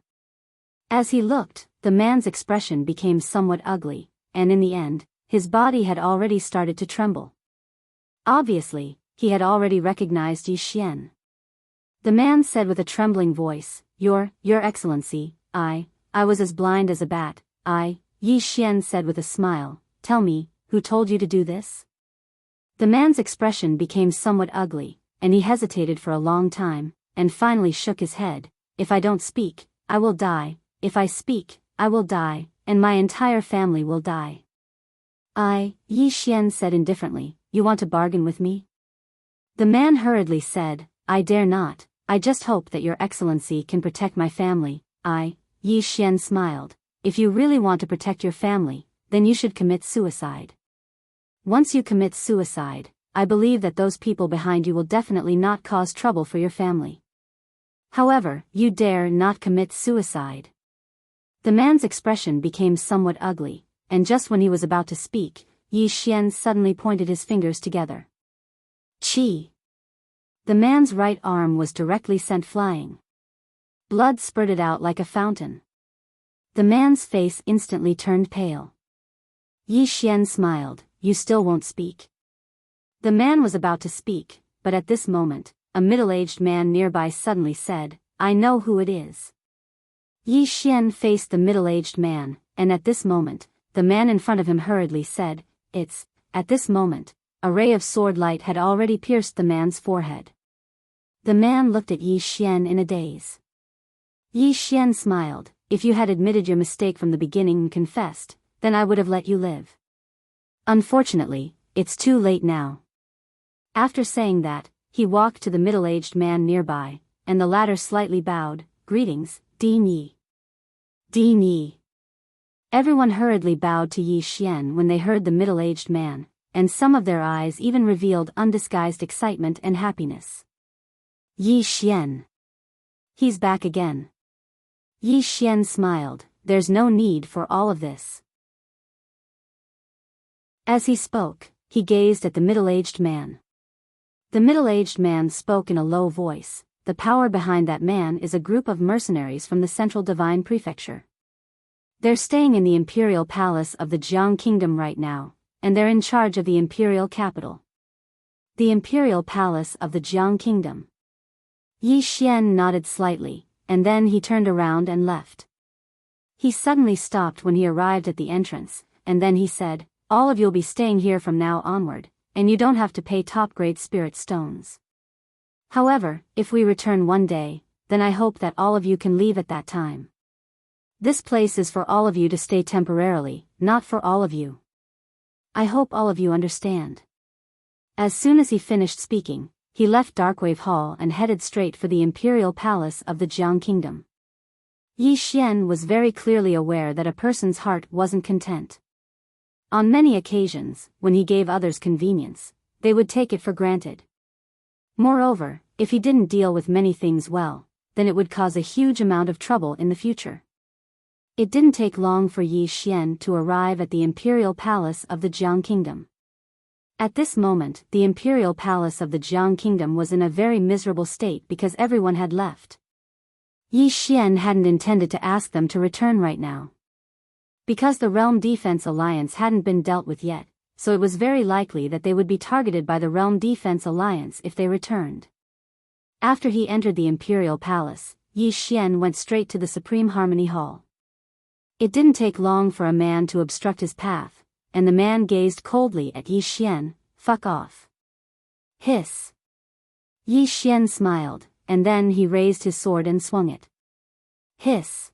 As he looked, the man's expression became somewhat ugly, and in the end, his body had already started to tremble. Obviously, he had already recognized Yi Xian. The man said with a trembling voice, Your Excellency, I was as blind as a bat. Yi Xian said with a smile, Tell me, who told you to do this? The man's expression became somewhat ugly, and he hesitated for a long time, and finally shook his head. If I don't speak, I will die. If I speak, I will die, and my entire family will die. Yi Xian said indifferently, You want to bargain with me? The man hurriedly said, I dare not. I just hope that your excellency can protect my family. Yi Xian smiled. If you really want to protect your family, then you should commit suicide. Once you commit suicide, I believe that those people behind you will definitely not cause trouble for your family. However, you dare not commit suicide. The man's expression became somewhat ugly, and just when he was about to speak, Yi Xian suddenly pointed his fingers together. Chi! The man's right arm was directly sent flying. Blood spurted out like a fountain. The man's face instantly turned pale. Yi Xian smiled. You still won't speak? The man was about to speak, but at this moment, a middle-aged man nearby suddenly said, I know who it is. Yi Xian faced the middle-aged man, and at this moment, the man in front of him hurriedly said, It's. At this moment, a ray of sword light had already pierced the man's forehead. The man looked at Yi Xian in a daze. Yi Xian smiled. If you had admitted your mistake from the beginning and confessed, then I would have let you live. Unfortunately, it's too late now. After saying that, he walked to the middle-aged man nearby, and the latter slightly bowed. Greetings, Dean Yi. Dean Yi. Everyone hurriedly bowed to Yi Xian when they heard the middle-aged man, and some of their eyes even revealed undisguised excitement and happiness. Yi Xian. He's back again. Yi Xian smiled. There's no need for all of this. As he spoke, he gazed at the middle-aged man. The middle-aged man spoke in a low voice. The power behind that man is a group of mercenaries from the Central Divine Prefecture. They're staying in the Imperial Palace of the Jiang Kingdom right now, and they're in charge of the Imperial capital. The Imperial Palace of the Jiang Kingdom. Yi Xian nodded slightly, and then he turned around and left. He suddenly stopped when he arrived at the entrance, and then he said, All of you'll be staying here from now onward, and you don't have to pay top-grade spirit stones. However, if we return one day, then I hope that all of you can leave at that time. This place is for all of you to stay temporarily, not for all of you. I hope all of you understand. As soon as he finished speaking, he left Darkwave Hall and headed straight for the Imperial Palace of the Jiang Kingdom. Yi Xian was very clearly aware that a person's heart wasn't content. On many occasions, when he gave others convenience, they would take it for granted. Moreover, if he didn't deal with many things well, then it would cause a huge amount of trouble in the future. It didn't take long for Yi Xian to arrive at the imperial palace of the Jiang Kingdom. At this moment, the imperial palace of the Jiang Kingdom was in a very miserable state because everyone had left. Yi Xian hadn't intended to ask them to return right now. Because the Realm Defense Alliance hadn't been dealt with yet, so it was very likely that they would be targeted by the Realm Defense Alliance if they returned. After he entered the imperial palace, Yi Xian went straight to the Supreme Harmony Hall. It didn't take long for a man to obstruct his path, and the man gazed coldly at Yi Xian. "Fuck off." Hiss. Yi Xian smiled, and then he raised his sword and swung it. Hiss.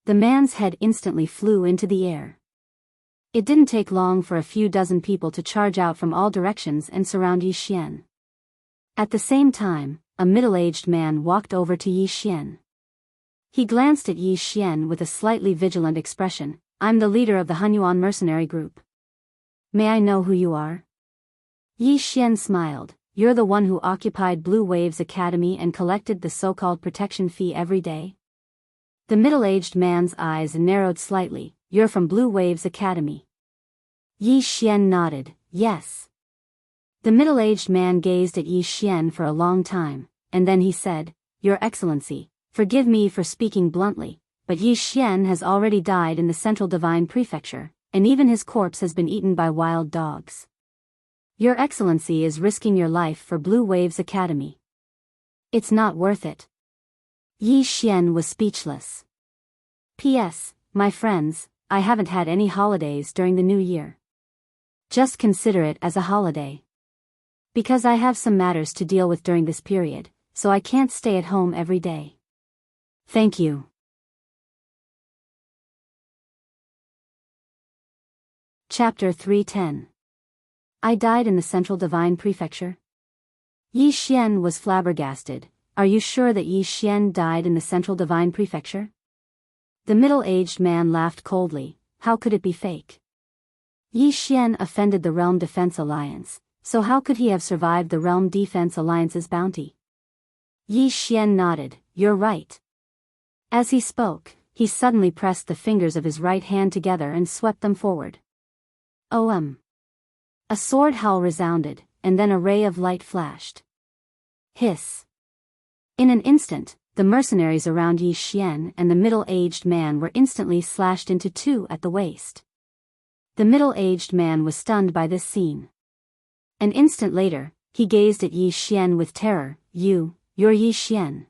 The man's head instantly flew into the air. It didn't take long for a few dozen people to charge out from all directions and surround Yi Xian. At the same time, a middle-aged man walked over to Yi Xian. He glanced at Yi Xian with a slightly vigilant expression. "I'm the leader of the Hunyuan mercenary group. May I know who you are?" Yi Xian smiled. "You're the one who occupied Blue Waves Academy and collected the so-called protection fee every day?" The middle-aged man's eyes narrowed slightly. "You're from Blue Waves Academy?" Yi Xian nodded. "Yes." The middle-aged man gazed at Yi Xian for a long time, and then he said, "Your Excellency, forgive me for speaking bluntly, but Yi Xian has already died in the Central Divine Prefecture, and even his corpse has been eaten by wild dogs. Your Excellency is risking your life for Blue Waves Academy. It's not worth it." Yi Xian was speechless. "P.S. My friends, I haven't had any holidays during the new year. Just consider it as a holiday. Because I have some matters to deal with during this period, so I can't stay at home every day. Thank you." Chapter 310. I died in the Central Divine Prefecture? Yi Xian was flabbergasted. "Are you sure that Yi Xian died in the Central Divine Prefecture?" The middle-aged man laughed coldly. "How could it be fake? Yi Xian offended the Realm Defense Alliance, so how could he have survived the Realm Defense Alliance's bounty?" Yi Xian nodded. "You're right." As he spoke, he suddenly pressed the fingers of his right hand together and swept them forward. "OM." A sword howl resounded, and then a ray of light flashed. Hiss. In an instant, the mercenaries around Yi Xian and the middle-aged man were instantly slashed into two at the waist. The middle-aged man was stunned by this scene. An instant later, he gazed at Yi Xian with terror. You're Yi Xian."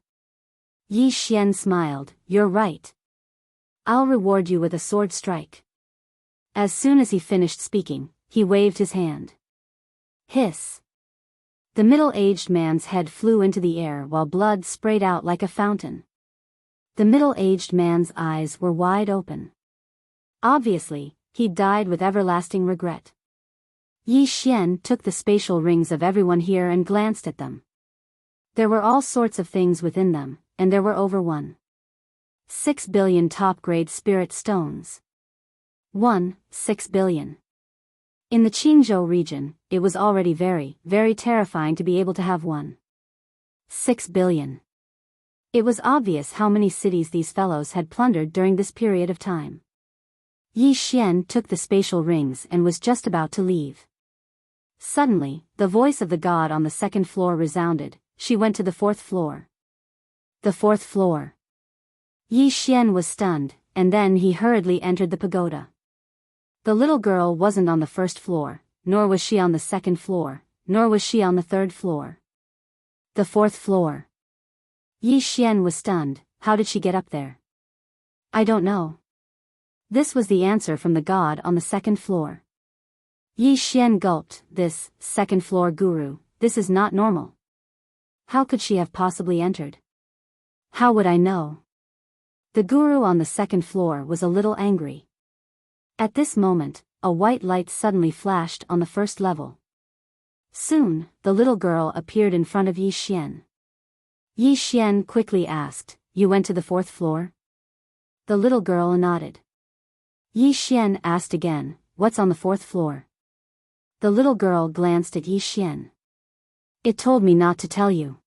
Yi Xian smiled. "You're right. I'll reward you with a sword strike." As soon as he finished speaking, he waved his hand. Hiss. The middle-aged man's head flew into the air while blood sprayed out like a fountain. The middle-aged man's eyes were wide open. Obviously, he died with everlasting regret. Yi Xian took the spatial rings of everyone here and glanced at them. There were all sorts of things within them, and there were over 1.6 billion top-grade spirit stones. 1.6 billion. In the Qingzhou region, it was already very, very terrifying to be able to have 1.6 billion. It was obvious how many cities these fellows had plundered during this period of time. Yi Xian took the spatial rings and was just about to leave. Suddenly, the voice of the god on the second floor resounded. She went to the fourth floor. The fourth floor. Yi Xian was stunned, and then he hurriedly entered the pagoda. The little girl wasn't on the first floor, nor was she on the second floor, nor was she on the third floor. The fourth floor. Yi Xian was stunned. How did she get up there? "I don't know." This was the answer from the god on the second floor. Yi Xian gulped. "This, second floor guru, this is not normal. How could she have possibly entered? How would I know?" The guru on the second floor was a little angry. At this moment, a white light suddenly flashed on the first level. Soon, the little girl appeared in front of Yi Xian. Yi Xian quickly asked, "You went to the fourth floor?" The little girl nodded. Yi Xian asked again, "What's on the fourth floor?" The little girl glanced at Yi Xian. "It told me not to tell you.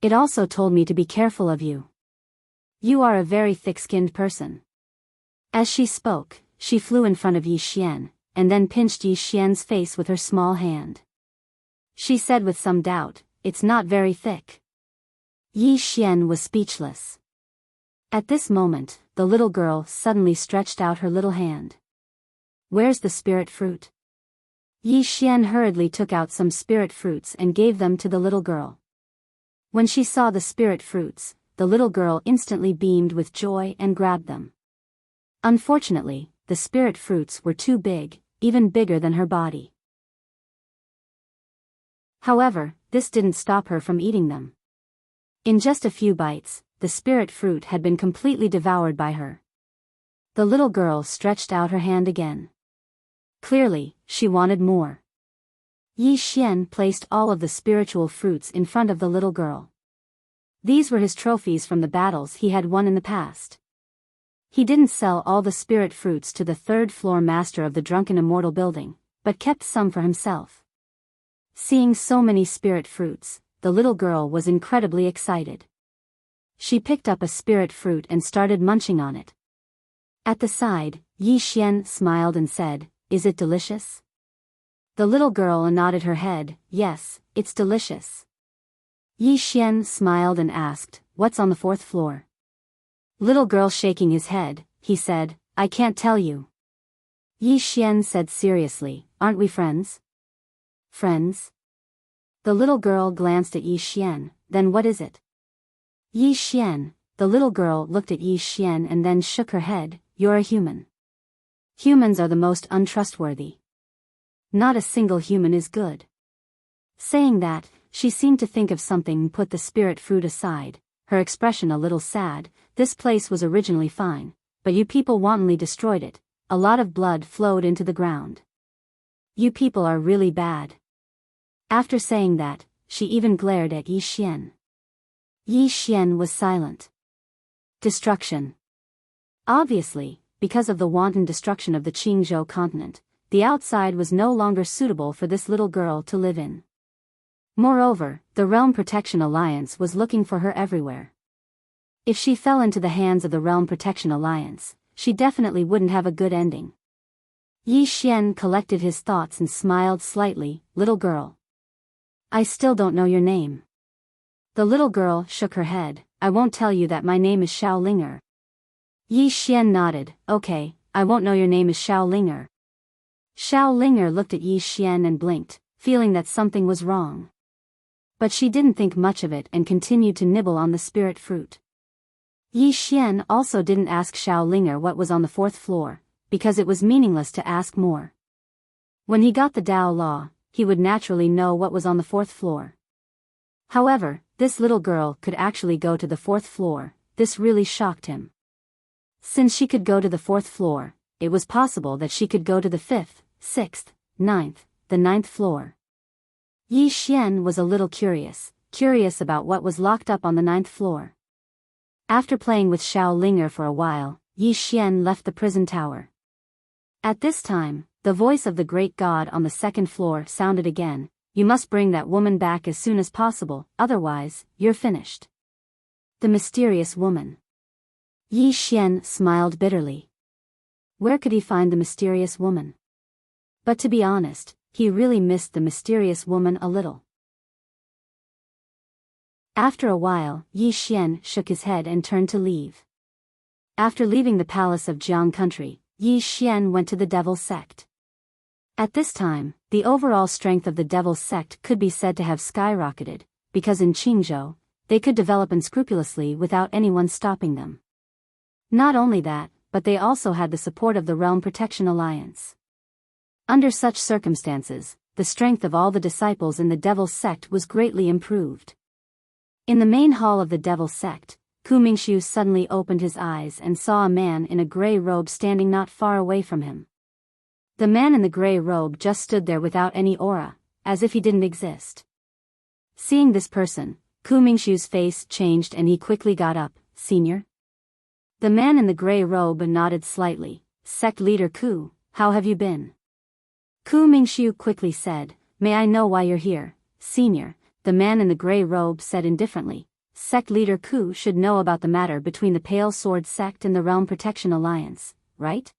It also told me to be careful of you. You are a very thick-skinned person." As she spoke, she flew in front of Yi Xian, and then pinched Yi Xian's face with her small hand. She said with some doubt, "It's not very thick." Yi Xian was speechless. At this moment, the little girl suddenly stretched out her little hand. "Where's the spirit fruit?" Yi Xian hurriedly took out some spirit fruits and gave them to the little girl. When she saw the spirit fruits, the little girl instantly beamed with joy and grabbed them. Unfortunately, the spirit fruits were too big, even bigger than her body. However, this didn't stop her from eating them. In just a few bites, the spirit fruit had been completely devoured by her. The little girl stretched out her hand again. Clearly, she wanted more. Yi Xian placed all of the spiritual fruits in front of the little girl. These were his trophies from the battles he had won in the past. He didn't sell all the spirit fruits to the third-floor master of the Drunken Immortal building, but kept some for himself. Seeing so many spirit fruits, the little girl was incredibly excited. She picked up a spirit fruit and started munching on it. At the side, Yi Xian smiled and said, "Is it delicious?" The little girl nodded her head, "Yes, it's delicious." Yi Xian smiled and asked, "What's on the fourth floor?" Little girl shaking his head, he said, "I can't tell you." Yi Xian said seriously, "Aren't we friends?" "Friends?" The little girl glanced at Yi Xian, "Then what is it?" "Yi Xian." The little girl looked at Yi Xian and then shook her head, "You're a human. Humans are the most untrustworthy. Not a single human is good." Saying that, she seemed to think of something and put the spirit fruit aside, her expression a little sad. "This place was originally fine, but you people wantonly destroyed it. A lot of blood flowed into the ground. You people are really bad." After saying that, she even glared at Yi Xian. Yi Xian was silent. Destruction. Obviously, because of the wanton destruction of the Qingzhou continent, the outside was no longer suitable for this little girl to live in. Moreover, the Realm Protection Alliance was looking for her everywhere. If she fell into the hands of the Realm Protection Alliance, she definitely wouldn't have a good ending. Yi Xian collected his thoughts and smiled slightly, "Little girl. I still don't know your name." The little girl shook her head, "I won't tell you that my name is Xiao Linger." Yi Xian nodded, "Okay, I won't know your name is Xiao Linger." Xiao Linger looked at Yi Xian and blinked, feeling that something was wrong. But she didn't think much of it and continued to nibble on the spirit fruit. Yi Xian also didn't ask Xiao Linger what was on the fourth floor, because it was meaningless to ask more. When he got the Tao Law, he would naturally know what was on the fourth floor. However, this little girl could actually go to the fourth floor. This really shocked him. Since she could go to the fourth floor, it was possible that she could go to the fifth, sixth, the ninth floor. Yi Xian was a little curious about what was locked up on the ninth floor. After playing with Xiao Linger for a while, Yi Xian left the prison tower. At this time, the voice of the great god on the second floor sounded again, "You must bring that woman back as soon as possible, otherwise, you're finished." The mysterious woman. Yi Xian smiled bitterly. Where could he find the mysterious woman? But to be honest, he really missed the mysterious woman a little. After a while, Yi Xian shook his head and turned to leave. After leaving the palace of Jiang country, Yi Xian went to the Devil's Sect. At this time, the overall strength of the Devil's Sect could be said to have skyrocketed, because in Qingzhou, they could develop unscrupulously without anyone stopping them. Not only that, but they also had the support of the Realm Protection Alliance. Under such circumstances, the strength of all the disciples in the Devil's Sect was greatly improved. In the main hall of the Devil's Sect, Ku Mingxiu suddenly opened his eyes and saw a man in a gray robe standing not far away from him. The man in the gray robe just stood there without any aura, as if he didn't exist. Seeing this person, Ku Mingxiu's face changed and he quickly got up, "Senior?" The man in the gray robe nodded slightly. Sect leader Ku, how have you been? Ku Mingxiu quickly said, may I know why you're here, senior? The man in the gray robe said indifferently. Sect leader Ku should know about the matter between the Pale Sword Sect and the Realm Protection Alliance, right?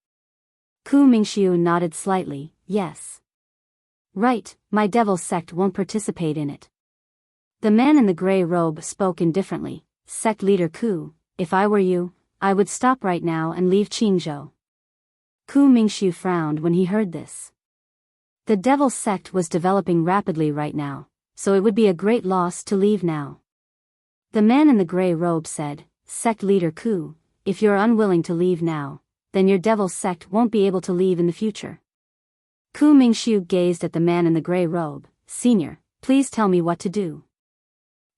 Ku Mingxiu nodded slightly, yes. Right, my devil sect won't participate in it. The man in the gray robe spoke indifferently. Sect leader Ku, if I were you, I would stop right now and leave Qingzhou. Ku Mingxiu frowned when he heard this. The devil sect was developing rapidly right now, so it would be a great loss to leave now. The man in the gray robe said, Sect leader Ku, if you're unwilling to leave now, then your devil sect won't be able to leave in the future. Ku Mingxiu gazed at the man in the gray robe. Senior, please tell me what to do.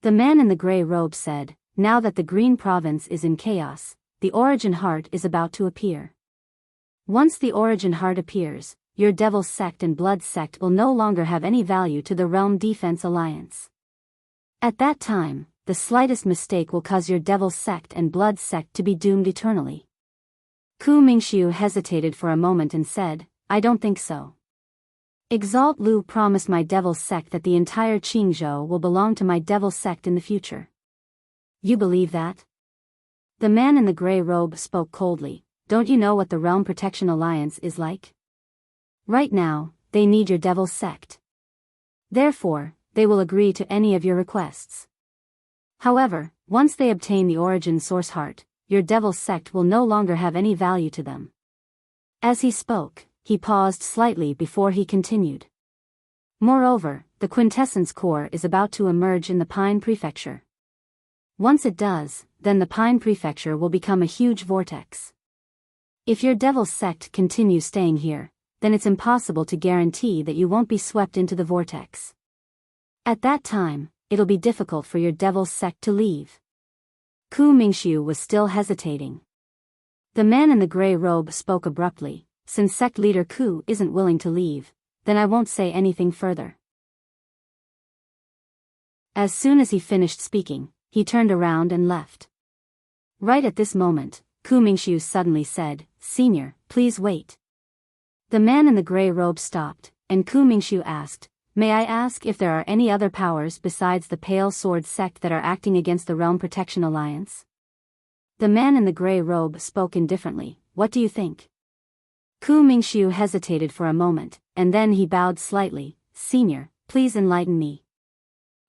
The man in the gray robe said, now that the Green Province is in chaos, the Origin Heart is about to appear. Once the Origin Heart appears, your devil sect and blood sect will no longer have any value to the Realm Defense Alliance. At that time, the slightest mistake will cause your devil sect and blood sect to be doomed eternally. Ku Mingxiu hesitated for a moment and said, I don't think so. Exalt Lu promised my devil sect that the entire Qingzhou will belong to my devil sect in the future. You believe that? The man in the gray robe spoke coldly. Don't you know what the Realm Protection Alliance is like? Right now, they need your devil sect. Therefore, they will agree to any of your requests. However, once they obtain the Origin Source Heart, your devil sect will no longer have any value to them. As he spoke, he paused slightly before he continued. Moreover, the Quintessence Core is about to emerge in the Pine Prefecture. Once it does, then the Pine Prefecture will become a huge vortex. If your devil sect continues staying here, then it's impossible to guarantee that you won't be swept into the vortex. At that time, it'll be difficult for your devil sect to leave. Ku Mingxiu was still hesitating. The man in the gray robe spoke abruptly. Since sect leader Ku isn't willing to leave, then I won't say anything further. As soon as he finished speaking, he turned around and left. Right at this moment, Ku Mingxiu suddenly said, Senior, please wait. The man in the gray robe stopped, and Ku Mingxiu asked, May I ask if there are any other powers besides the Pale Sword Sect that are acting against the Realm Protection Alliance? The man in the gray robe spoke indifferently. What do you think? Ku Mingxiu hesitated for a moment, and then he bowed slightly. Senior, please enlighten me.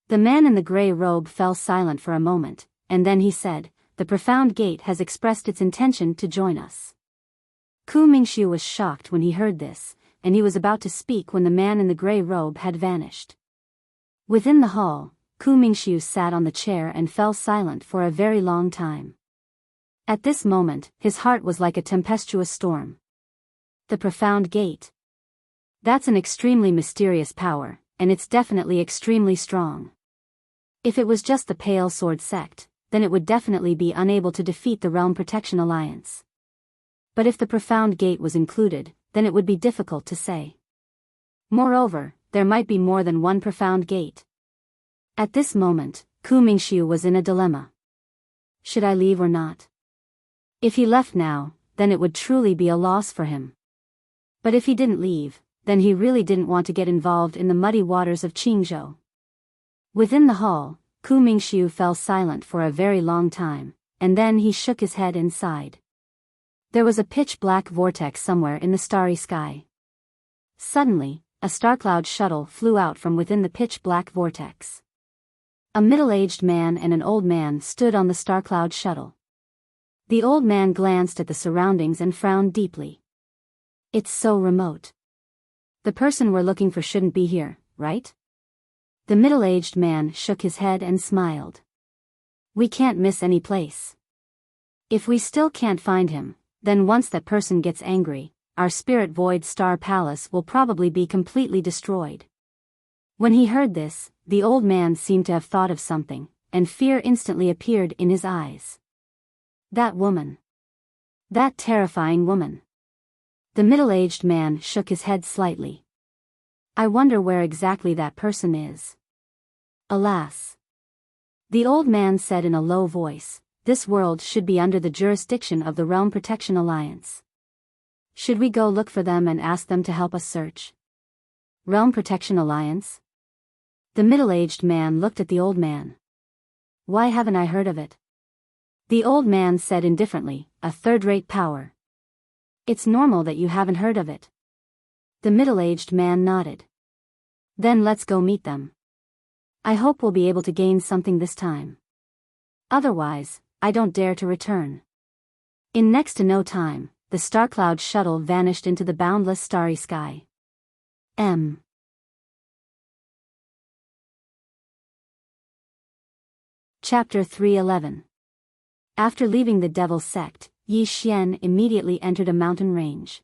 The man in the gray robe fell silent for a moment, and then he said, The Profound Gate has expressed its intention to join us. Ku Mingxiu was shocked when he heard this, and he was about to speak when the man in the gray robe had vanished. Within the hall, Ku Mingxiu sat on the chair and fell silent for a very long time. At this moment, his heart was like a tempestuous storm. The Profound Gate. That's an extremely mysterious power, and it's definitely extremely strong. If it was just the Pale Sword Sect, then it would definitely be unable to defeat the Realm Protection Alliance. But if the Profound Gate was included, then it would be difficult to say. Moreover, there might be more than one Profound Gate. At this moment, Ku Mingxiu was in a dilemma. Should I leave or not? If he left now, then it would truly be a loss for him. But if he didn't leave, then he really didn't want to get involved in the muddy waters of Qingzhou. Within the hall, Ku Mingxiu fell silent for a very long time, and then he shook his head and sighed. There was a pitch-black vortex somewhere in the starry sky. Suddenly, a starcloud shuttle flew out from within the pitch-black vortex. A middle-aged man and an old man stood on the starcloud shuttle. The old man glanced at the surroundings and frowned deeply. It's so remote. The person we're looking for shouldn't be here, right? The middle-aged man shook his head and smiled. We can't miss any place. If we still can't find him, then once that person gets angry, our Spirit Void Star Palace will probably be completely destroyed. When he heard this, the old man seemed to have thought of something, and fear instantly appeared in his eyes. That woman. That terrifying woman. The middle-aged man shook his head slightly. I wonder where exactly that person is. Alas. The old man said in a low voice, this world should be under the jurisdiction of the Realm Protection Alliance. Should we go look for them and ask them to help us search? Realm Protection Alliance? The middle-aged man looked at the old man. Why haven't I heard of it? The old man said indifferently, a third-rate power. It's normal that you haven't heard of it. The middle-aged man nodded. Then let's go meet them. I hope we'll be able to gain something this time. Otherwise, I don't dare to return. In next to no time, the Starcloud shuttle vanished into the boundless starry sky. Chapter 311. After leaving the Devil's Sect, Yi Xian immediately entered a mountain range.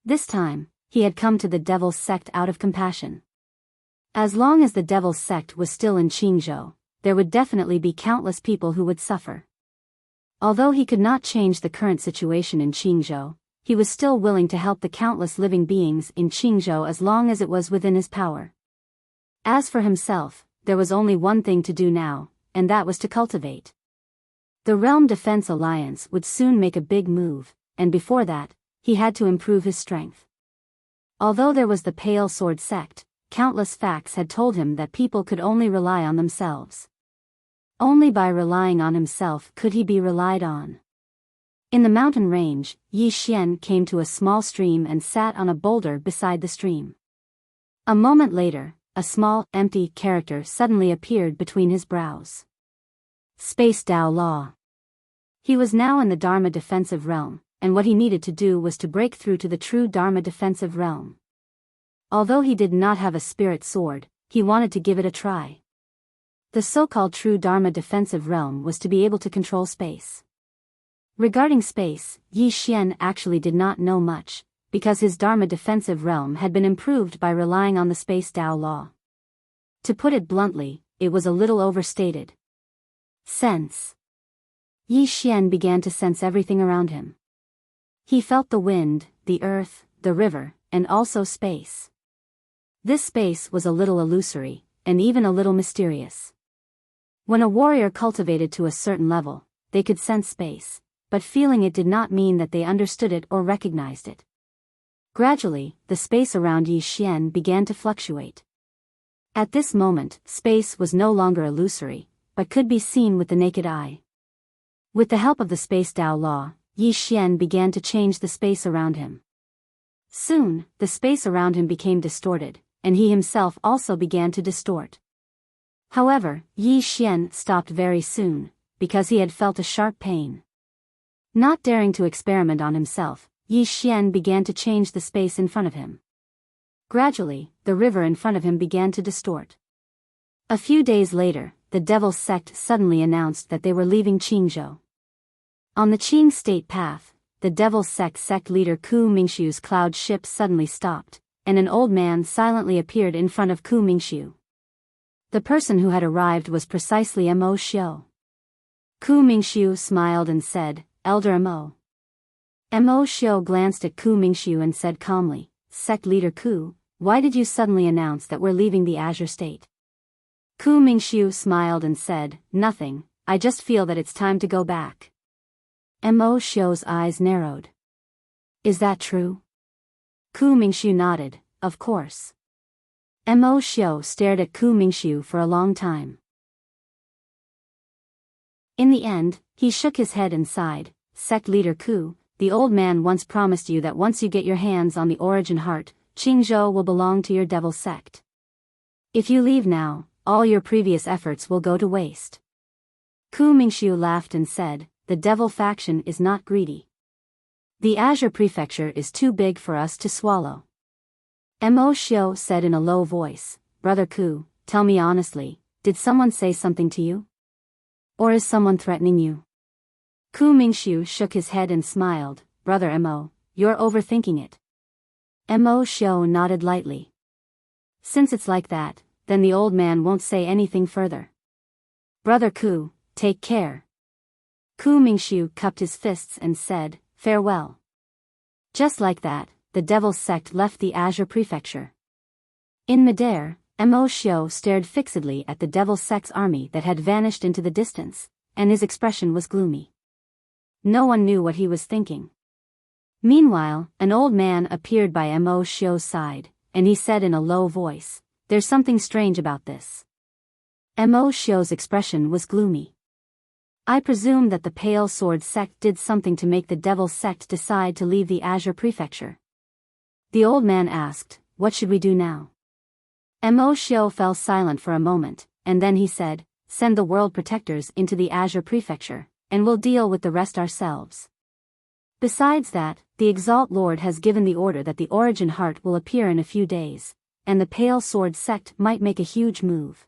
This time, he had come to the Devil's Sect out of compassion. As long as the Devil's Sect was still in Qingzhou, there would definitely be countless people who would suffer. Although he could not change the current situation in Qingzhou, he was still willing to help the countless living beings in Qingzhou as long as it was within his power. As for himself, there was only one thing to do now, and that was to cultivate. The Realm Defense Alliance would soon make a big move, and before that, he had to improve his strength. Although there was the Pale Sword Sect, countless facts had told him that people could only rely on themselves. Only by relying on himself could he be relied on. In the mountain range, Yi Xian came to a small stream and sat on a boulder beside the stream. A moment later, a small, empty character suddenly appeared between his brows. Space Dao Law. He was now in the Dharma Defensive Realm, and what he needed to do was to break through to the true Dharma Defensive Realm. Although he did not have a spirit sword, he wanted to give it a try. The so-called true Dharma Defensive Realm was to be able to control space. Regarding space, Yi Xian actually did not know much, because his Dharma Defensive Realm had been improved by relying on the Space Dao Law. To put it bluntly, it was a little overstated. Sense. Yi Xian began to sense everything around him. He felt the wind, the earth, the river, and also space. This space was a little illusory, and even a little mysterious. When a warrior cultivated to a certain level, they could sense space, but feeling it did not mean that they understood it or recognized it. Gradually, the space around Yi Xian began to fluctuate. At this moment, space was no longer illusory, but could be seen with the naked eye. With the help of the Space Dao Law, Yi Xian began to change the space around him. Soon, the space around him became distorted, and he himself also began to distort. However, Yi Xian stopped very soon, because he had felt a sharp pain. Not daring to experiment on himself, Yi Xian began to change the space in front of him. Gradually, the river in front of him began to distort. A few days later, the Devil's Sect suddenly announced that they were leaving Qingzhou. On the Qing State path, the Devil's sect leader Ku Mingxiu's cloud ship suddenly stopped, and an old man silently appeared in front of Ku Mingxiu. The person who had arrived was precisely Mo Xiu. Ku Mingxiu smiled and said, "Elder Mo." Mo Xiu glanced at Ku Mingxiu and said calmly, "Sect leader Ku, why did you suddenly announce that we're leaving the Azure State?" Ku Mingxiu smiled and said, "Nothing, I just feel that it's time to go back." Mo Xiu's eyes narrowed. "Is that true?" Ku Mingxiu nodded, "Of course." Mo Xiu stared at Ku Mingxiu for a long time. In the end, he shook his head and sighed, "Sect leader Ku, the old man once promised you that once you get your hands on the Origin Heart, Qingzhou will belong to your Devil Sect. If you leave now, all your previous efforts will go to waste." Ku Mingxiu laughed and said, "The Devil faction is not greedy. The Azure Prefecture is too big for us to swallow." Mo Xiu said in a low voice, "Brother Ku, tell me honestly, did someone say something to you? Or is someone threatening you?" Ku Mingxiu shook his head and smiled, "Brother Mo, you're overthinking it." Mo Xiu nodded lightly. "Since it's like that, then the old man won't say anything further. Brother Ku, take care." Ku Mingxiu cupped his fists and said, "Farewell." Just like that, the Devil's Sect left the Azure Prefecture. In midair, Mo Xiu stared fixedly at the Devil's Sect's army that had vanished into the distance, and his expression was gloomy. No one knew what he was thinking. Meanwhile, an old man appeared by Mo Xiu's side, and he said in a low voice, "There's something strange about this." Mo Xiu's expression was gloomy. "I presume that the Pale Sword sect did something to make the Devil sect decide to leave the Azure Prefecture." The old man asked, "What should we do now?" Mo Xiu fell silent for a moment, and then he said, "Send the World Protectors into the Azure Prefecture, and we'll deal with the rest ourselves. Besides that, the Exalt Lord has given the order that the Origin Heart will appear in a few days, and the Pale Sword sect might make a huge move.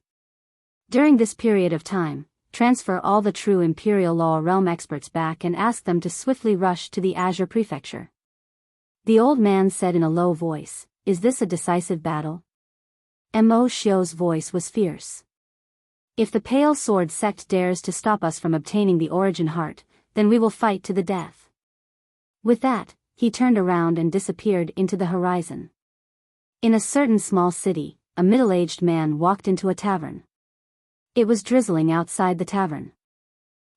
During this period of time, transfer all the true Imperial Law Realm experts back and ask them to swiftly rush to the Azure Prefecture." The old man said in a low voice, "Is this a decisive battle?" Mo Xiu's voice was fierce. "If the Pale Sword sect dares to stop us from obtaining the Origin Heart, then we will fight to the death." With that, he turned around and disappeared into the horizon. In a certain small city, a middle-aged man walked into a tavern. It was drizzling outside the tavern.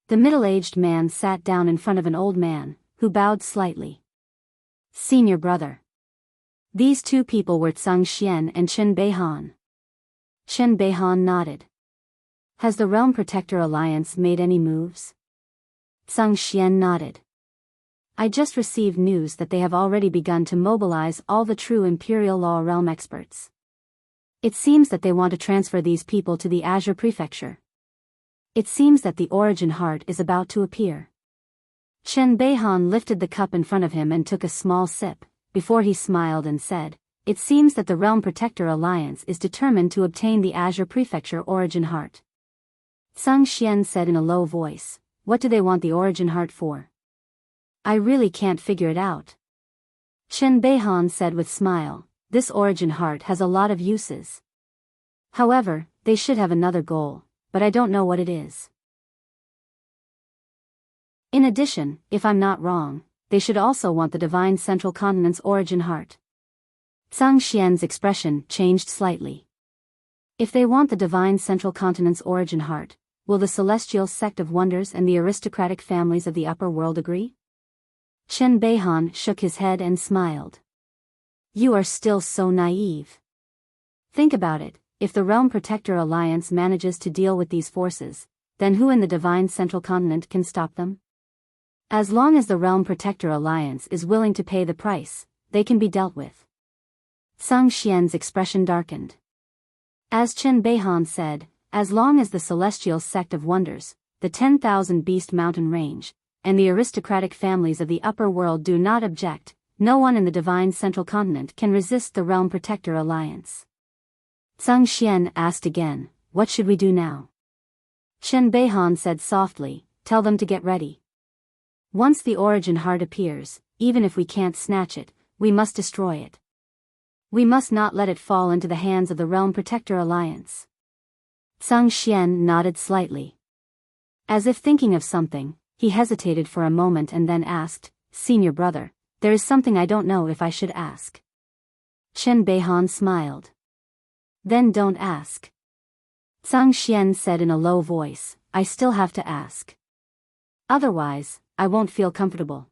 The middle-aged man sat down in front of an old man, who bowed slightly. "Senior brother." These two people were Tsang Xian and Chen Beihan. Chen Beihan nodded. "Has the Realm Protector Alliance made any moves?" Tsang Xian nodded. "I just received news that they have already begun to mobilize all the true Imperial Law Realm experts. It seems that they want to transfer these people to the Azure Prefecture. It seems that the Origin Heart is about to appear." Chen Beihan lifted the cup in front of him and took a small sip, before he smiled and said, "It seems that the Realm Protector Alliance is determined to obtain the Azure Prefecture Origin Heart." Tsang Xian said in a low voice, "What do they want the Origin Heart for?" "I really can't figure it out." Chen Beihan said with smile, "This Origin Heart has a lot of uses. However, they should have another goal, but I don't know what it is. In addition, if I'm not wrong, they should also want the Divine Central Continent's Origin Heart." Tsang Xian's expression changed slightly. "If they want the Divine Central Continent's Origin Heart, will the Celestial Sect of Wonders and the aristocratic families of the upper world agree?" Chen Beihan shook his head and smiled. "You are still so naive. Think about it, if the Realm Protector Alliance manages to deal with these forces, then who in the Divine Central Continent can stop them? As long as the Realm Protector Alliance is willing to pay the price, they can be dealt with." Tsang Xian's expression darkened. As Chen Beihan said, as long as the Celestial Sect of Wonders, the 10,000 Beast Mountain Range, and the aristocratic families of the upper world do not object, no one in the Divine Central Continent can resist the Realm Protector Alliance. Tsang Xian asked again, "What should we do now?" Chen Beihan said softly, "Tell them to get ready. Once the Origin Heart appears, even if we can't snatch it, we must destroy it. We must not let it fall into the hands of the Realm Protector Alliance." Tsang Xian nodded slightly. As if thinking of something, he hesitated for a moment and then asked, "Senior brother, there is something I don't know if I should ask." Chen Beihan smiled. "Then don't ask." Tsang Xian said in a low voice, "I still have to ask. Otherwise, I won't feel comfortable.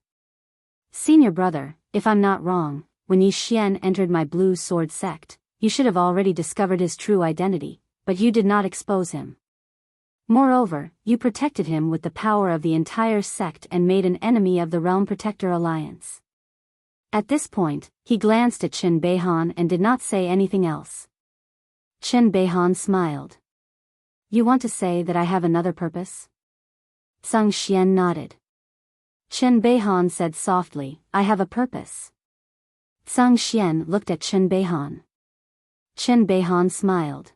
Senior brother, if I'm not wrong, when Yi Xian entered my Blue Sword sect, you should have already discovered his true identity, but you did not expose him. Moreover, you protected him with the power of the entire sect and made an enemy of the Realm Protector Alliance." At this point, he glanced at Chen Beihan and did not say anything else. Chen Beihan smiled. "You want to say that I have another purpose?" Tsang Xian nodded. Chen Beihan said softly, "I have a purpose." Tsang Xian looked at Chen Beihan. Chen Beihan smiled.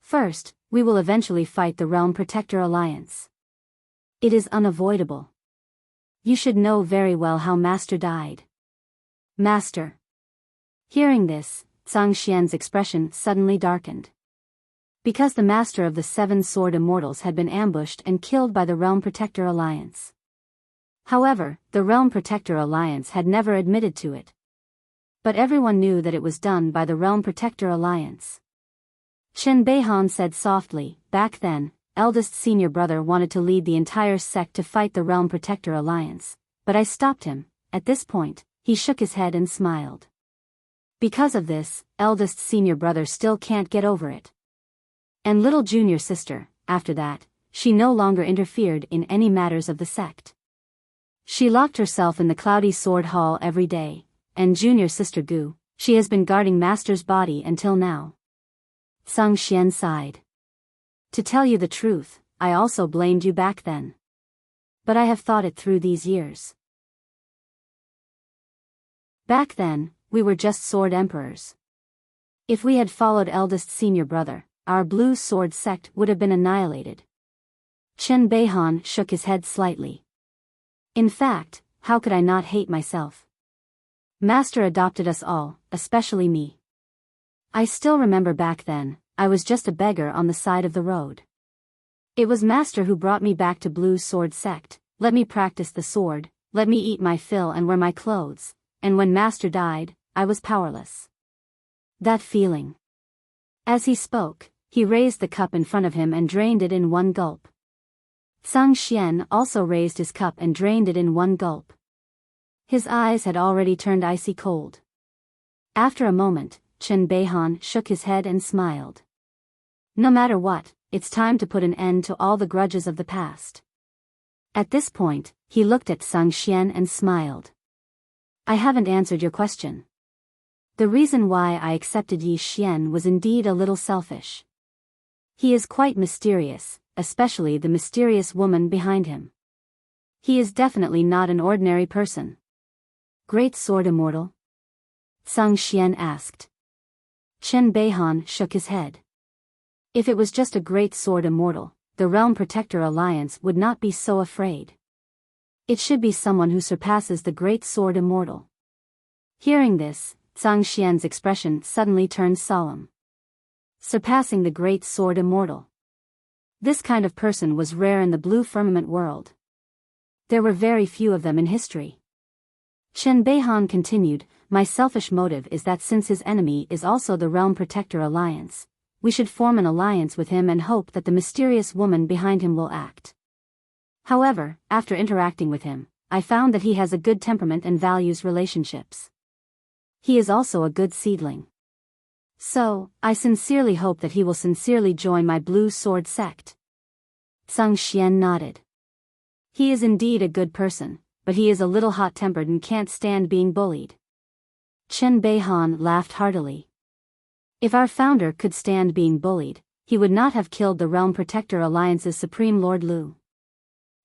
"First, we will eventually fight the Realm Protector Alliance. It is unavoidable. You should know very well how Master died." "Master." Hearing this, Tsang Xian's expression suddenly darkened. Because the Master of the Seven Sword Immortals had been ambushed and killed by the Realm Protector Alliance. However, the Realm Protector Alliance had never admitted to it. But everyone knew that it was done by the Realm Protector Alliance. Chen Beihan said softly, "Back then, eldest senior brother wanted to lead the entire sect to fight the Realm Protector Alliance, but I stopped him. At this point, he shook his head and smiled. Because of this, eldest senior brother still can't get over it. And little junior sister, after that, she no longer interfered in any matters of the sect. She locked herself in the cloudy sword hall every day, and junior sister Gu, she has been guarding Master's body until now. Sung Xian sighed. To tell you the truth, I also blamed you back then. But I have thought it through these years. Back then, we were just sword emperors. If we had followed eldest senior brother, our blue sword sect would have been annihilated. Chen Beihan shook his head slightly. In fact, how could I not hate myself? Master adopted us all, especially me. I still remember back then, I was just a beggar on the side of the road. It was Master who brought me back to Blue Sword Sect, let me practice the sword, let me eat my fill and wear my clothes, and when Master died, I was powerless. That feeling. As he spoke, he raised the cup in front of him and drained it in one gulp. Sung Xian also raised his cup and drained it in one gulp. His eyes had already turned icy cold. After a moment, Chen Beihan shook his head and smiled. No matter what, it's time to put an end to all the grudges of the past. At this point, he looked at Sung Xian and smiled. I haven't answered your question. The reason why I accepted Yi Xian was indeed a little selfish. He is quite mysterious, especially the mysterious woman behind him. He is definitely not an ordinary person. Great Sword Immortal? Sung Xian asked. Chen Beihan shook his head. If it was just a great sword immortal, the Realm Protector Alliance would not be so afraid. It should be someone who surpasses the great sword immortal. Hearing this, Sung Xian's expression suddenly turned solemn. Surpassing the great sword immortal. This kind of person was rare in the blue firmament world. There were very few of them in history. Chen Beihan continued, my selfish motive is that since his enemy is also the Realm Protector Alliance, we should form an alliance with him and hope that the mysterious woman behind him will act. However, after interacting with him, I found that he has a good temperament and values relationships. He is also a good seedling. So, I sincerely hope that he will sincerely join my Blue Sword sect. Sung Xian nodded. He is indeed a good person, but he is a little hot-tempered and can't stand being bullied. Chen Beihan laughed heartily. If our founder could stand being bullied, he would not have killed the Realm Protector Alliance's Supreme Lord Lu.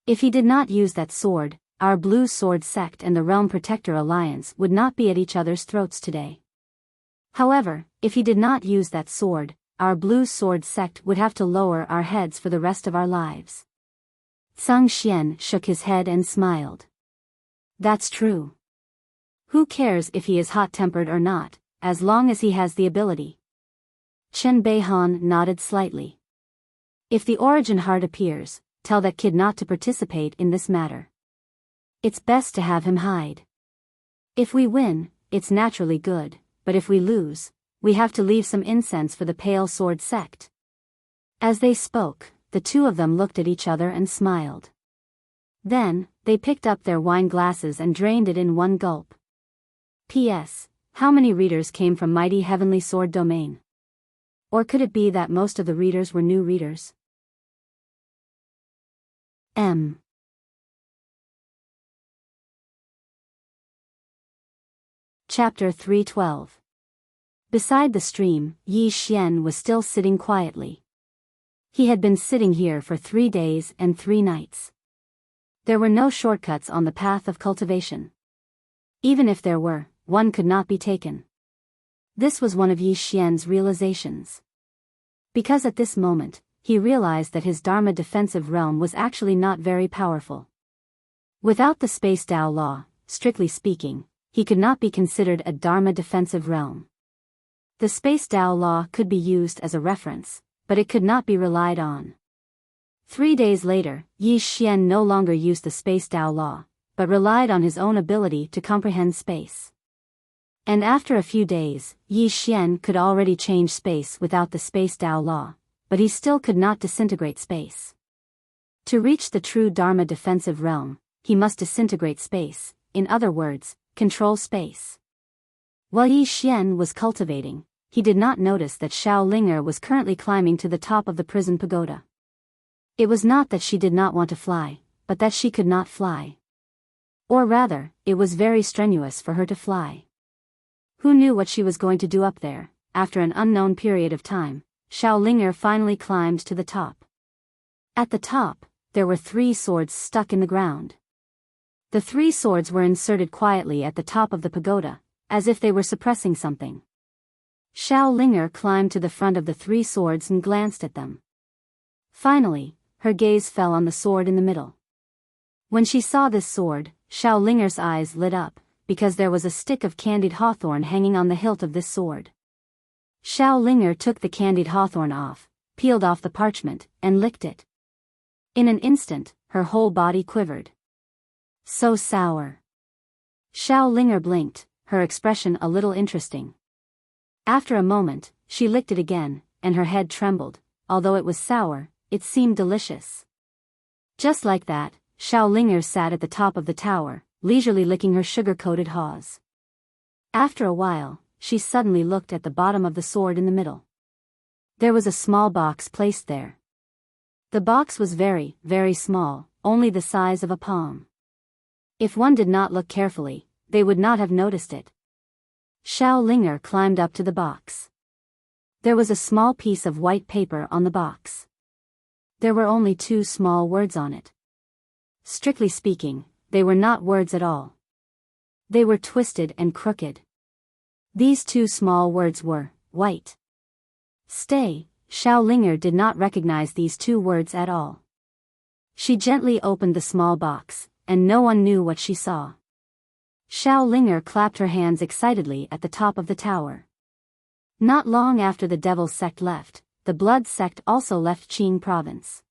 If he did not use that sword, our Blue Sword sect and the Realm Protector Alliance would not be at each other's throats today. However, if he did not use that sword, our Blue Sword sect would have to lower our heads for the rest of our lives. Sung Xian shook his head and smiled. That's true. Who cares if he is hot-tempered or not, as long as he has the ability? Chen Beihan nodded slightly. If the origin heart appears, tell that kid not to participate in this matter. It's best to have him hide. If we win, it's naturally good, but if we lose, we have to leave some incense for the Pale Sword sect. As they spoke, the two of them looked at each other and smiled. Then, they picked up their wine glasses and drained it in one gulp. P.S. How many readers came from Mighty Heavenly Sword Domain? Or could it be that most of the readers were new readers? M. Chapter 312. Beside the stream, Yi Xian was still sitting quietly. He had been sitting here for 3 days and 3 nights. There were no shortcuts on the path of cultivation. Even if there were, one could not be taken. This was one of Yi Xian's realizations. Because at this moment, he realized that his Dharma defensive realm was actually not very powerful. Without the Space Tao law, strictly speaking, he could not be considered a Dharma defensive realm. The Space Tao law could be used as a reference, but it could not be relied on. 3 days later, Yi Xian no longer used the Space Tao law, but relied on his own ability to comprehend space. And after a few days, Yi Xian could already change space without the Space Tao law, but he still could not disintegrate space. To reach the true Dharma defensive realm, he must disintegrate space, in other words, control space. While Yi Xian was cultivating, he did not notice that Xiao Ling'er was currently climbing to the top of the prison pagoda. It was not that she did not want to fly, but that she could not fly. Or rather, it was very strenuous for her to fly. Who knew what she was going to do up there? After an unknown period of time, Xiao Ling'er finally climbed to the top. At the top, there were 3 swords stuck in the ground. The 3 swords were inserted quietly at the top of the pagoda, as if they were suppressing something. Xiao Ling'er climbed to the front of the 3 swords and glanced at them. Finally, her gaze fell on the sword in the middle. When she saw this sword, Xiao Ling'er's eyes lit up, because there was a stick of candied hawthorn hanging on the hilt of this sword. Xiao Ling'er took the candied hawthorn off, peeled off the parchment, and licked it. In an instant, her whole body quivered. So sour. Xiao Ling'er blinked, her expression a little interesting. After a moment, she licked it again, and her head trembled. Although it was sour, it seemed delicious. Just like that, Xiao Ling'er sat at the top of the tower, leisurely licking her sugar-coated haws. After a while, she suddenly looked at the bottom of the sword in the middle. There was a small box placed there. The box was very, very small, only the size of a palm. If one did not look carefully, they would not have noticed it. Xiao Ling'er climbed up to the box. There was a small piece of white paper on the box. There were only 2 small words on it. Strictly speaking, they were not words at all. They were twisted and crooked. These 2 small words were, white. Stay. Xiao Ling'er did not recognize these 2 words at all. She gently opened the small box, and no one knew what she saw. Xiao Ling'er clapped her hands excitedly at the top of the tower. Not long after the devil sect left, the blood sect also left Qing province.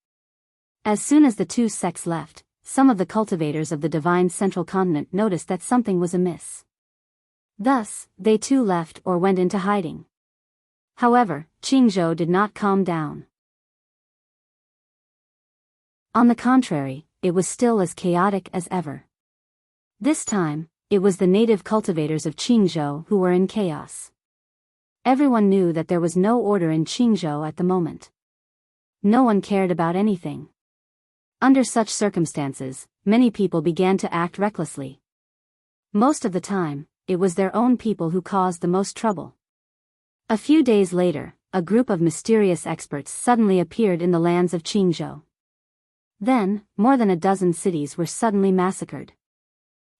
As soon as the 2 sects left, some of the cultivators of the divine central continent noticed that something was amiss. Thus, they too left or went into hiding. However, Qingzhou did not calm down. On the contrary, it was still as chaotic as ever. This time, it was the native cultivators of Qingzhou who were in chaos. Everyone knew that there was no order in Qingzhou at the moment. No one cared about anything. Under such circumstances, many people began to act recklessly. Most of the time, it was their own people who caused the most trouble. A few days later, a group of mysterious experts suddenly appeared in the lands of Qingzhou. Then, more than a dozen cities were suddenly massacred.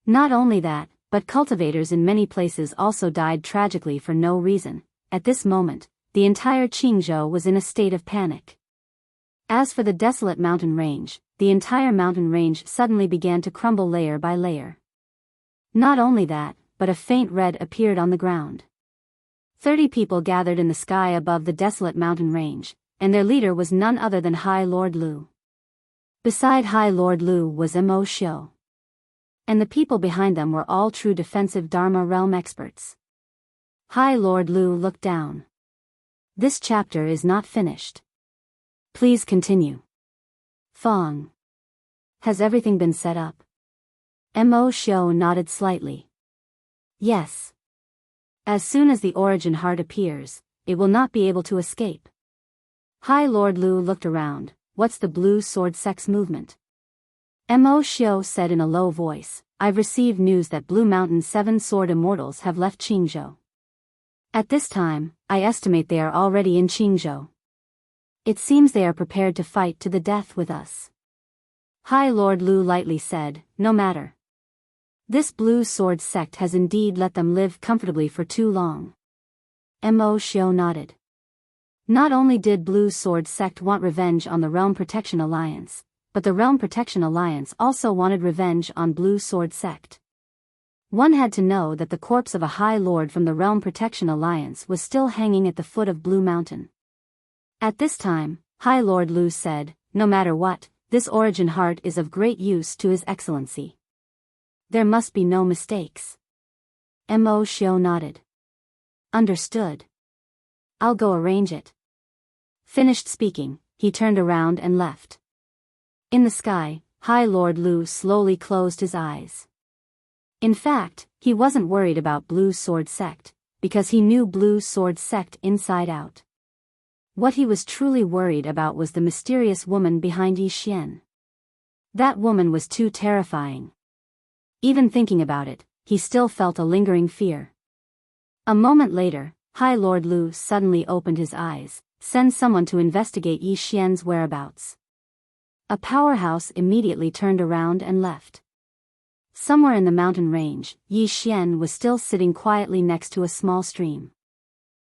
Not only that, but cultivators in many places also died tragically for no reason. At this moment, the entire Qingzhou was in a state of panic. As for the desolate mountain range, the entire mountain range suddenly began to crumble layer by layer. Not only that, but a faint red appeared on the ground. 30 people gathered in the sky above the desolate mountain range, and their leader was none other than High Lord Lu. Beside High Lord Lu was Mo Xiu. And the people behind them were all true defensive Dharma realm experts. High Lord Lu looked down. This chapter is not finished. Please continue. Fong. Has everything been set up? Mo Xiu nodded slightly. Yes. As soon as the origin heart appears, it will not be able to escape. High Lord Lu looked around. What's the blue sword sex movement? Mo Xiu said in a low voice, I've received news that Blue Mountain 7 sword immortals have left Qingzhou. At this time, I estimate they are already in Qingzhou. It seems they are prepared to fight to the death with us. High Lord Lu lightly said, no matter. This blue sword sect has indeed let them live comfortably for too long. Mo Xiu nodded. Not only did Blue Sword Sect want revenge on the Realm Protection Alliance, but the Realm Protection Alliance also wanted revenge on Blue Sword Sect. One had to know that the corpse of a High Lord from the Realm Protection Alliance was still hanging at the foot of Blue Mountain. At this time, High Lord Lu said, no matter what, this origin heart is of great use to His Excellency. There must be no mistakes. Mo Xiu nodded. Understood. I'll go arrange it. Finished speaking, he turned around and left. In the sky, High Lord Lu slowly closed his eyes. In fact, he wasn't worried about Blue Sword Sect, because he knew Blue Sword Sect inside out. What he was truly worried about was the mysterious woman behind Yi Xian. That woman was too terrifying. Even thinking about it, he still felt a lingering fear. A moment later, High Lord Lu suddenly opened his eyes. Send someone to investigate Yi Xian's whereabouts. A powerhouse immediately turned around and left. Somewhere in the mountain range, Yi Xian was still sitting quietly next to a small stream.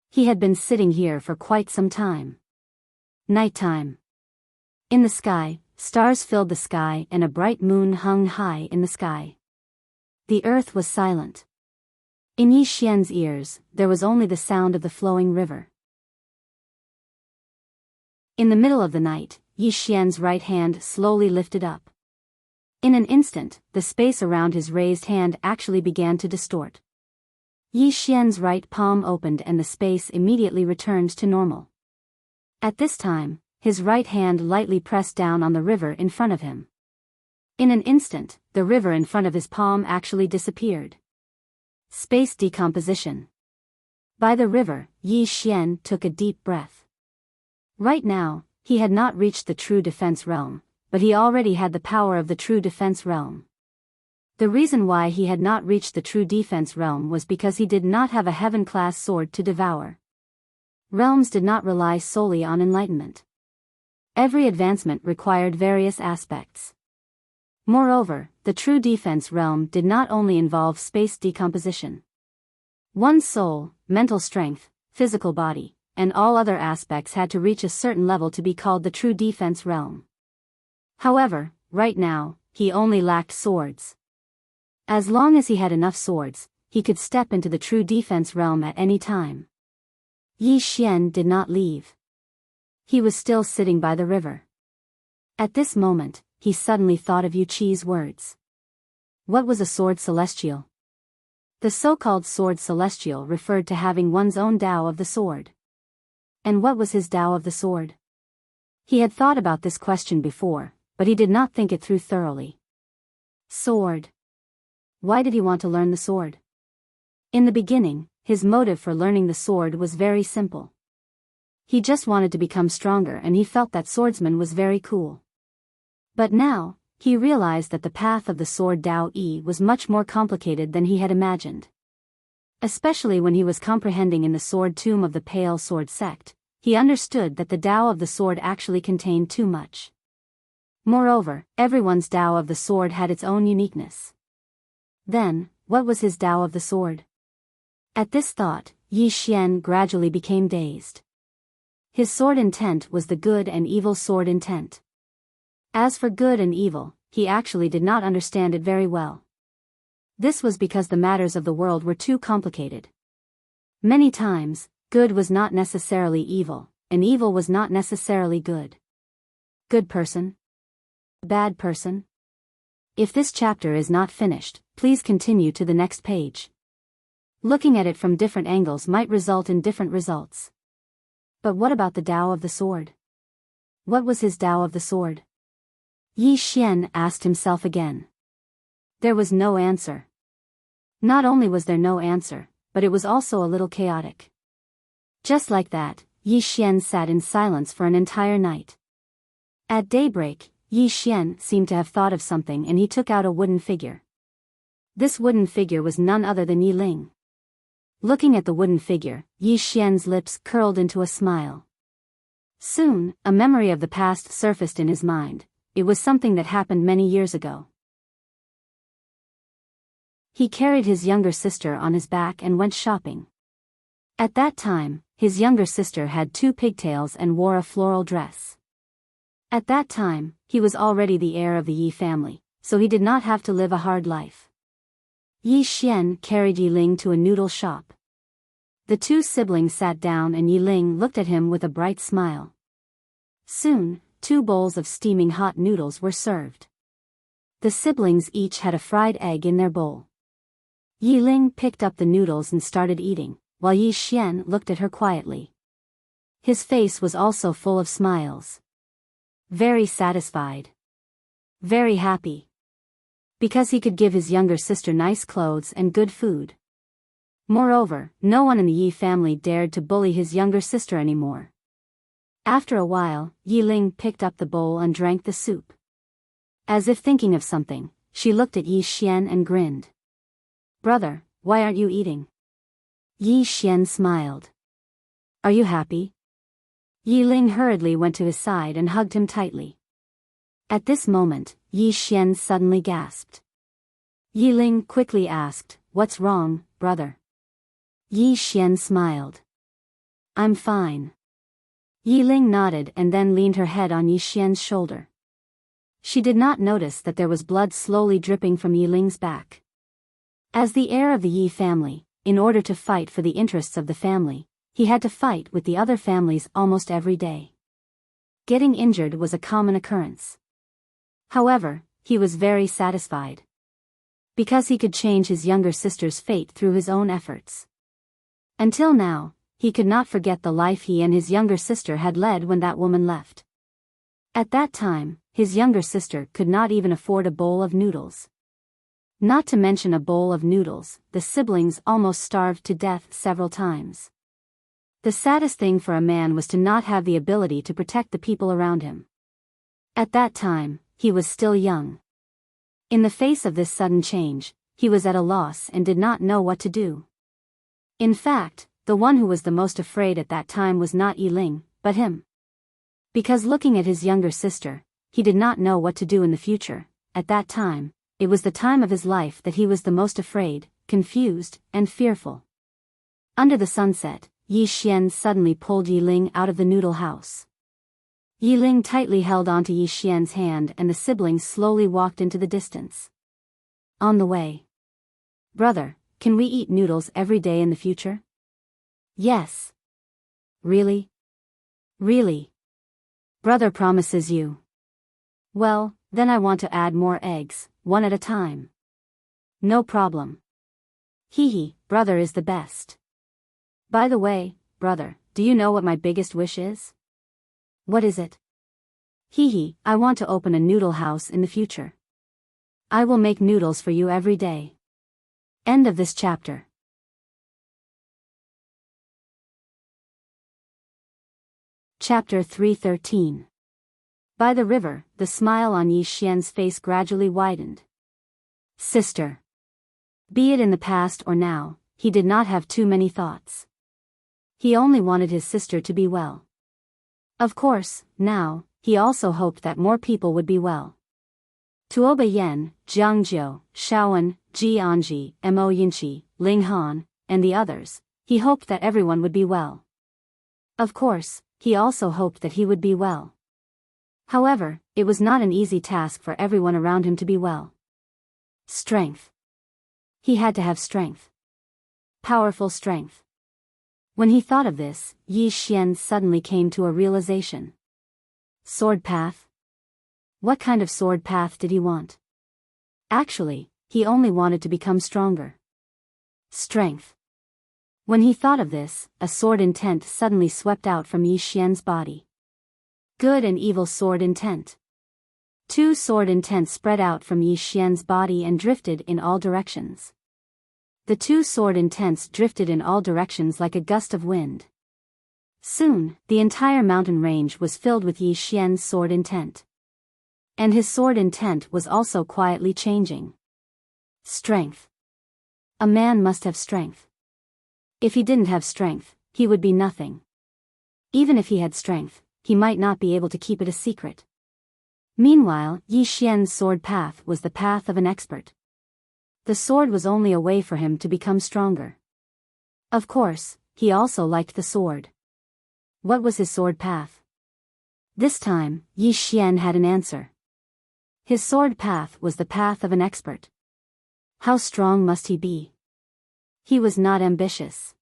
He had been sitting here for quite some time. Nighttime. In the sky, stars filled the sky and a bright moon hung high in the sky. The earth was silent. In Yi Xian's ears, there was only the sound of the flowing river. In the middle of the night, Yi Xian's right hand slowly lifted up. In an instant, the space around his raised hand actually began to distort. Yi Xian's right palm opened and the space immediately returned to normal. At this time, his right hand lightly pressed down on the river in front of him. In an instant, the river in front of his palm actually disappeared. Space decomposition. By the river, Yi Xian took a deep breath. Right now, he had not reached the true defense realm, but he already had the power of the true defense realm. The reason why he had not reached the true defense realm was because he did not have a heaven-class sword to devour. Realms did not rely solely on enlightenment. Every advancement required various aspects. Moreover, the true defense realm did not only involve space decomposition. One's soul, mental strength, physical body, and all other aspects had to reach a certain level to be called the true defense realm. However, right now, he only lacked swords. As long as he had enough swords, he could step into the true defense realm at any time. Yi Xian did not leave. He was still sitting by the river. At this moment, he suddenly thought of Yu Qi's words. What was a sword celestial? The so-called sword celestial referred to having one's own Tao of the sword. And what was his Tao of the sword? He had thought about this question before, but he did not think it through thoroughly. Sword. Why did he want to learn the sword? In the beginning, his motive for learning the sword was very simple. He just wanted to become stronger and he felt that swordsman was very cool. But now, he realized that the path of the sword Tao Yi was much more complicated than he had imagined. Especially when he was comprehending in the sword tomb of the Pale Sword Sect, he understood that the Tao of the sword actually contained too much. Moreover, everyone's Tao of the sword had its own uniqueness. Then, what was his Tao of the sword? At this thought, Yi Xian gradually became dazed. His sword intent was the good and evil sword intent. As for good and evil, he actually did not understand it very well. This was because the matters of the world were too complicated. Many times, good was not necessarily evil, and evil was not necessarily good. Good person? Bad person? If this chapter is not finished, please continue to the next page. Looking at it from different angles might result in different results. But what about the Tao of the sword? What was his Tao of the sword? Yi Xian asked himself again. There was no answer. Not only was there no answer, but it was also a little chaotic. Just like that, Yi Xian sat in silence for an entire night. At daybreak, Yi Xian seemed to have thought of something and he took out a wooden figure. This wooden figure was none other than Yi Ling. Looking at the wooden figure, Yi Xian's lips curled into a smile. Soon, a memory of the past surfaced in his mind. It was something that happened many years ago. He carried his younger sister on his back and went shopping. At that time, his younger sister had 2 pigtails and wore a floral dress. At that time, he was already the heir of the Yi family, so he did not have to live a hard life. Yi Xian carried Yi Ling to a noodle shop. The 2 siblings sat down and Yi Ling looked at him with a bright smile. Soon, 2 bowls of steaming hot noodles were served. The siblings each had a fried egg in their bowl. Yi Ling picked up the noodles and started eating, while Yi Xian looked at her quietly. His face was also full of smiles. Very satisfied. Very happy. Because he could give his younger sister nice clothes and good food. Moreover, no one in the Yi family dared to bully his younger sister anymore. After a while, Yi Ling picked up the bowl and drank the soup. As if thinking of something, she looked at Yi Xian and grinned. "Brother, why aren't you eating?" Yi Xian smiled. "Are you happy?" Yi Ling hurriedly went to his side and hugged him tightly. At this moment, Yi Xian suddenly gasped. Yi Ling quickly asked, "What's wrong, brother?" Yi Xian smiled. "I'm fine." Yi Ling nodded and then leaned her head on Yi Xian's shoulder. She did not notice that there was blood slowly dripping from Yi Ling's back. As the heir of the Yi family, in order to fight for the interests of the family, he had to fight with the other families almost every day. Getting injured was a common occurrence. However, he was very satisfied. Because he could change his younger sister's fate through his own efforts. Until now, he could not forget the life he and his younger sister had led when that woman left. At that time, his younger sister could not even afford a bowl of noodles. Not to mention a bowl of noodles, the siblings almost starved to death several times. The saddest thing for a man was to not have the ability to protect the people around him. At that time, he was still young. In the face of this sudden change, he was at a loss and did not know what to do. In fact, the one who was the most afraid at that time was not Yi Ling, but him. Because looking at his younger sister, he did not know what to do in the future. At that time, it was the time of his life that he was the most afraid, confused, and fearful. Under the sunset, Yi Xian suddenly pulled Yi Ling out of the noodle house. Yi Ling tightly held onto Yi Xian's hand and the siblings slowly walked into the distance. On the way. "Brother, can we eat noodles every day in the future?" "Yes." "Really?" "Really." "Brother promises you." "Well, then I want to add more eggs, one at a time." "No problem." "Hee, brother is the best." "By the way, brother, do you know what my biggest wish is?" "What is it?" "Hee, I want to open a noodle house in the future. I will make noodles for you every day." End of this chapter. Chapter 313. By the river, the smile on Yi Xian's face gradually widened. Sister. Be it in the past or now, he did not have too many thoughts. He only wanted his sister to be well. Of course, now, he also hoped that more people would be well. Tuoba Yen, Jiang Jiu, Shaoan, Ji Anji, Mo Yinchi, Ling Han, and the others, he hoped that everyone would be well. Of course, he also hoped that he would be well. However, it was not an easy task for everyone around him to be well. Strength. He had to have strength. Powerful strength. When he thought of this, Yi Xian suddenly came to a realization. Sword path? What kind of sword path did he want? Actually, he only wanted to become stronger. Strength. When he thought of this, a sword intent suddenly swept out from Yi Xian's body. Good and evil sword intent. Two sword intents spread out from Yi Xian's body and drifted in all directions. The two sword intents drifted in all directions like a gust of wind. Soon, the entire mountain range was filled with Yi Xian's sword intent. And his sword intent was also quietly changing. Strength. A man must have strength. If he didn't have strength, he would be nothing. Even if he had strength, he might not be able to keep it a secret. Meanwhile, Yi Xian's sword path was the path of an expert. The sword was only a way for him to become stronger. Of course, he also liked the sword. What was his sword path? This time, Yi Xian had an answer. His sword path was the path of an expert. How strong must he be? He was not ambitious.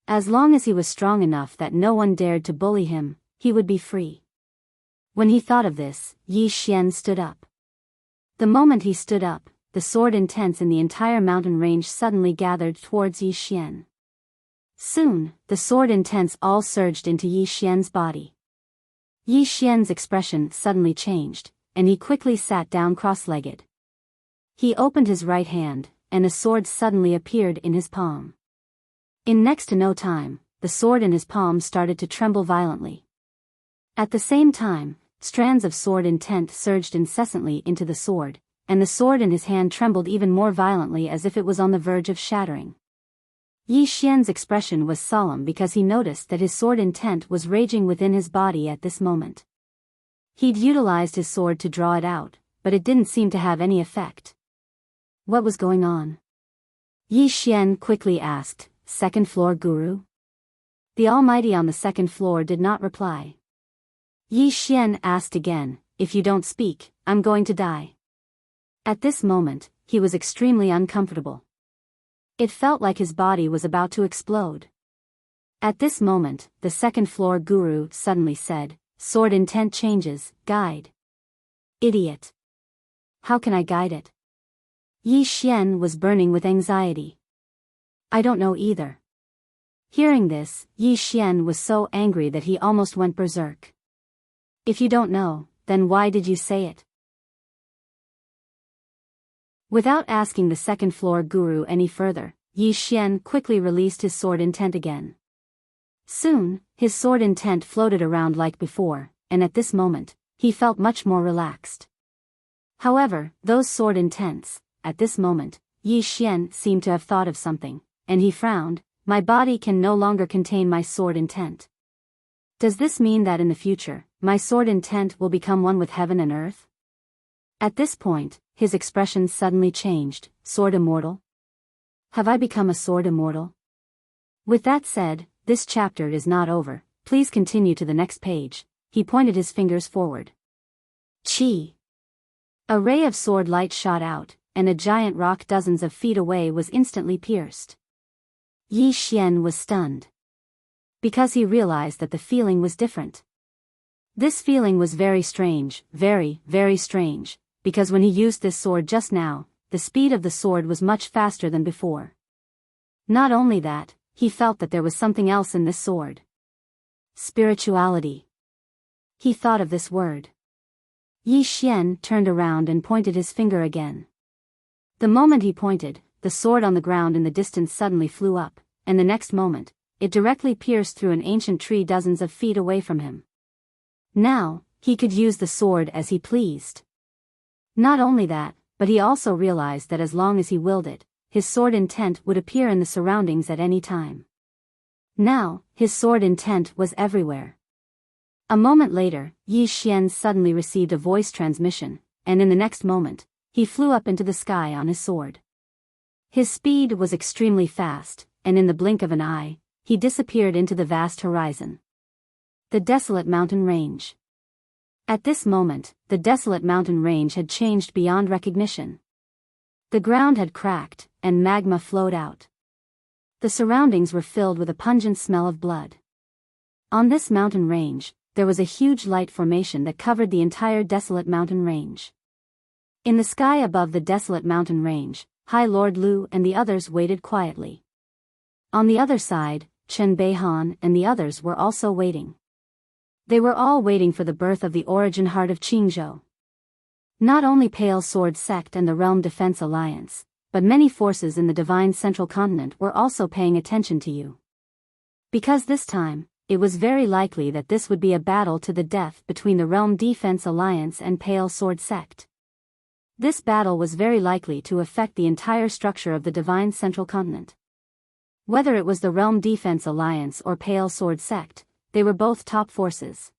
As long as he was strong enough that no one dared to bully him, he would be free. When he thought of this, Yi Xian stood up. The moment he stood up, the sword intents in the entire mountain range suddenly gathered towards Yi Xian. Soon, the sword intents all surged into Yi Xian's body. Yi Xian's expression suddenly changed, and he quickly sat down cross-legged. He opened his right hand, and a sword suddenly appeared in his palm. In next to no time, the sword in his palm started to tremble violently. At the same time, strands of sword intent surged incessantly into the sword, and the sword in his hand trembled even more violently as if it was on the verge of shattering. Yi Xian's expression was solemn because he noticed that his sword intent was raging within his body at this moment. He'd utilized his sword to draw it out, but it didn't seem to have any effect. What was going on? Yi Xian quickly asked, "Second floor guru?" The Almighty on the second floor did not reply. Yi Xian asked again, "If you don't speak, I'm going to die." At this moment, he was extremely uncomfortable. It felt like his body was about to explode. At this moment, the second floor guru suddenly said, "Sword intent changes, guide." Idiot. How can I guide it? Yi Xian was burning with anxiety. I don't know either. Hearing this, Yi Xian was so angry that he almost went berserk. If you don't know, then why did you say it? Without asking the second floor guru any further, Yi Xian quickly released his sword intent again. Soon, his sword intent floated around like before, and at this moment, he felt much more relaxed. However, those sword intents, at this moment, Yi Xian seemed to have thought of something, and he frowned. My body can no longer contain my sword intent. Does this mean that in the future, my sword intent will become one with heaven and earth? At this point, his expression suddenly changed. Sword immortal? Have I become a sword immortal? With that said, this chapter is not over, please continue to the next page. He pointed his fingers forward. Chi! A ray of sword light shot out, and a giant rock dozens of feet away was instantly pierced. Yi Xian was stunned. Because he realized that the feeling was different. This feeling was very strange, very, very strange, because when he used this sword just now, the speed of the sword was much faster than before. Not only that, he felt that there was something else in this sword. Spirituality. He thought of this word. Yi Xian turned around and pointed his finger again. The moment he pointed, the sword on the ground in the distance suddenly flew up, and the next moment, it directly pierced through an ancient tree dozens of feet away from him. Now, he could use the sword as he pleased. Not only that, but he also realized that as long as he willed it, his sword intent would appear in the surroundings at any time. Now, his sword intent was everywhere. A moment later, Yi Xian suddenly received a voice transmission, and in the next moment, he flew up into the sky on his sword. His speed was extremely fast, and in the blink of an eye, he disappeared into the vast horizon. The desolate mountain range. At this moment, the desolate mountain range had changed beyond recognition. The ground had cracked, and magma flowed out. The surroundings were filled with a pungent smell of blood. On this mountain range, there was a huge light formation that covered the entire desolate mountain range. In the sky above the desolate mountain range, High Lord Lu and the others waited quietly. On the other side, Chen Beihan and the others were also waiting. They were all waiting for the birth of the origin heart of Qingzhou. Not only Pale Sword Sect and the Realm Defense Alliance, but many forces in the Divine Central Continent were also paying attention to you. Because this time, it was very likely that this would be a battle to the death between the Realm Defense Alliance and Pale Sword Sect. This battle was very likely to affect the entire structure of the Divine Central Continent. Whether it was the Realm Defense Alliance or Pale Sword Sect, they were both top forces.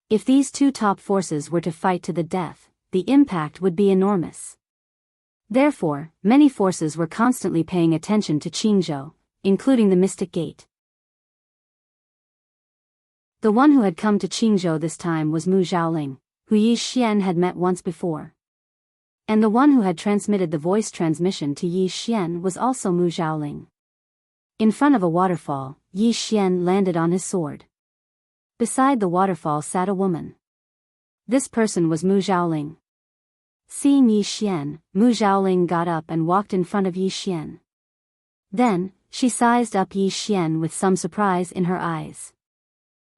If these two top forces were to fight to the death, the impact would be enormous. Therefore, many forces were constantly paying attention to Qingzhou, including the Mystic Gate. The one who had come to Qingzhou this time was Mu Zhaoling, who Yi Xian had met once before. And the one who had transmitted the voice transmission to Yi Xian was also Mu Zhaoling. In front of a waterfall, Yi Xian landed on his sword. Beside the waterfall sat a woman. This person was Mu Zhaoling. Seeing Yi Xian, Mu Zhaoling got up and walked in front of Yi Xian. Then, She sized up Yi Xian with some surprise in her eyes.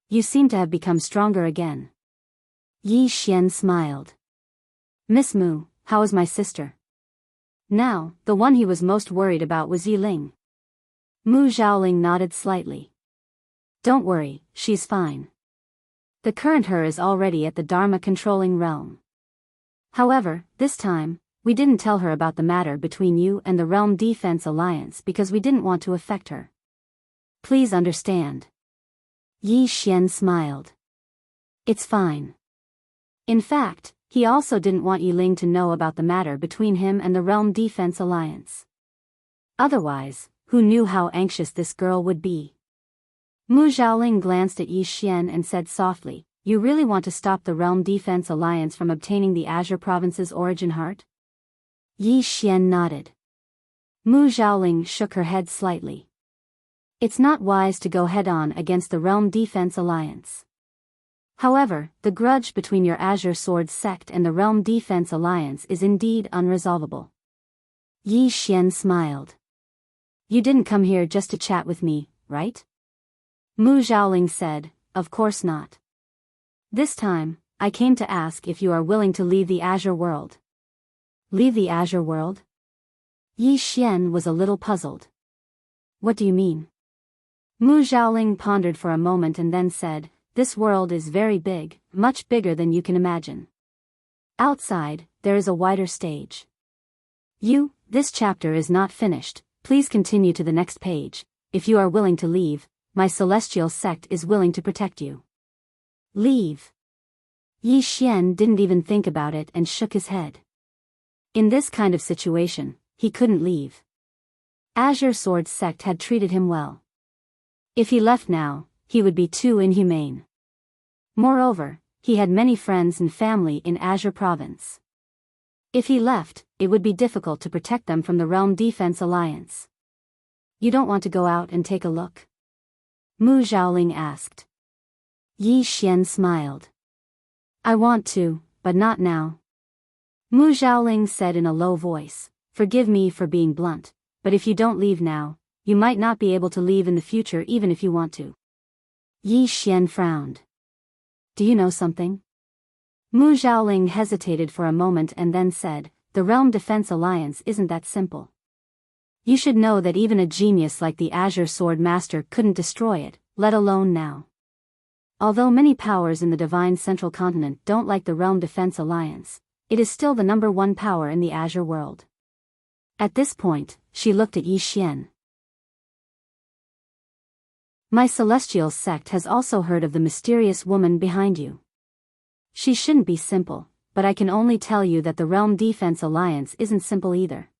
You seem to have become stronger again. Yi Xian smiled. Miss Mu, how is my sister? Now, the one he was most worried about was Yiling. Mu Xiaoling nodded slightly. Don't worry, she's fine. The current her is already at the Dharma controlling realm. However, this time, we didn't tell her about the matter between you and the Realm Defense Alliance because we didn't want to affect her. Please understand. Yi Xian smiled. It's fine. In fact, he also didn't want Yiling to know about the matter between him and the Realm Defense Alliance. Otherwise, who knew how anxious this girl would be? Mu Xiaoling glanced at Yi Xian and said softly, You really want to stop the Realm Defense Alliance from obtaining the Azure Province's origin heart? Yi Xian nodded. Mu Xiaoling shook her head slightly. It's not wise to go head-on against the Realm Defense Alliance. However, the grudge between your Azure Sword sect and the Realm Defense Alliance is indeed unresolvable. Yi Xian smiled. You didn't come here just to chat with me, right? Mu Xiaoling said, Of course not. This time, I came to ask if you are willing to leave the Azure world. Leave the Azure world? Yi Xian was a little puzzled. What do you mean? Mu Xiaoling pondered for a moment and then said, This world is very big, much bigger than you can imagine. Outside, there is a wider stage. This chapter is not finished, please continue to the next page. If you are willing to leave, my celestial sect is willing to protect you. Leave. Yi Xian didn't even think about it and shook his head. In this kind of situation, he couldn't leave. Azure Sword sect had treated him well. If he left now, he would be too inhumane. Moreover, he had many friends and family in Azure Province. If he left, it would be difficult to protect them from the Realm Defense Alliance. You don't want to go out and take a look? Mu Xiaoling asked. Yi Xian smiled. I want to, but not now. Mu Xiaoling said in a low voice, Forgive me for being blunt, but if you don't leave now, you might not be able to leave in the future even if you want to. Yi Xian frowned. Do you know something? Mu Xiaoling hesitated for a moment and then said, The Realm Defense Alliance isn't that simple. You should know that even a genius like the Azure Sword Master couldn't destroy it, let alone now. Although many powers in the Divine Central Continent don't like the Realm Defense Alliance, it is still the #1 power in the Azure world. At this point, she looked at Yi Xian. My celestial sect has also heard of the mysterious woman behind you. She shouldn't be simple, but I can only tell you that the Realm Defense Alliance isn't simple either.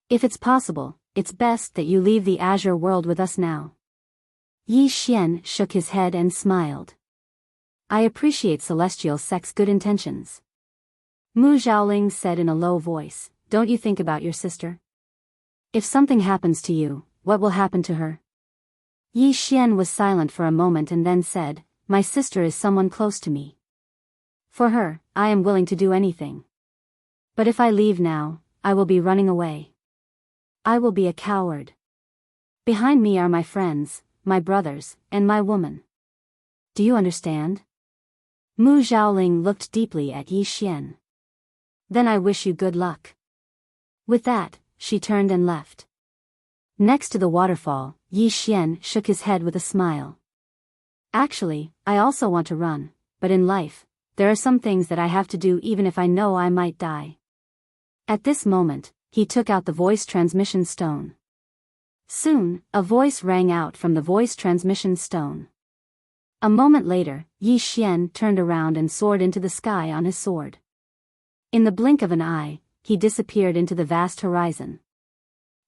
If it's possible, it's best that you leave the Azure world with us now. Yi Xian shook his head and smiled. I appreciate Celestial Sect's good intentions. Mu Xiaoling said in a low voice, Don't you think about your sister? If something happens to you, what will happen to her? Yi Xian was silent for a moment and then said, My sister is someone close to me. For her, I am willing to do anything. But if I leave now, I will be running away. I will be a coward. Behind me are my friends, my brothers, and my woman. Do you understand? Mu Xiaoling looked deeply at Yi Xian. Then I wish you good luck. With that, she turned and left. Next to the waterfall, Yi Xian shook his head with a smile. Actually, I also want to run, but in life, there are some things that I have to do even if I know I might die. At this moment, he took out the voice transmission stone. Soon, a voice rang out from the voice transmission stone. A moment later, Yi Xian turned around and soared into the sky on his sword. In the blink of an eye, he disappeared into the vast horizon.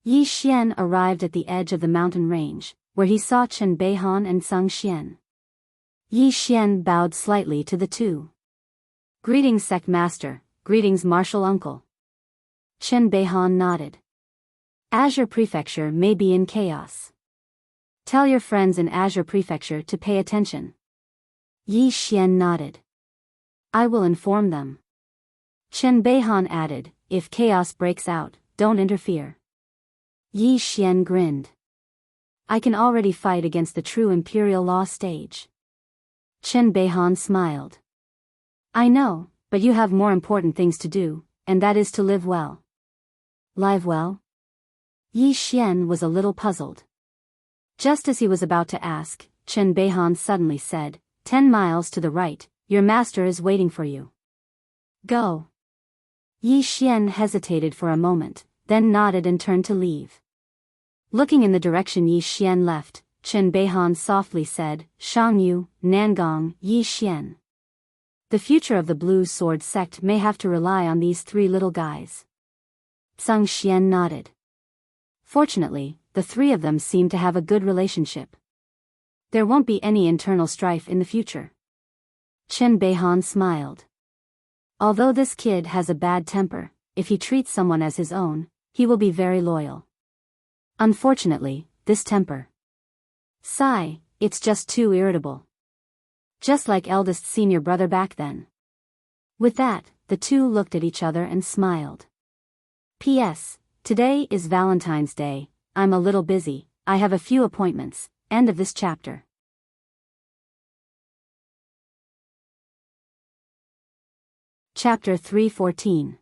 Yi Xian arrived at the edge of the mountain range, where he saw Chen Beihan and Sung Xian. Yi Xian bowed slightly to the two. Greetings, Sect Master, greetings, Martial Uncle. Chen Beihan nodded. Azure Prefecture may be in chaos. Tell your friends in Azure Prefecture to pay attention. Yi Xian nodded. I will inform them. Chen Beihan added, If chaos breaks out, don't interfere. Yi Xian grinned. I can already fight against the true Imperial Law stage. Chen Beihan smiled. I know, but you have more important things to do, and that is to live well. Live well? Yi Xian was a little puzzled. Just as he was about to ask, Chen Beihan suddenly said, 10 miles to the right, your master is waiting for you. Go. Yi Xian hesitated for a moment, then nodded and turned to leave. Looking in the direction Yi Xian left, Chen Beihan softly said, Shangyu, Nangong, Yi Xian. The future of the Blue Sword sect may have to rely on these three little guys. Zhang Xian nodded. Fortunately, the three of them seem to have a good relationship. There won't be any internal strife in the future. Chen Beihan smiled. Although this kid has a bad temper, if he treats someone as his own, he will be very loyal. Unfortunately, this temper. Sigh, it's just too irritable. Just like eldest senior brother back then. With that, the two looked at each other and smiled. P.S. Today is Valentine's Day, I'm a little busy, I have a few appointments. End of this chapter. Chapter 314.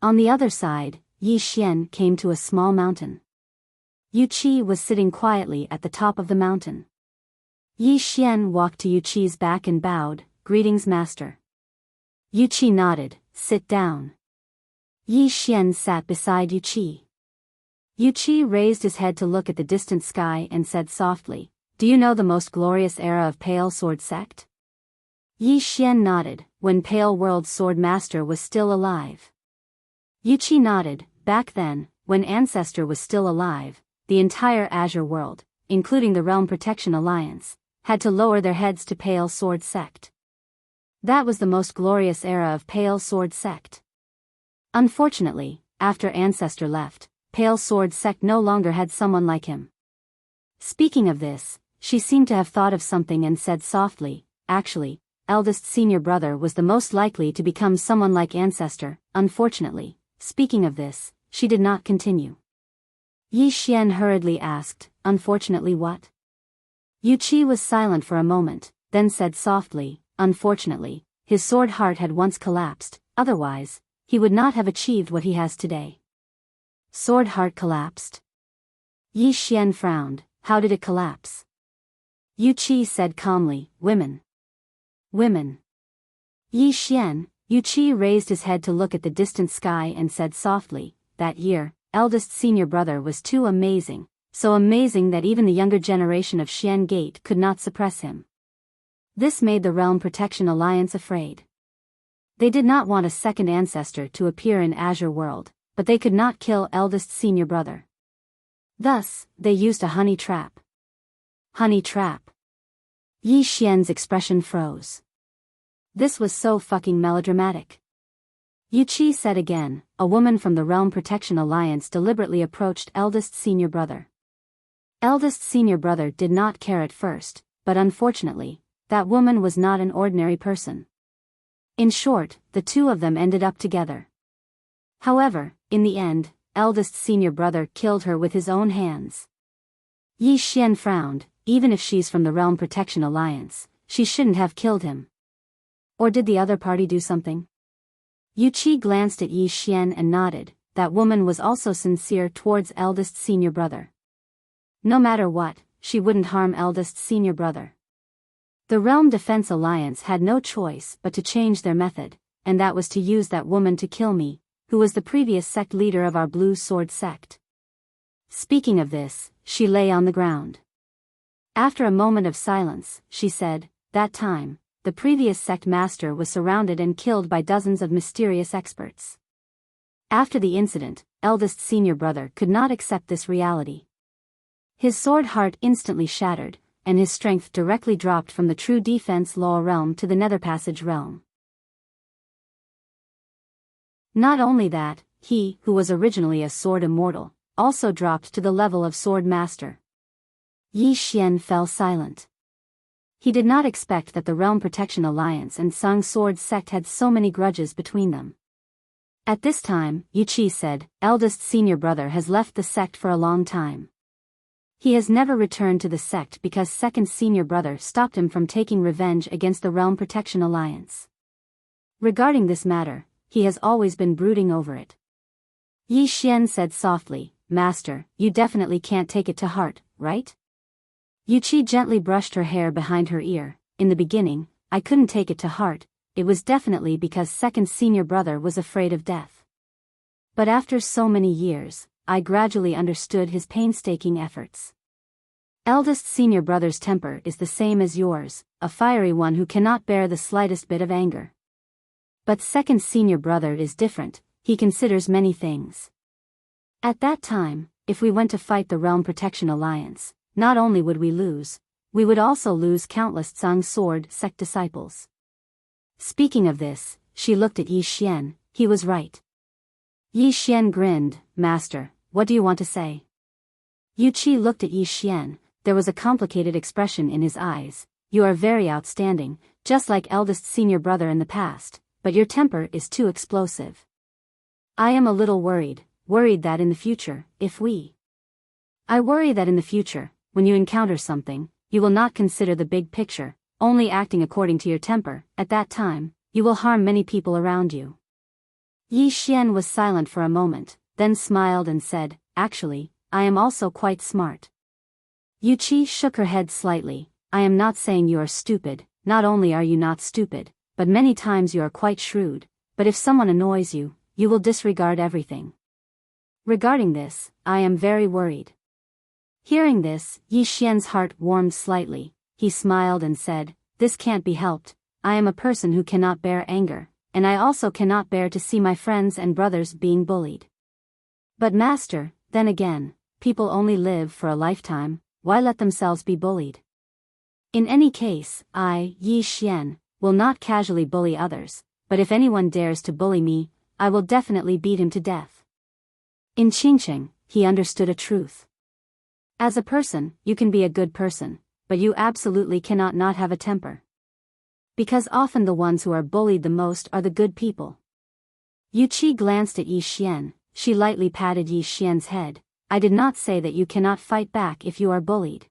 On the other side, Yi Xian came to a small mountain. Yu Qi was sitting quietly at the top of the mountain. Yi Xian walked to Yu Qi's back and bowed, Greetings master. Yu Qi nodded, Sit down. Yi Xian sat beside Yu Qi. Yu Qi raised his head to look at the distant sky and said softly, Do you know the most glorious era of Pale Sword Sect? Yi Xian nodded, when Pale World Sword Master was still alive. Yu Qi nodded, back then, when Ancestor was still alive, the entire Azure world, including the Realm Protection Alliance, had to lower their heads to Pale Sword Sect. That was the most glorious era of Pale Sword Sect. Unfortunately, after Ancestor left, Pale Sword Sect no longer had someone like him. Speaking of this, she seemed to have thought of something and said softly, Actually, eldest senior brother was the most likely to become someone like Ancestor. Unfortunately, speaking of this, she did not continue. Yi Xian hurriedly asked, Unfortunately what? Yu Qi was silent for a moment, then said softly, Unfortunately, his sword heart had once collapsed, otherwise, he would not have achieved what he has today. Sword heart collapsed? Yi Xian frowned, How did it collapse? Yu Qi said calmly, Women. Women. Yi Xian, Yu Qi raised his head to look at the distant sky and said softly, That year, eldest senior brother was too amazing, so amazing that even the younger generation of Xian Gate could not suppress him. This made the Realm Protection Alliance afraid. They did not want a second ancestor to appear in Azure World, but they could not kill eldest senior brother. Thus, they used a honey trap. Honey trap. Yi Xian's expression froze. This was so fucking melodramatic. Yu Qi said again, A woman from the Realm Protection Alliance deliberately approached eldest senior brother. Eldest senior brother did not care at first, but unfortunately, that woman was not an ordinary person. In short, the two of them ended up together. However, in the end, eldest senior brother killed her with his own hands. Yi Xian frowned, Even if she's from the Realm Protection Alliance, she shouldn't have killed him. Or did the other party do something? Yu Qi glanced at Yi Xian and nodded, That woman was also sincere towards eldest senior brother. No matter what, she wouldn't harm eldest senior brother. The Realm Defense Alliance had no choice but to change their method, and that was to use that woman to kill me, who was the previous sect leader of our Blue Sword sect. Speaking of this, she lay on the ground. After a moment of silence, she said, That time, the previous sect master was surrounded and killed by dozens of mysterious experts. After the incident, eldest senior brother could not accept this reality. His sword heart instantly shattered, and his strength directly dropped from the true defense law realm to the nether passage realm. Not only that, he, who was originally a sword immortal, also dropped to the level of sword master. Yi Xian fell silent. He did not expect that the Realm Protection Alliance and Sung Sword sect had so many grudges between them. At this time, Yu Qi said, Eldest senior brother has left the sect for a long time. He has never returned to the sect because second senior brother stopped him from taking revenge against the Realm Protection Alliance. Regarding this matter, he has always been brooding over it. Yi Xian said softly, Master, you definitely can't take it to heart, right? Yuqi gently brushed her hair behind her ear. In the beginning, I couldn't take it to heart, it was definitely because second senior brother was afraid of death. But after so many years, I gradually understood his painstaking efforts. Eldest senior brother's temper is the same as yours, a fiery one who cannot bear the slightest bit of anger. But second senior brother is different, he considers many things. At that time, if we went to fight the Realm Protection Alliance, not only would we lose, we would also lose countless Tsang Sword sect disciples. Speaking of this, she looked at Yi Xian. He was right. Yi Xian grinned, Master, what do you want to say? Yuqi looked at Yi Xian, there was a complicated expression in his eyes. You are very outstanding, just like eldest senior brother in the past, but your temper is too explosive. I am a little worried that in the future, I worry that in the future, when you encounter something, you will not consider the big picture, only acting according to your temper. At that time, you will harm many people around you. Yi Xian was silent for a moment, then smiled and said, Actually, I am also quite smart. Yuqi shook her head slightly. I am not saying you are stupid, not only are you not stupid, but many times you are quite shrewd, but if someone annoys you, you will disregard everything. Regarding this, I am very worried. Hearing this, Yi Xian's heart warmed slightly. He smiled and said, This can't be helped, I am a person who cannot bear anger, and I also cannot bear to see my friends and brothers being bullied. But Master, then again, people only live for a lifetime, why let themselves be bullied? In any case, I, Yi Xian, will not casually bully others, but if anyone dares to bully me, I will definitely beat him to death. In Qingqing, he understood a truth. As a person, you can be a good person, but you absolutely cannot not have a temper. Because often the ones who are bullied the most are the good people. Yuqi glanced at Yi Xian, she lightly patted Yi Xian's head. I did not say that you cannot fight back if you are bullied.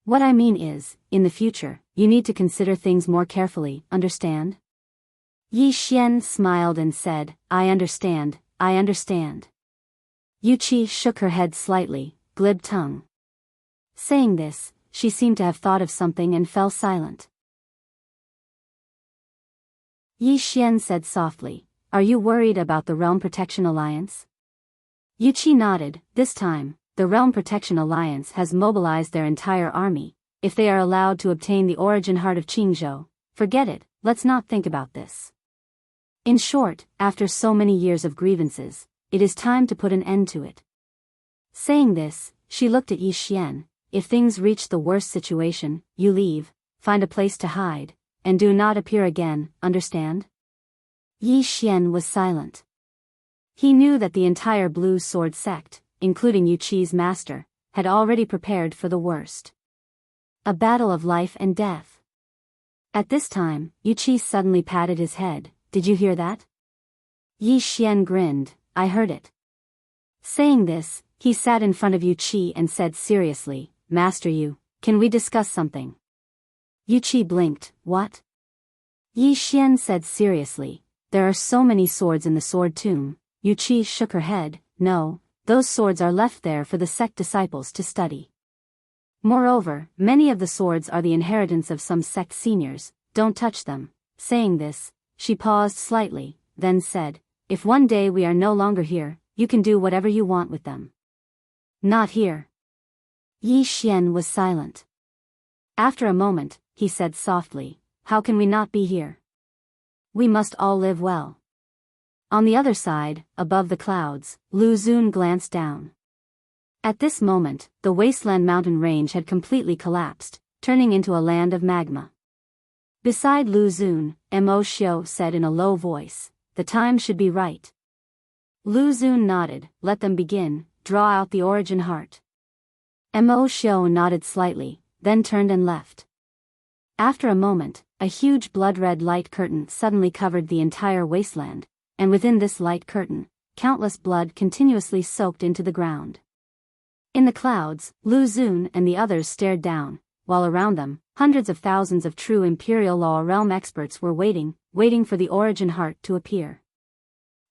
What I mean is, in the future, you need to consider things more carefully, understand? Yi Xian smiled and said, I understand. Yuqi shook her head slightly, glib tongue. Saying this, she seemed to have thought of something and fell silent. Yi Xian said softly, Are you worried about the Realm Protection Alliance? Yuqi nodded. This time, the Realm Protection Alliance has mobilized their entire army. If they are allowed to obtain the origin heart of Qingzhou, forget it, let's not think about this. In short, after so many years of grievances, it is time to put an end to it. Saying this, she looked at Yi Xian. If things reach the worst situation, you leave, find a place to hide, and do not appear again, understand? Yi Xian was silent. He knew that the entire Blue Sword sect, including Yuqi's master, had already prepared for the worst. A battle of life and death. At this time, Yuqi suddenly patted his head. Did you hear that? Yi Xian grinned. I heard it. Saying this, he sat in front of Yuqi and said seriously, Master, can we discuss something? Yuqi blinked. What? Yi Xian said seriously, there are so many swords in the sword tomb. Yuqi shook her head. No, those swords are left there for the sect disciples to study. Moreover, many of the swords are the inheritance of some sect seniors, don't touch them. Saying this, she paused slightly, then said, If one day we are no longer here, you can do whatever you want with them. Not here. Yi Xian was silent. After a moment, he said softly, How can we not be here? We must all live well. On the other side, above the clouds, Lu Xun glanced down. At this moment, the wasteland mountain range had completely collapsed, turning into a land of magma. Beside Lu Xun, Mo Xiu said in a low voice, The time should be right. Lu Xun nodded. Let them begin, draw out the origin heart. Mo Xiu nodded slightly, then turned and left. After a moment, a huge blood-red light curtain suddenly covered the entire wasteland, and within this light curtain, countless blood continuously soaked into the ground. In the clouds, Lu Xun and the others stared down, while around them, hundreds of thousands of true Imperial Law Realm experts were waiting for the origin heart to appear.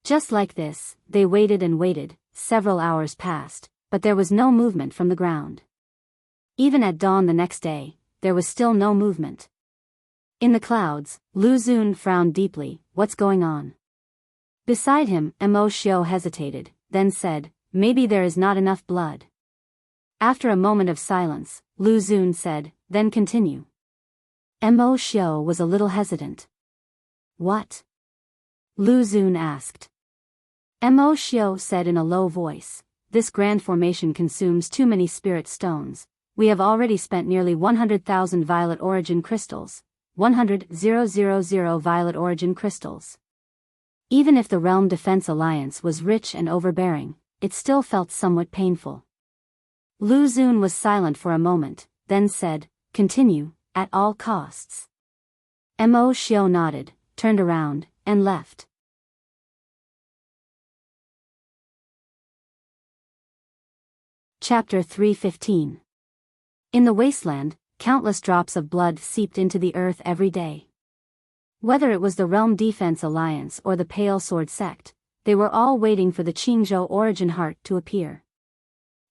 Just like this, they waited and waited. Several hours passed, but there was no movement from the ground. Even at dawn the next day, there was still no movement. In the clouds, Lu Xun frowned deeply. What's going on? Beside him, Mo Xiu hesitated, then said, maybe there is not enough blood. After a moment of silence, Lu Xun said, then continue. Mo Xiu was a little hesitant. What? Lu Xun asked. Mo Xiu said in a low voice, this grand formation consumes too many spirit stones. We have already spent nearly 100,000 violet origin crystals. 100,000 violet origin crystals. Even if the Realm Defense Alliance was rich and overbearing, it still felt somewhat painful. Lu Xun was silent for a moment, then said, continue, at all costs. Mo Xiu nodded, turned around, and left. Chapter 315. In the wasteland, countless drops of blood seeped into the earth every day. Whether it was the Realm Defense Alliance or the Pale Sword Sect, they were all waiting for the Qingzhou origin heart to appear.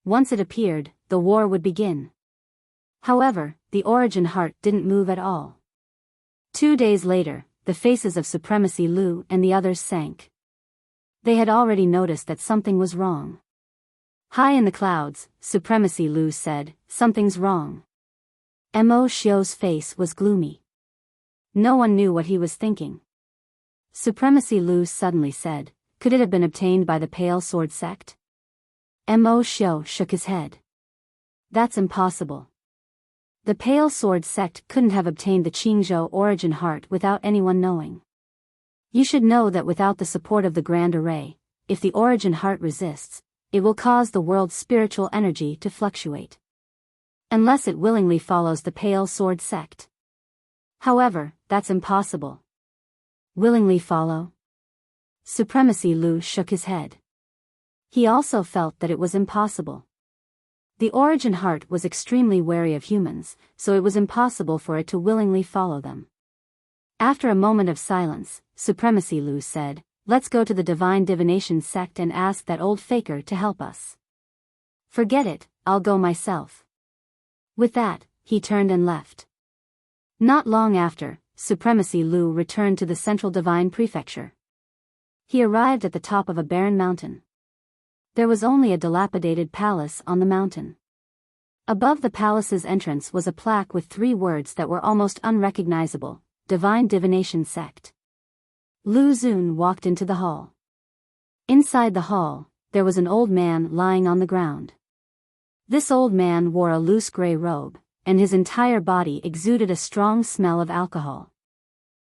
Once it appeared, the war would begin. However, the origin heart didn't move at all. 2 days later, the faces of Supremacy Lu and the others sank. They had already noticed that something was wrong. High in the clouds, Supremacy Lu said, something's wrong. Mo Xiu's face was gloomy. No one knew what he was thinking. Supremacy Lu suddenly said, could it have been obtained by the Pale Sword Sect? Mo Xiu shook his head. That's impossible. The Pale Sword Sect couldn't have obtained the Qingzhou origin heart without anyone knowing. You should know that without the support of the Grand Array, if the origin heart resists, it will cause the world's spiritual energy to fluctuate. Unless it willingly follows the Pale Sword Sect. However, that's impossible. Willingly follow? Supremacy Lu shook his head. He also felt that it was impossible. The origin heart was extremely wary of humans, so it was impossible for it to willingly follow them. After a moment of silence, Supremacy Lu said, let's go to the Divine Divination Sect and ask that old faker to help us. Forget it, I'll go myself. With that, he turned and left. Not long after, Supremacy Lu returned to the Central Divine Prefecture. He arrived at the top of a barren mountain. There was only a dilapidated palace on the mountain. Above the palace's entrance was a plaque with 3 words that were almost unrecognizable, Divine Divination Sect. Lu Xun walked into the hall. Inside the hall, there was an old man lying on the ground. This old man wore a loose gray robe, and his entire body exuded a strong smell of alcohol.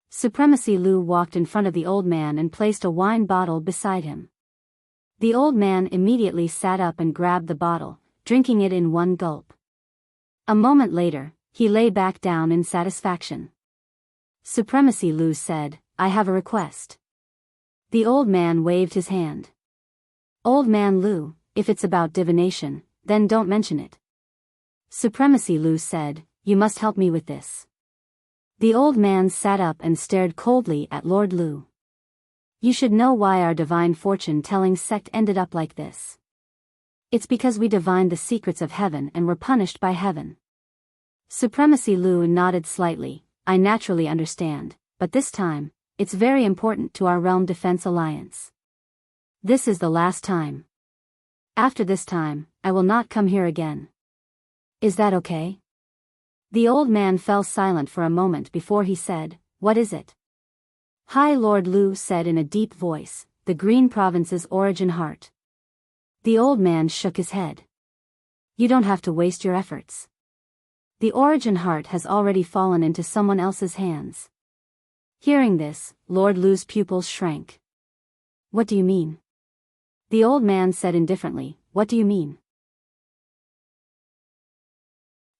Supremacy Lu walked in front of the old man and placed a wine bottle beside him. The old man immediately sat up and grabbed the bottle, drinking it in one gulp. A moment later, he lay back down in satisfaction. Supremacy Lu said, I have a request. The old man waved his hand. Old man Lu, if it's about divination, then don't mention it. Supremacy Lu said, you must help me with this. The old man sat up and stared coldly at Lord Lu. You should know why our divine fortune-telling sect ended up like this. It's because we divined the secrets of heaven and were punished by heaven. Supremacy Lu nodded slightly, I naturally understand, but this time, it's very important to our Realm Defense Alliance. This is the last time. After this time, I will not come here again. Is that okay? The old man fell silent for a moment before he said, what is it? High Lord Lu said in a deep voice, the Green Province's origin heart. The old man shook his head. You don't have to waste your efforts. The origin heart has already fallen into someone else's hands. Hearing this, Lord Lu's pupils shrank. What do you mean? The old man said indifferently, what do you mean?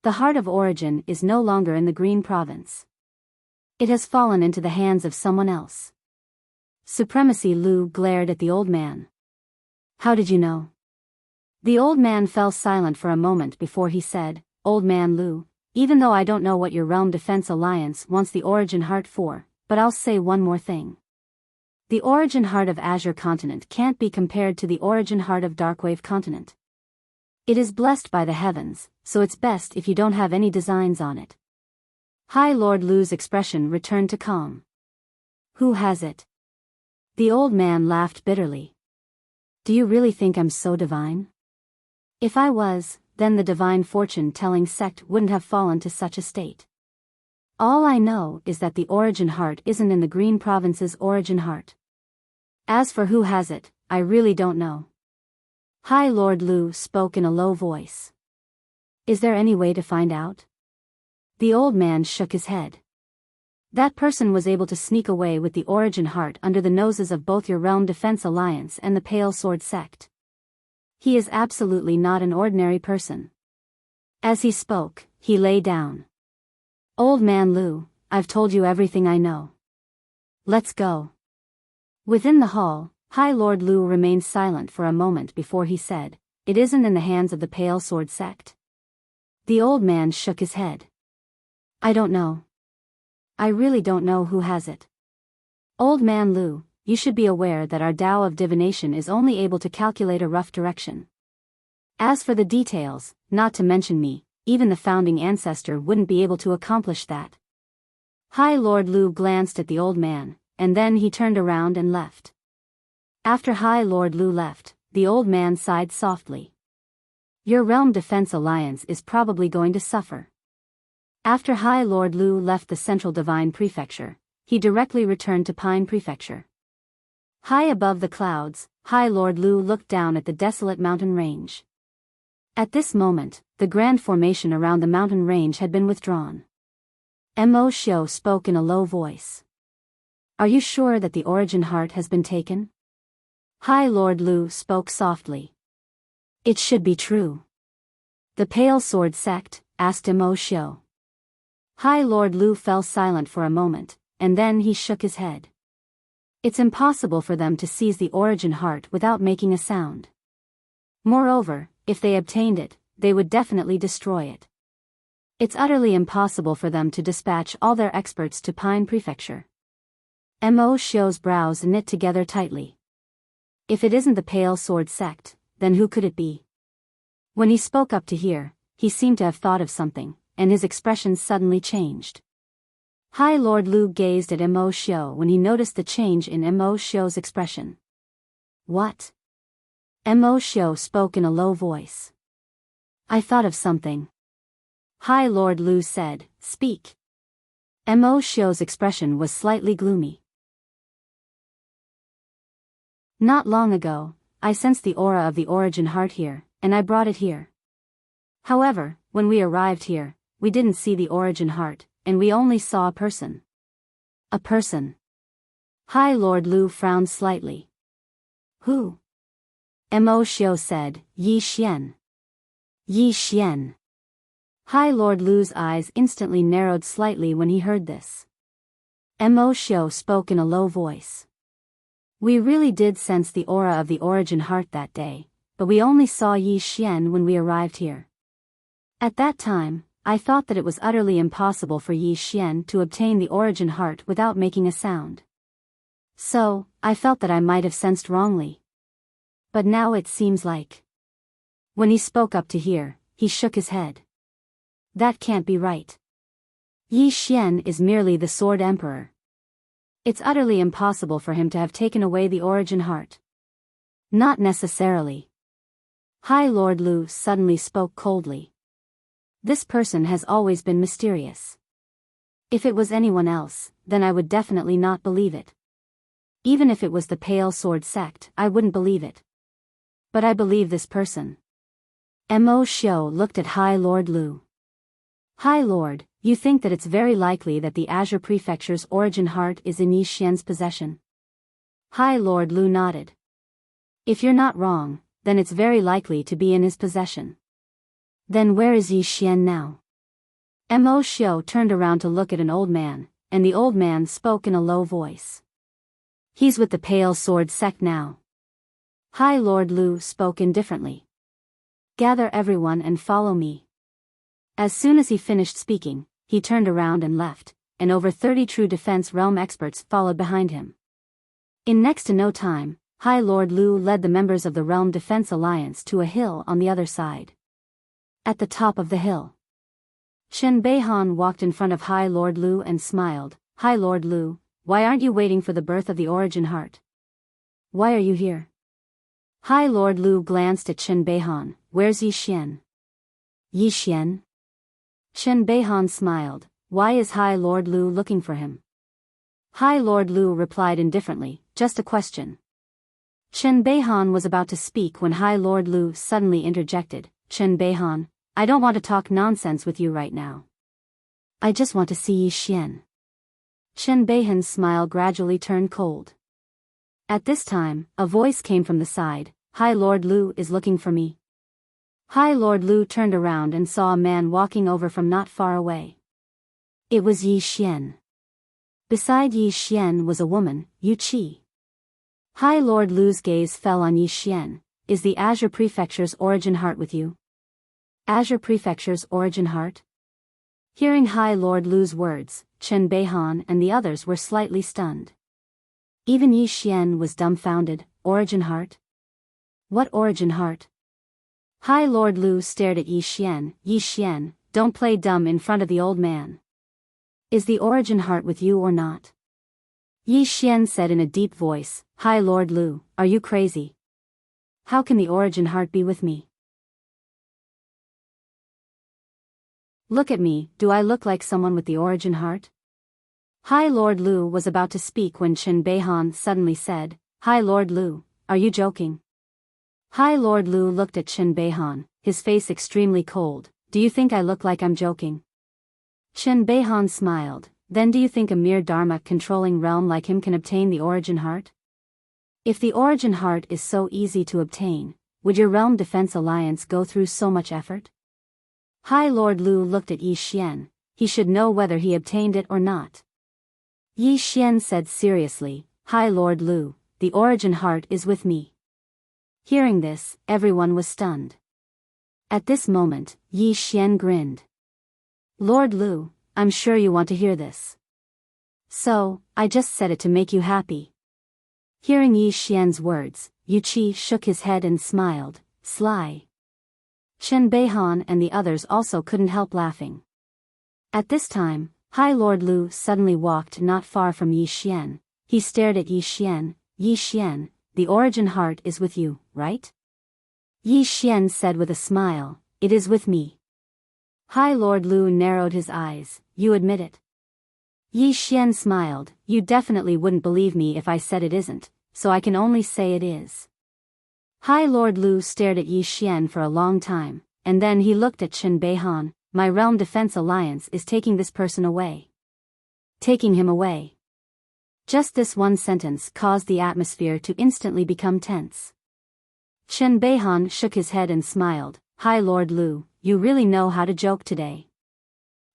The heart of origin is no longer in the Green Province. It has fallen into the hands of someone else. Supremacy Lu glared at the old man. How did you know? The old man fell silent for a moment before he said, "Old man Lu, even though I don't know what your Realm Defense Alliance wants the Origin Heart for, but I'll say one more thing. The Origin Heart of Azure Continent can't be compared to the Origin Heart of Darkwave Continent. It is blessed by the heavens, so it's best if you don't have any designs on it." High Lord Lu's expression returned to calm. "Who has it?" The old man laughed bitterly. "Do you really think I'm so divine? If I was, then the divine fortune-telling sect wouldn't have fallen to such a state. All I know is that the Origin Heart isn't in the Green Province's Origin Heart. As for who has it, I really don't know." High Lord Lu spoke in a low voice. "Is there any way to find out?" The old man shook his head. "That person was able to sneak away with the Origin Heart under the noses of both your Realm Defense Alliance and the Pale Sword Sect. He is absolutely not an ordinary person." As he spoke, he lay down. "Old man Lu, I've told you everything I know. Let's go." Within the hall, High Lord Lu remained silent for a moment before he said, "It isn't in the hands of the Pale Sword Sect." The old man shook his head. "I don't know. I really don't know who has it. Old man Lu, you should be aware that our Tao of divination is only able to calculate a rough direction. As for the details, not to mention me, even the founding ancestor wouldn't be able to accomplish that." High Lord Lu glanced at the old man, and then he turned around and left. After High Lord Lu left, the old man sighed softly. "Your Realm Defense Alliance is probably going to suffer." After High Lord Lu left the Central Divine Prefecture, he directly returned to Pine Prefecture. High above the clouds, High Lord Lu looked down at the desolate mountain range. At this moment, the grand formation around the mountain range had been withdrawn. Mo Xiu spoke in a low voice. "Are you sure that the Origin Heart has been taken?" High Lord Lu spoke softly. "It should be true." "The Pale Sword Sect?" asked Mo Xiu. High Lord Lu fell silent for a moment, and then he shook his head. "It's impossible for them to seize the Origin Heart without making a sound. Moreover, if they obtained it, they would definitely destroy it. It's utterly impossible for them to dispatch all their experts to Pine Prefecture." Mo Xiu's brows knit together tightly. If it isn't the Pale Sword Sect, then who could it be? When he spoke up to here, he seemed to have thought of something, and his expression suddenly changed. High Lord Lu gazed at Mo Xiu when he noticed the change in Mo Xiu's expression. "What?" Mo Xiu spoke in a low voice. "I thought of something." High Lord Lu said, "Speak." Mo Xiu's expression was slightly gloomy. "Not long ago, I sensed the aura of the Origin Heart here, and I brought it here. However, when we arrived here, we didn't see the Origin Heart, and we only saw a person." "A person?" High Lord Lu frowned slightly. "Who?" Mo Xiu said, "Yi Xian." "Yi Xian." High Lord Lu's eyes instantly narrowed slightly when he heard this. Mo Xiu spoke in a low voice. "We really did sense the aura of the Origin Heart that day, but we only saw Yi Xian when we arrived here. At that time, I thought that it was utterly impossible for Yi Xian to obtain the Origin Heart without making a sound. So, I felt that I might have sensed wrongly. But now it seems like..." When he spoke up to here, he shook his head. "That can't be right. Yi Xian is merely the Sword Emperor. It's utterly impossible for him to have taken away the Origin Heart." "Not necessarily." High Lord Lu suddenly spoke coldly. "This person has always been mysterious. If it was anyone else, then I would definitely not believe it. Even if it was the Pale Sword Sect, I wouldn't believe it. But I believe this person." Mo Xiu looked at High Lord Lu. "High Lord, you think that it's very likely that the Azure Prefecture's Origin Heart is in Yi Xian's possession?" High Lord Lu nodded. "If you're not wrong, then it's very likely to be in his possession." "Then where is Yi Xian now?" Mo Xiu turned around to look at an old man, and the old man spoke in a low voice. "He's with the Pale Sword Sect now." High Lord Lu spoke indifferently. Gather everyone and follow me. As soon as he finished speaking, he turned around and left, and over 30 true defense realm experts followed behind him. In next to no time, High Lord Lu led the members of the Realm Defense Alliance to a hill on the other side. At the top of the hill, Chen Beihan walked in front of High Lord Lu and smiled. High Lord Lu, why aren't you waiting for the birth of the origin heart? Why are you here? High Lord Lu glanced at Chen Beihan. Where's Yi Xian? Yi Xian? Chen Beihan smiled. Why is High Lord Lu looking for him? High Lord Lu replied indifferently, just a question. Chen Beihan was about to speak when High Lord Lu suddenly interjected. Chen Beihan, I don't want to talk nonsense with you right now. I just want to see Yi Xian. Chen Beihan's smile gradually turned cold. At this time, a voice came from the side. High Lord Lu is looking for me. High Lord Lu turned around and saw a man walking over from not far away. It was Yi Xian. Beside Yi Xian was a woman, Yu Qi. High Lord Lu's gaze fell on Yi Xian. Is the Azure Prefecture's origin heart with you? Azure Prefecture's origin heart? Hearing High Lord Lu's words, Chen Beihan and the others were slightly stunned. Even Yi Xian was dumbfounded. Origin heart? What origin heart? High Lord Lu stared at Yi Xian. Yi Xian, don't play dumb in front of the old man. Is the origin heart with you or not? Yi Xian said in a deep voice. High Lord Lu, are you crazy? How can the origin heart be with me? Look at me, do I look like someone with the origin heart? High Lord Lu was about to speak when Chen Beihan suddenly said, High Lord Lu, are you joking? High Lord Lu looked at Chen Beihan, his face extremely cold. Do you think I look like I'm joking? Chen Beihan smiled. Then do you think a mere Dharma-controlling realm like him can obtain the origin heart? If the origin heart is so easy to obtain, would your Realm Defense Alliance go through so much effort? High Lord Lu looked at Yi Xian. He should know whether he obtained it or not. Yi Xian said seriously, High Lord Lu, the origin heart is with me. Hearing this, everyone was stunned. At this moment, Yi Xian grinned. Lord Lu, I'm sure you want to hear this. So, I just said it to make you happy. Hearing Yi Xian's words, Yu Qi shook his head and smiled. Sly. Chen Beihan and the others also couldn't help laughing. At this time, High Lord Lu suddenly walked not far from Yi Xian. He stared at Yi Xian. Yi Xian, the origin heart is with you, right? Yi Xian said with a smile, it is with me. High Lord Lu narrowed his eyes. You admit it? Yi Xian smiled. You definitely wouldn't believe me if I said it isn't, so I can only say it is. High Lord Lu stared at Yi Xian for a long time, and then he looked at Chen Beihan. My Realm Defense Alliance is taking this person away. Taking him away. Just this one sentence caused the atmosphere to instantly become tense. Chen Beihan shook his head and smiled. High Lord Lu, you really know how to joke today.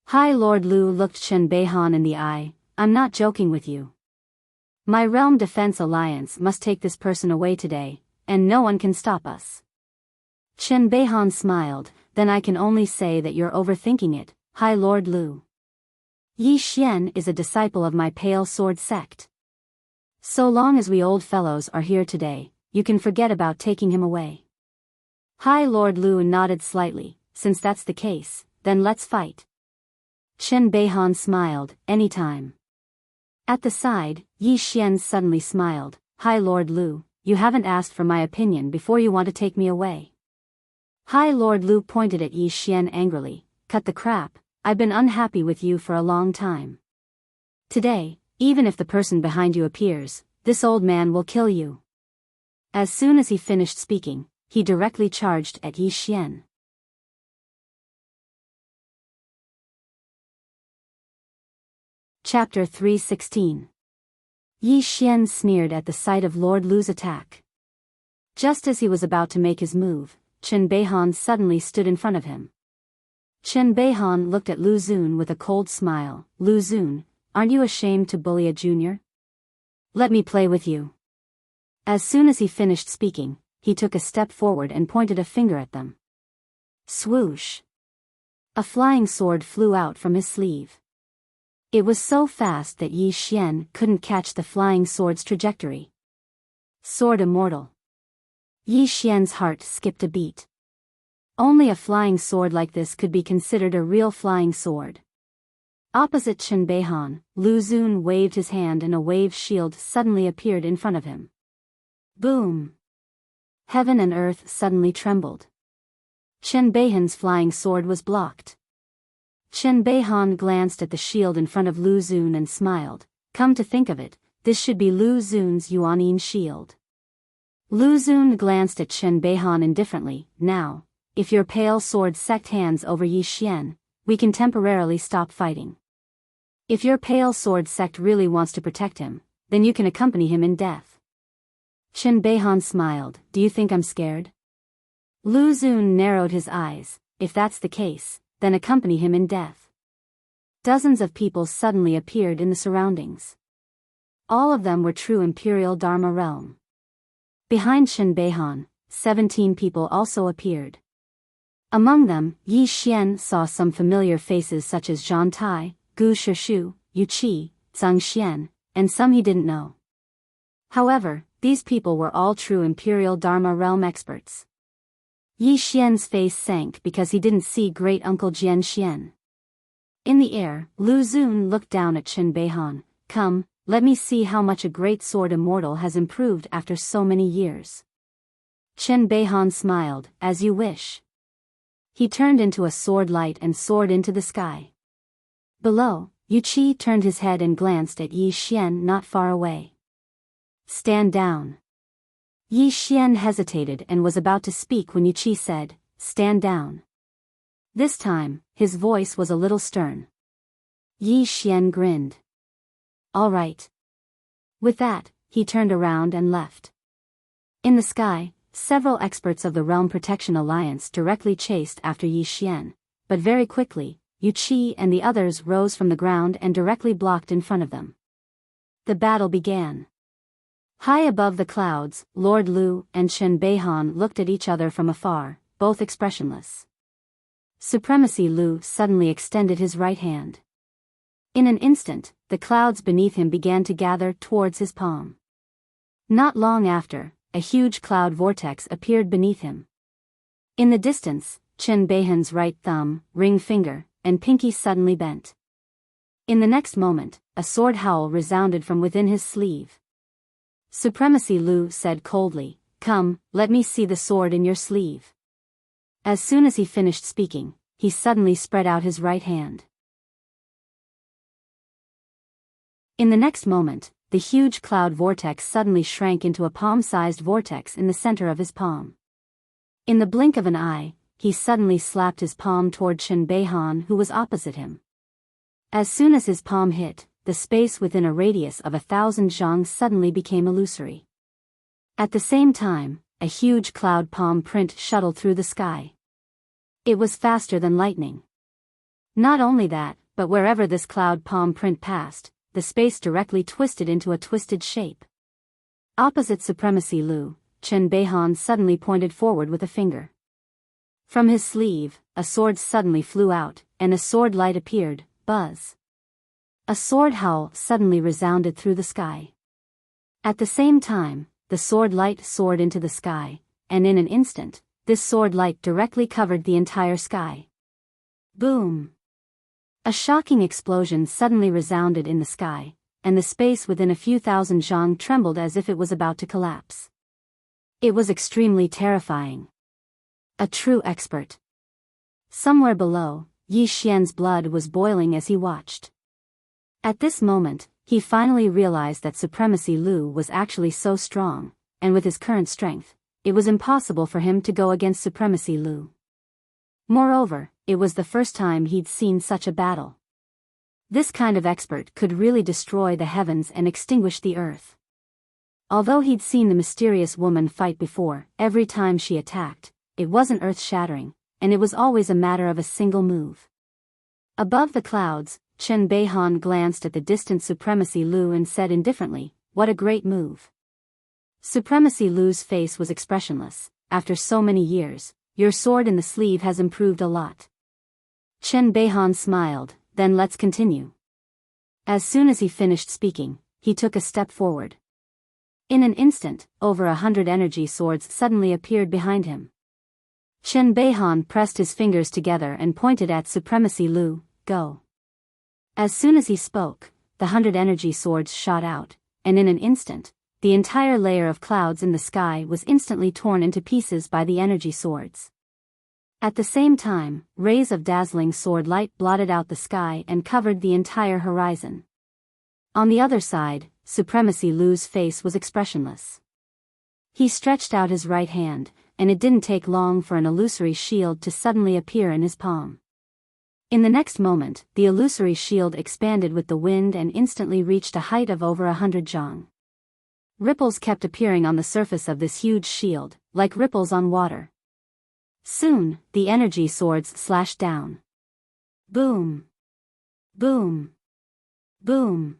High Lord Lu looked Chen Beihan in the eye. I'm not joking with you. My Realm Defense Alliance must take this person away today, and no one can stop us. Chen Beihan smiled. Then I can only say that you're overthinking it, High Lord Lu. Yi Xian is a disciple of my Pale Sword sect. So long as we old fellows are here today, you can forget about taking him away. High Lord Lu nodded slightly. Since that's the case, then let's fight. Chen Beihan smiled. Anytime. At the side, Yi Xian suddenly smiled. High Lord Lu, you haven't asked for my opinion before you want to take me away. High Lord Lu pointed at Yi Xian angrily. Cut the crap, I've been unhappy with you for a long time. Today, even if the person behind you appears, this old man will kill you. As soon as he finished speaking, he directly charged at Yi Xian. Chapter 316. Yi Xian sneered at the sight of Lord Lu's attack. Just as he was about to make his move, Chen Beihan suddenly stood in front of him. Chen Beihan looked at Lu Xun with a cold smile. Lu Xun, aren't you ashamed to bully a junior? Let me play with you. As soon as he finished speaking, he took a step forward and pointed a finger at them. Swoosh! A flying sword flew out from his sleeve. It was so fast that Yi Xian couldn't catch the flying sword's trajectory. Sword immortal. Yi Xian's heart skipped a beat. Only a flying sword like this could be considered a real flying sword. Opposite Chen Beihan, Lu Xun waved his hand and a wave shield suddenly appeared in front of him. Boom! Heaven and earth suddenly trembled. Chen Beihan's flying sword was blocked. Chen Beihan glanced at the shield in front of Lu Xun and smiled. Come to think of it, this should be Lu Xun's Yuanyin shield. Lu Xun glanced at Chen Beihan indifferently. Now, if your pale sword sect hands over Yi Xian, we can temporarily stop fighting. If your pale sword sect really wants to protect him, then you can accompany him in death. Chen Beihan smiled. Do you think I'm scared? Lu Xun narrowed his eyes. If that's the case, then accompany him in death. Dozens of people suddenly appeared in the surroundings. All of them were true Imperial Dharma realm. Behind Chen Beihan, 17 people also appeared. Among them, Yi Xian saw some familiar faces such as Zhang Tai, Gu Shishu, Yu Qi, Zhang Xian, and some he didn't know. However, these people were all true Imperial Dharma realm experts. Yi Xian's face sank because he didn't see great uncle Jian Xian. In the air, Lu Xun looked down at Chen Beihan. Come, let me see how much a great sword immortal has improved after so many years. Chen Beihan smiled. As you wish. He turned into a sword light and soared into the sky. Below, Yu Qi turned his head and glanced at Yi Xian not far away. Stand down. Yi Xian hesitated and was about to speak when Yu Qi said, stand down. This time, his voice was a little stern. Yi Xian grinned. All right. With that, he turned around and left. In the sky, several experts of the Realm Protection Alliance directly chased after Yi Xian, but very quickly, Yu Qi and the others rose from the ground and directly blocked in front of them. The battle began. High above the clouds, Lord Lu and Chen Beihan looked at each other from afar, both expressionless. Supremacy Lu suddenly extended his right hand. In an instant, the clouds beneath him began to gather towards his palm. Not long after, a huge cloud vortex appeared beneath him. In the distance, Chen Beihan's right thumb, ring finger, and pinky suddenly bent. In the next moment, a sword howl resounded from within his sleeve. Supremacy Lu said coldly, come, let me see the sword in your sleeve. As soon as he finished speaking, he suddenly spread out his right hand. In the next moment, the huge cloud vortex suddenly shrank into a palm-sized vortex in the center of his palm. In the blink of an eye, he suddenly slapped his palm toward Chen Beihan who was opposite him. As soon as his palm hit, the space within a radius of 1,000 zhang suddenly became illusory. At the same time, a huge cloud palm print shuttled through the sky. It was faster than lightning. Not only that, but wherever this cloud palm print passed, the space directly twisted into a twisted shape. Opposite Supremacy Lu, Chen Beihan suddenly pointed forward with a finger. From his sleeve, a sword suddenly flew out, and a sword light appeared. Buzz. A sword howl suddenly resounded through the sky. At the same time, the sword light soared into the sky, and in an instant, this sword light directly covered the entire sky. Boom! A shocking explosion suddenly resounded in the sky, and the space within a few thousand zhang trembled as if it was about to collapse. It was extremely terrifying. A true expert. Somewhere below, Yi Xian's blood was boiling as he watched. At this moment, he finally realized that Supremacy Lu was actually so strong, and with his current strength, it was impossible for him to go against Supremacy Lu. Moreover, it was the first time he'd seen such a battle. This kind of expert could really destroy the heavens and extinguish the earth. Although he'd seen the mysterious woman fight before, every time she attacked, it wasn't earth-shattering, and it was always a matter of a single move. Above the clouds, Chen Beihan glanced at the distant Supremacy Lu and said indifferently, what a great move. Supremacy Lu's face was expressionless. After so many years, your sword in the sleeve has improved a lot. Chen Beihan smiled, then let's continue. As soon as he finished speaking, he took a step forward. In an instant, over 100 energy swords suddenly appeared behind him. Chen Beihan pressed his fingers together and pointed at Supremacy Lu, go. As soon as he spoke, the 100 energy swords shot out, and in an instant, the entire layer of clouds in the sky was instantly torn into pieces by the energy swords. At the same time, rays of dazzling sword light blotted out the sky and covered the entire horizon. On the other side, Supremacy Lu's face was expressionless. He stretched out his right hand, and it didn't take long for an illusory shield to suddenly appear in his palm. In the next moment, the illusory shield expanded with the wind and instantly reached a height of over 100 zhang. Ripples kept appearing on the surface of this huge shield, like ripples on water. Soon, the energy swords slashed down. Boom! Boom! Boom!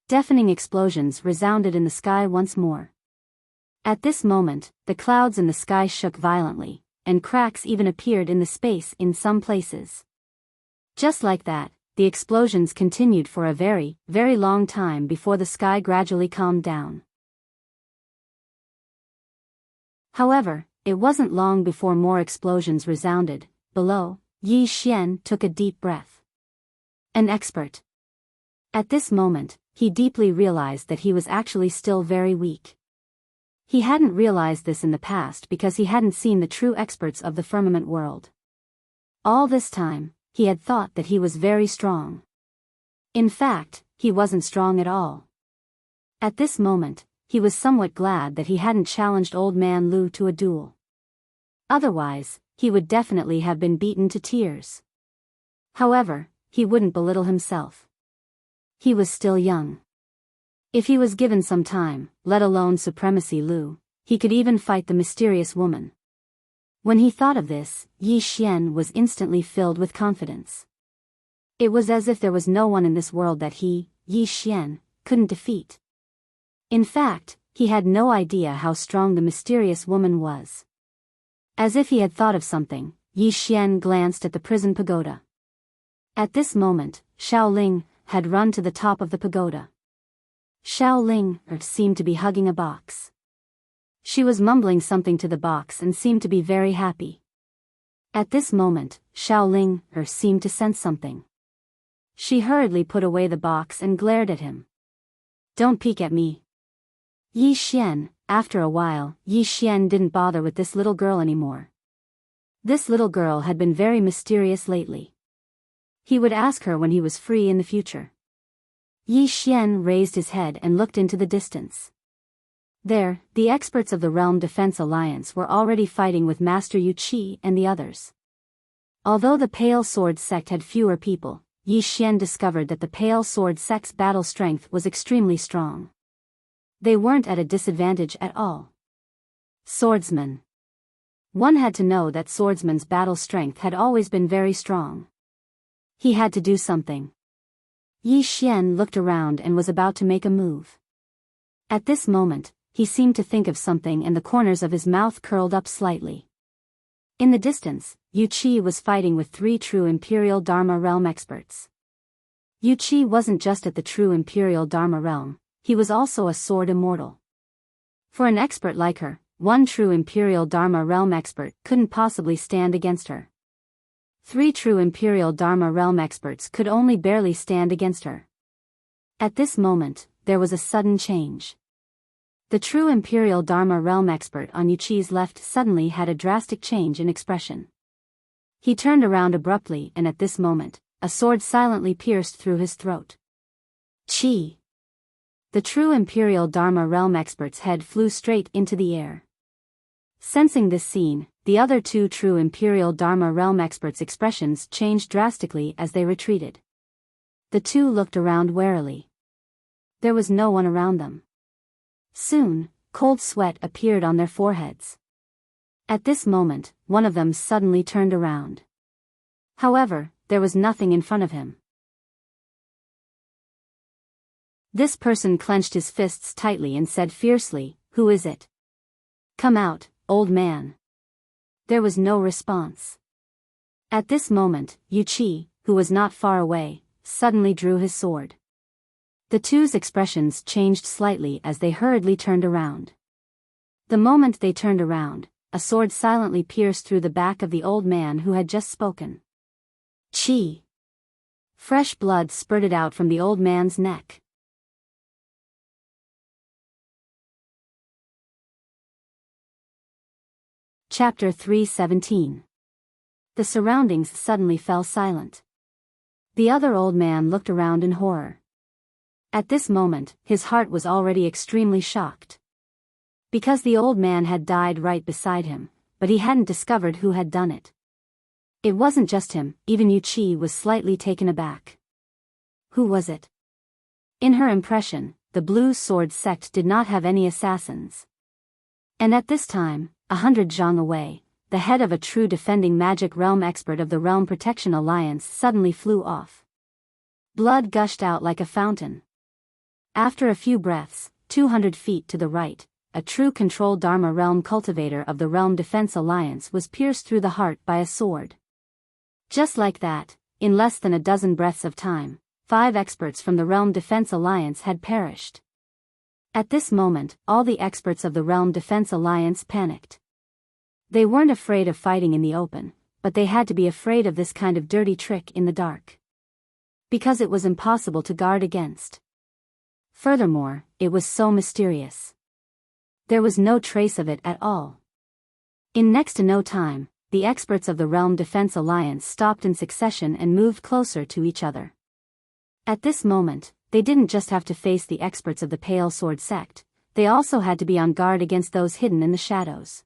Deafening explosions resounded in the sky once more. At this moment, the clouds in the sky shook violently, and cracks even appeared in the space in some places. Just like that, the explosions continued for a very, very long time before the sky gradually calmed down. However, it wasn't long before more explosions resounded. Below, Yi Xian took a deep breath. An expert. At this moment, he deeply realized that he was actually still very weak. He hadn't realized this in the past because he hadn't seen the true experts of the firmament world. All this time, he had thought that he was very strong. In fact, he wasn't strong at all. At this moment, he was somewhat glad that he hadn't challenged Old Man Lu to a duel. Otherwise, he would definitely have been beaten to tears. However, he wouldn't belittle himself. He was still young. If he was given some time, let alone Supremacy Lu, he could even fight the mysterious woman. When he thought of this, Yi Xian was instantly filled with confidence. It was as if there was no one in this world that he, Yi Xian, couldn't defeat. In fact, he had no idea how strong the mysterious woman was. As if he had thought of something, Yi Xian glanced at the prison pagoda. At this moment, Xiaoling had run to the top of the pagoda. Xiaoling seemed to be hugging a box. She was mumbling something to the box and seemed to be very happy. At this moment, Xiaoling seemed to sense something. She hurriedly put away the box and glared at him. Don't peek at me. Yi Xian. After a while, Yi Xian didn't bother with this little girl anymore. This little girl had been very mysterious lately. He would ask her when he was free in the future. Yi Xian raised his head and looked into the distance. There, the experts of the Realm Defense Alliance were already fighting with Master Yu Qi and the others. Although the Pale Sword sect had fewer people, Yi Xian discovered that the Pale Sword sect's battle strength was extremely strong. They weren't at a disadvantage at all. Swordsman. One had to know that Swordsman's battle strength had always been very strong. He had to do something. Yi Xian looked around and was about to make a move. At this moment, he seemed to think of something and the corners of his mouth curled up slightly. In the distance, Yu Qi was fighting with 3 true Imperial Dharma Realm experts. Yu Qi wasn't just at the true Imperial Dharma Realm, he was also a sword immortal. For an expert like her, one true Imperial Dharma Realm expert couldn't possibly stand against her. 3 true Imperial Dharma Realm experts could only barely stand against her. At this moment, there was a sudden change. The true Imperial Dharma Realm expert on Yu Qi's left suddenly had a drastic change in expression. He turned around abruptly and at this moment, a sword silently pierced through his throat. Qi! The true Imperial Dharma Realm expert's head flew straight into the air. Sensing this scene, the other 2 true Imperial Dharma Realm experts' expressions changed drastically as they retreated. The 2 looked around warily. There was no one around them. Soon, cold sweat appeared on their foreheads. At this moment, one of them suddenly turned around. However, there was nothing in front of him. This person clenched his fists tightly and said fiercely, "Who is it? Come out, old man." There was no response. At this moment, Yu Qi, who was not far away, suddenly drew his sword. The two's expressions changed slightly as they hurriedly turned around. The moment they turned around, a sword silently pierced through the back of the old man who had just spoken. Qi! Fresh blood spurted out from the old man's neck. Chapter 3:17. The surroundings suddenly fell silent. The other old man looked around in horror. At this moment, his heart was already extremely shocked. Because the old man had died right beside him, but he hadn't discovered who had done it. It wasn't just him, even Yu Qi was slightly taken aback. Who was it? In her impression, the Blue Sword sect did not have any assassins. And at this time, 100 zhang away, the head of a true defending magic realm expert of the Realm Protection Alliance suddenly flew off. Blood gushed out like a fountain. After a few breaths, 200 feet to the right, a true control Dharma realm cultivator of the Realm Defense Alliance was pierced through the heart by a sword. Just like that, in less than a dozen breaths of time, 5 experts from the Realm Defense Alliance had perished. At this moment, all the experts of the Realm Defense Alliance panicked. They weren't afraid of fighting in the open, but they had to be afraid of this kind of dirty trick in the dark. Because it was impossible to guard against. Furthermore, it was so mysterious. There was no trace of it at all. In next to no time, the experts of the Realm Defense Alliance stopped in succession and moved closer to each other. At this moment, they didn't just have to face the experts of the Pale Sword sect, they also had to be on guard against those hidden in the shadows.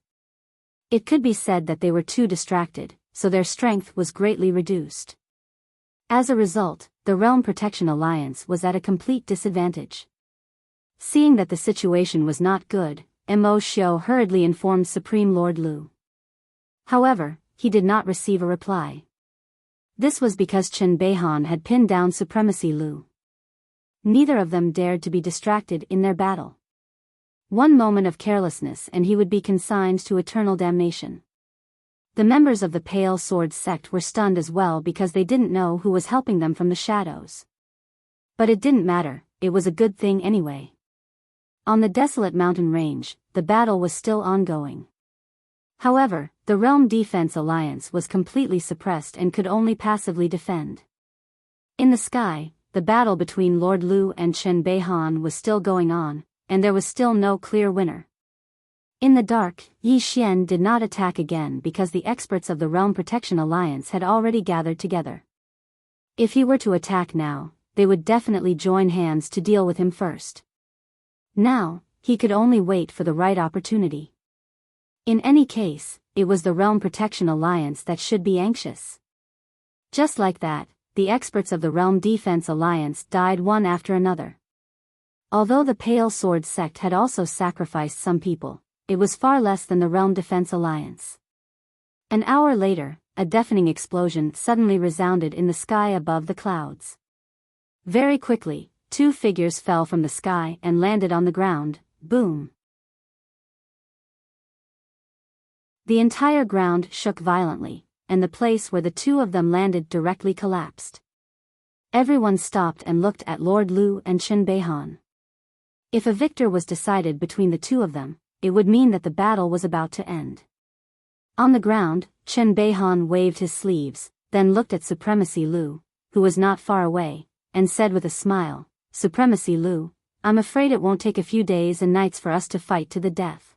It could be said that they were too distracted, so their strength was greatly reduced. As a result, the Realm Protection Alliance was at a complete disadvantage. Seeing that the situation was not good, Mo Xiu hurriedly informed Supreme Lord Lu. However, he did not receive a reply. This was because Chen Beihan had pinned down Supremacy Lu. Neither of them dared to be distracted in their battle. One moment of carelessness and he would be consigned to eternal damnation. The members of the Pale Sword sect were stunned as well because they didn't know who was helping them from the shadows. But it didn't matter, it was a good thing anyway. On the desolate mountain range, the battle was still ongoing. However, the Realm Defense Alliance was completely suppressed and could only passively defend. In the sky, the battle between Lord Lu and Chen Beihan was still going on, and there was still no clear winner. In the dark, Yi Xian did not attack again because the experts of the Realm Protection Alliance had already gathered together. If he were to attack now, they would definitely join hands to deal with him first. Now, he could only wait for the right opportunity. In any case, it was the Realm Protection Alliance that should be anxious. Just like that, the experts of the Realm Defense Alliance died one after another. Although the Pale Sword sect had also sacrificed some people, it was far less than the Realm Defense Alliance. An hour later, a deafening explosion suddenly resounded in the sky above the clouds. Very quickly, 2 figures fell from the sky and landed on the ground, boom. The entire ground shook violently, and the place where the 2 of them landed directly collapsed. Everyone stopped and looked at Lord Lu and Chen Beihan. If a victor was decided between the 2 of them, it would mean that the battle was about to end. On the ground, Chen Beihan waved his sleeves, then looked at Supremacy Lu, who was not far away, and said with a smile, "Supremacy Lu, I'm afraid it won't take a few days and nights for us to fight to the death."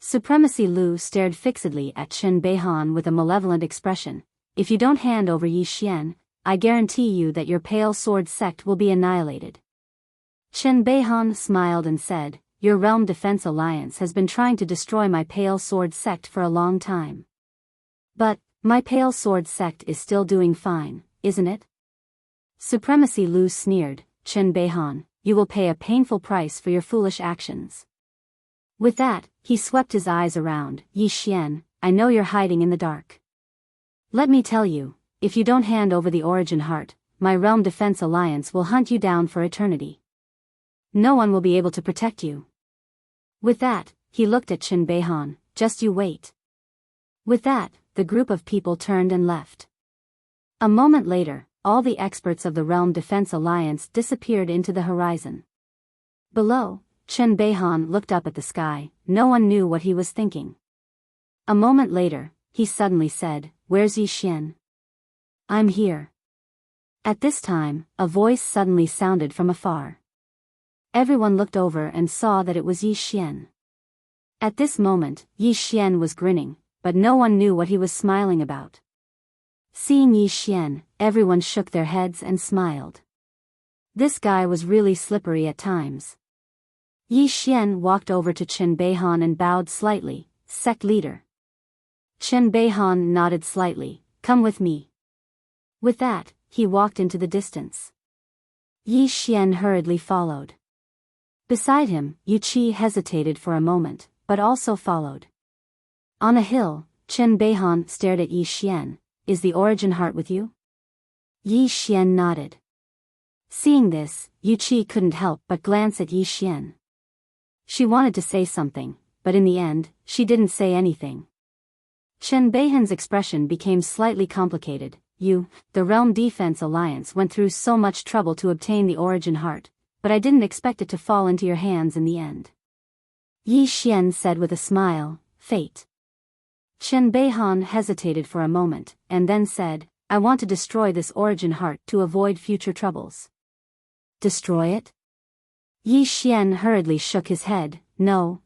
Supremacy Lu stared fixedly at Chen Beihan with a malevolent expression. "If you don't hand over Yi Xian, I guarantee you that your Pale Sword sect will be annihilated." Chen Beihan smiled and said, "Your Realm Defense Alliance has been trying to destroy my Pale Sword sect for a long time. But, my Pale Sword sect is still doing fine, isn't it?" Supremacy Lu sneered, "Chen Beihan, you will pay a painful price for your foolish actions." With that, he swept his eyes around. "Yi Xian, I know you're hiding in the dark. Let me tell you, if you don't hand over the Origin Heart, my Realm Defense Alliance will hunt you down for eternity. No one will be able to protect you." With that, he looked at Chen Beihan, "Just you wait." With that, the group of people turned and left. A moment later, all the experts of the Realm Defense Alliance disappeared into the horizon. Below, Chen Beihan looked up at the sky. No one knew what he was thinking. A moment later, he suddenly said, "Where's Yi Xian?" "I'm here." At this time, a voice suddenly sounded from afar. Everyone looked over and saw that it was Yi Xian. At this moment, Yi Xian was grinning, but no one knew what he was smiling about. Seeing Yi Xian, everyone shook their heads and smiled. This guy was really slippery at times. Yi Xian walked over to Chen Beihan and bowed slightly. "Sect leader." Chen Beihan nodded slightly. "Come with me." With that, he walked into the distance. Yi Xian hurriedly followed. Beside him, Yu Qi hesitated for a moment, but also followed. On a hill, Chen Beihan stared at Yi Xian. "Is the origin heart with you?" Yi Xian nodded. Seeing this, Yu Qi couldn't help but glance at Yi Xian. She wanted to say something, but in the end, she didn't say anything. Chen Beihan's expression became slightly complicated. The Realm Defense Alliance went through so much trouble to obtain the origin heart, but I didn't expect it to fall into your hands in the end. Yi Xian said with a smile, "Fate." Chen Beihan hesitated for a moment, and then said, "I want to destroy this origin heart to avoid future troubles." "Destroy it?" Yi Xian hurriedly shook his head. No.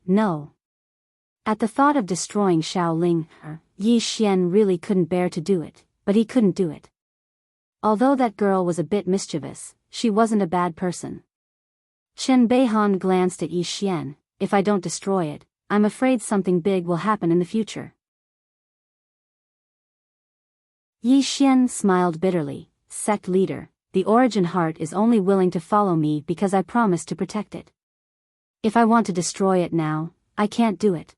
At the thought of destroying Shaoling, Yi Xian really couldn't bear to do it, but he couldn't do it. Although that girl was a bit mischievous, she wasn't a bad person. Chen Beihan glanced at Yi Xian. "If I don't destroy it, I'm afraid something big will happen in the future." Yi Xian smiled bitterly. "Sect leader, the origin heart is only willing to follow me because I promised to protect it. If I want to destroy it now, I can't do it.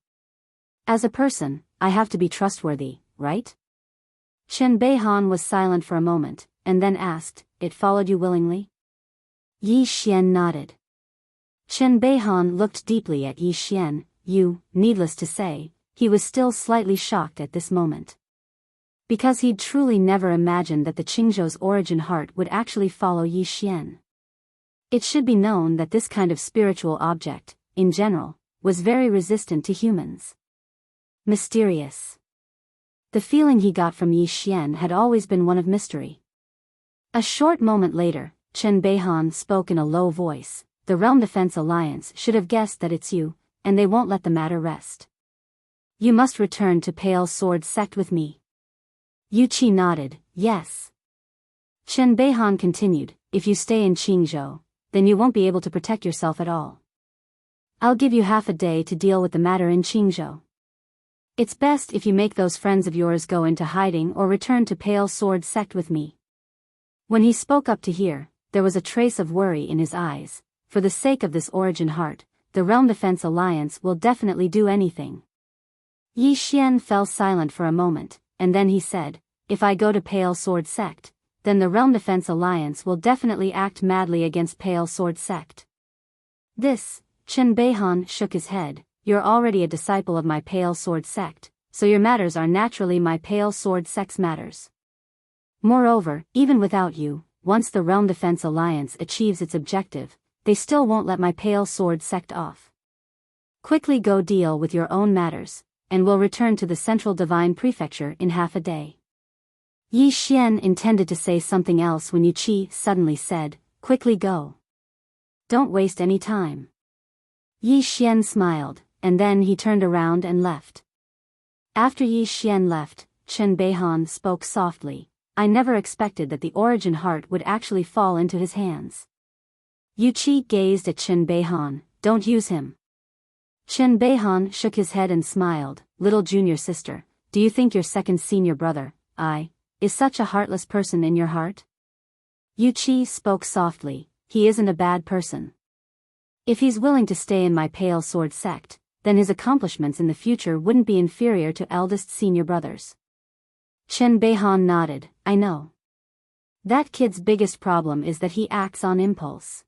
As a person, I have to be trustworthy, right?" Chen Beihan was silent for a moment, and then asked, "It followed you willingly?" Yi Xian nodded. Chen Beihan looked deeply at Yi Xian. Needless to say, he was still slightly shocked at this moment. Because he'd truly never imagined that the Qingzhou's origin heart would actually follow Yi Xian. It should be known that this kind of spiritual object, in general, was very resistant to humans. Mysterious. The feeling he got from Yi Xian had always been one of mystery. A short moment later, Chen Beihan spoke in a low voice. "The Realm Defense Alliance should have guessed that it's you, and they won't let the matter rest. You must return to Pale Sword Sect with me." Yu Qi nodded, "Yes." Chen Beihan continued, "If you stay in Qingzhou, then you won't be able to protect yourself at all. I'll give you half a day to deal with the matter in Qingzhou. It's best if you make those friends of yours go into hiding or return to Pale Sword Sect with me." When he spoke up to hear, there was a trace of worry in his eyes. For the sake of this origin heart, the Realm Defense Alliance will definitely do anything. Yi Xian fell silent for a moment, and then he said, "If I go to Pale Sword Sect, then the Realm Defense Alliance will definitely act madly against Pale Sword Sect." This, Chen Beihan shook his head. "You're already a disciple of my Pale Sword Sect, so your matters are naturally my Pale Sword Sect's matters. Moreover, even without you, once the Realm Defense Alliance achieves its objective, they still won't let my Pale Sword Sect off. Quickly go deal with your own matters, and we'll return to the Central Divine Prefecture in half a day." Yi Xian intended to say something else when Yu Qi suddenly said, "Quickly go. Don't waste any time." Yi Xian smiled, and then he turned around and left. After Yi Xian left, Chen Beihan spoke softly. "I never expected that the origin heart would actually fall into his hands." Yu Qi gazed at Chen Beihan. "Don't use him." Chen Beihan shook his head and smiled. "Little junior sister, do you think your second senior brother, is such a heartless person in your heart?" Yu Qi spoke softly. "He isn't a bad person. If he's willing to stay in my Pale Sword Sect, then his accomplishments in the future wouldn't be inferior to eldest senior brothers." Chen Beihan nodded. "I know. That kid's biggest problem is that he acts on impulse.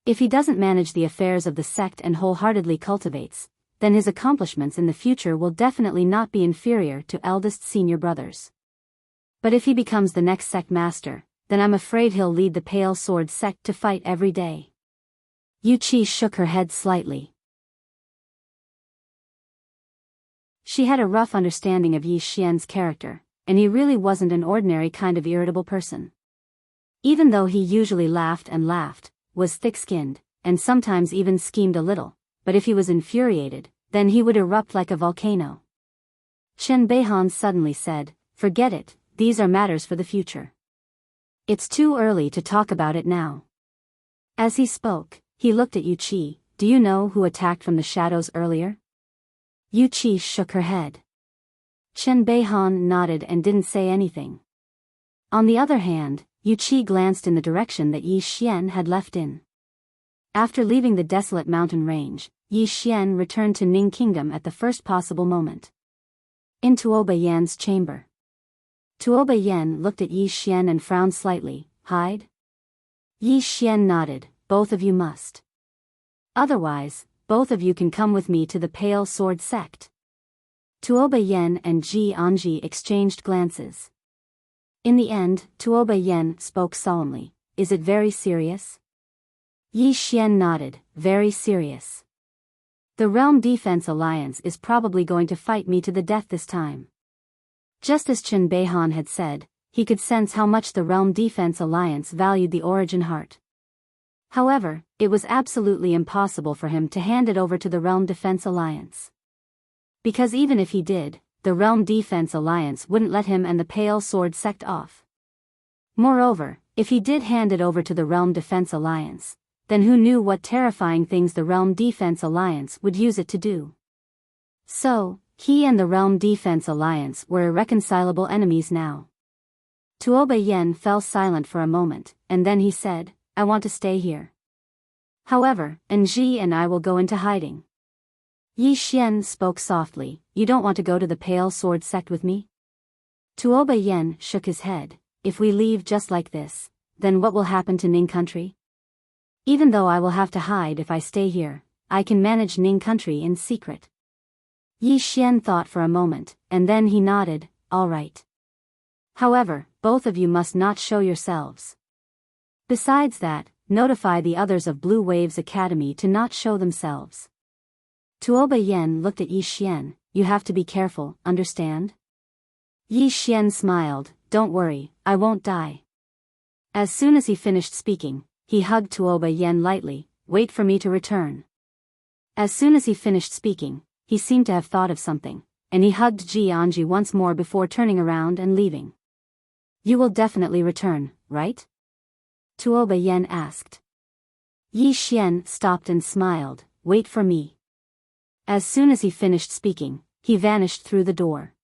If he doesn't manage the affairs of the sect and wholeheartedly cultivates, then his accomplishments in the future will definitely not be inferior to eldest senior brothers. But if he becomes the next sect master, then I'm afraid he'll lead the Pale Sword sect to fight every day. Yuqi shook her head slightly. She had a rough understanding of Yi Xian's character, and he really wasn't an ordinary kind of irritable person. Even though he usually laughed and laughed, was thick-skinned, and sometimes even schemed a little, but if he was infuriated, then he would erupt like a volcano. Chen Beihan suddenly said, "Forget it, these are matters for the future. It's too early to talk about it now." As he spoke, he looked at Yuqi. "Do you know who attacked from the shadows earlier?" Yuqi shook her head. Chen Beihan nodded and didn't say anything. On the other hand, Yuqi glanced in the direction that Yi Xian had left in. After leaving the desolate mountain range, Yi Xian returned to Ning Kingdom at the first possible moment. In Tuoba Yan's chamber. Tuoba Yan looked at Yi Xian and frowned slightly. "Hide?" Yi Xian nodded. "Both of you must. Otherwise, both of you can come with me to the Pale Sword sect." Tuoba Yan and Ji Anji exchanged glances. In the end, Tuoba Yan spoke solemnly. "Is it very serious?" Yi Xian nodded. "Very serious. The Realm Defense Alliance is probably going to fight me to the death this time." Just as Chen Beihan had said, he could sense how much the Realm Defense Alliance valued the Origin Heart. However, it was absolutely impossible for him to hand it over to the Realm Defense Alliance. Because even if he did, the Realm Defense Alliance wouldn't let him and the Pale Sword sect off. Moreover, if he did hand it over to the Realm Defense Alliance, then who knew what terrifying things the Realm Defense Alliance would use it to do. So, he and the Realm Defense Alliance were irreconcilable enemies now. Tuoba Yen fell silent for a moment, and then he said, "I want to stay here. However, Enji and I will go into hiding." Yi Xian spoke softly. "You don't want to go to the Pale Sword sect with me?" Tuoba Yen shook his head. "If we leave just like this, then what will happen to Ning country? Even though I will have to hide if I stay here, I can manage Ning country in secret." Yi Xian thought for a moment, and then he nodded. "All right. However, both of you must not show yourselves. Besides that, notify the others of Blue Waves Academy to not show themselves." Tuoba Yen looked at Yi Xian. "You have to be careful, understand?" Yi Xian smiled. "Don't worry, I won't die." As soon as he finished speaking, he hugged Tuoba Yen lightly. "Wait for me to return." As soon as he finished speaking, he seemed to have thought of something, and he hugged Ji Anji once more before turning around and leaving. "You will definitely return, right?" Tuoba Yen asked. Yi Xian stopped and smiled. "Wait for me." As soon as he finished speaking, he vanished through the door.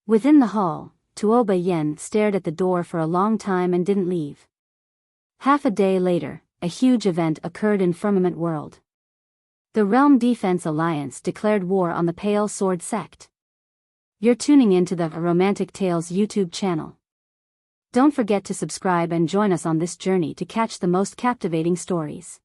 Within the hall, Tuoba Yen stared at the door for a long time and didn't leave. Half a day later, a huge event occurred in Firmament World. The Realm Defense Alliance declared war on the Pale Sword sect. You're tuning into the Romantic Tales YouTube channel. Don't forget to subscribe and join us on this journey to catch the most captivating stories.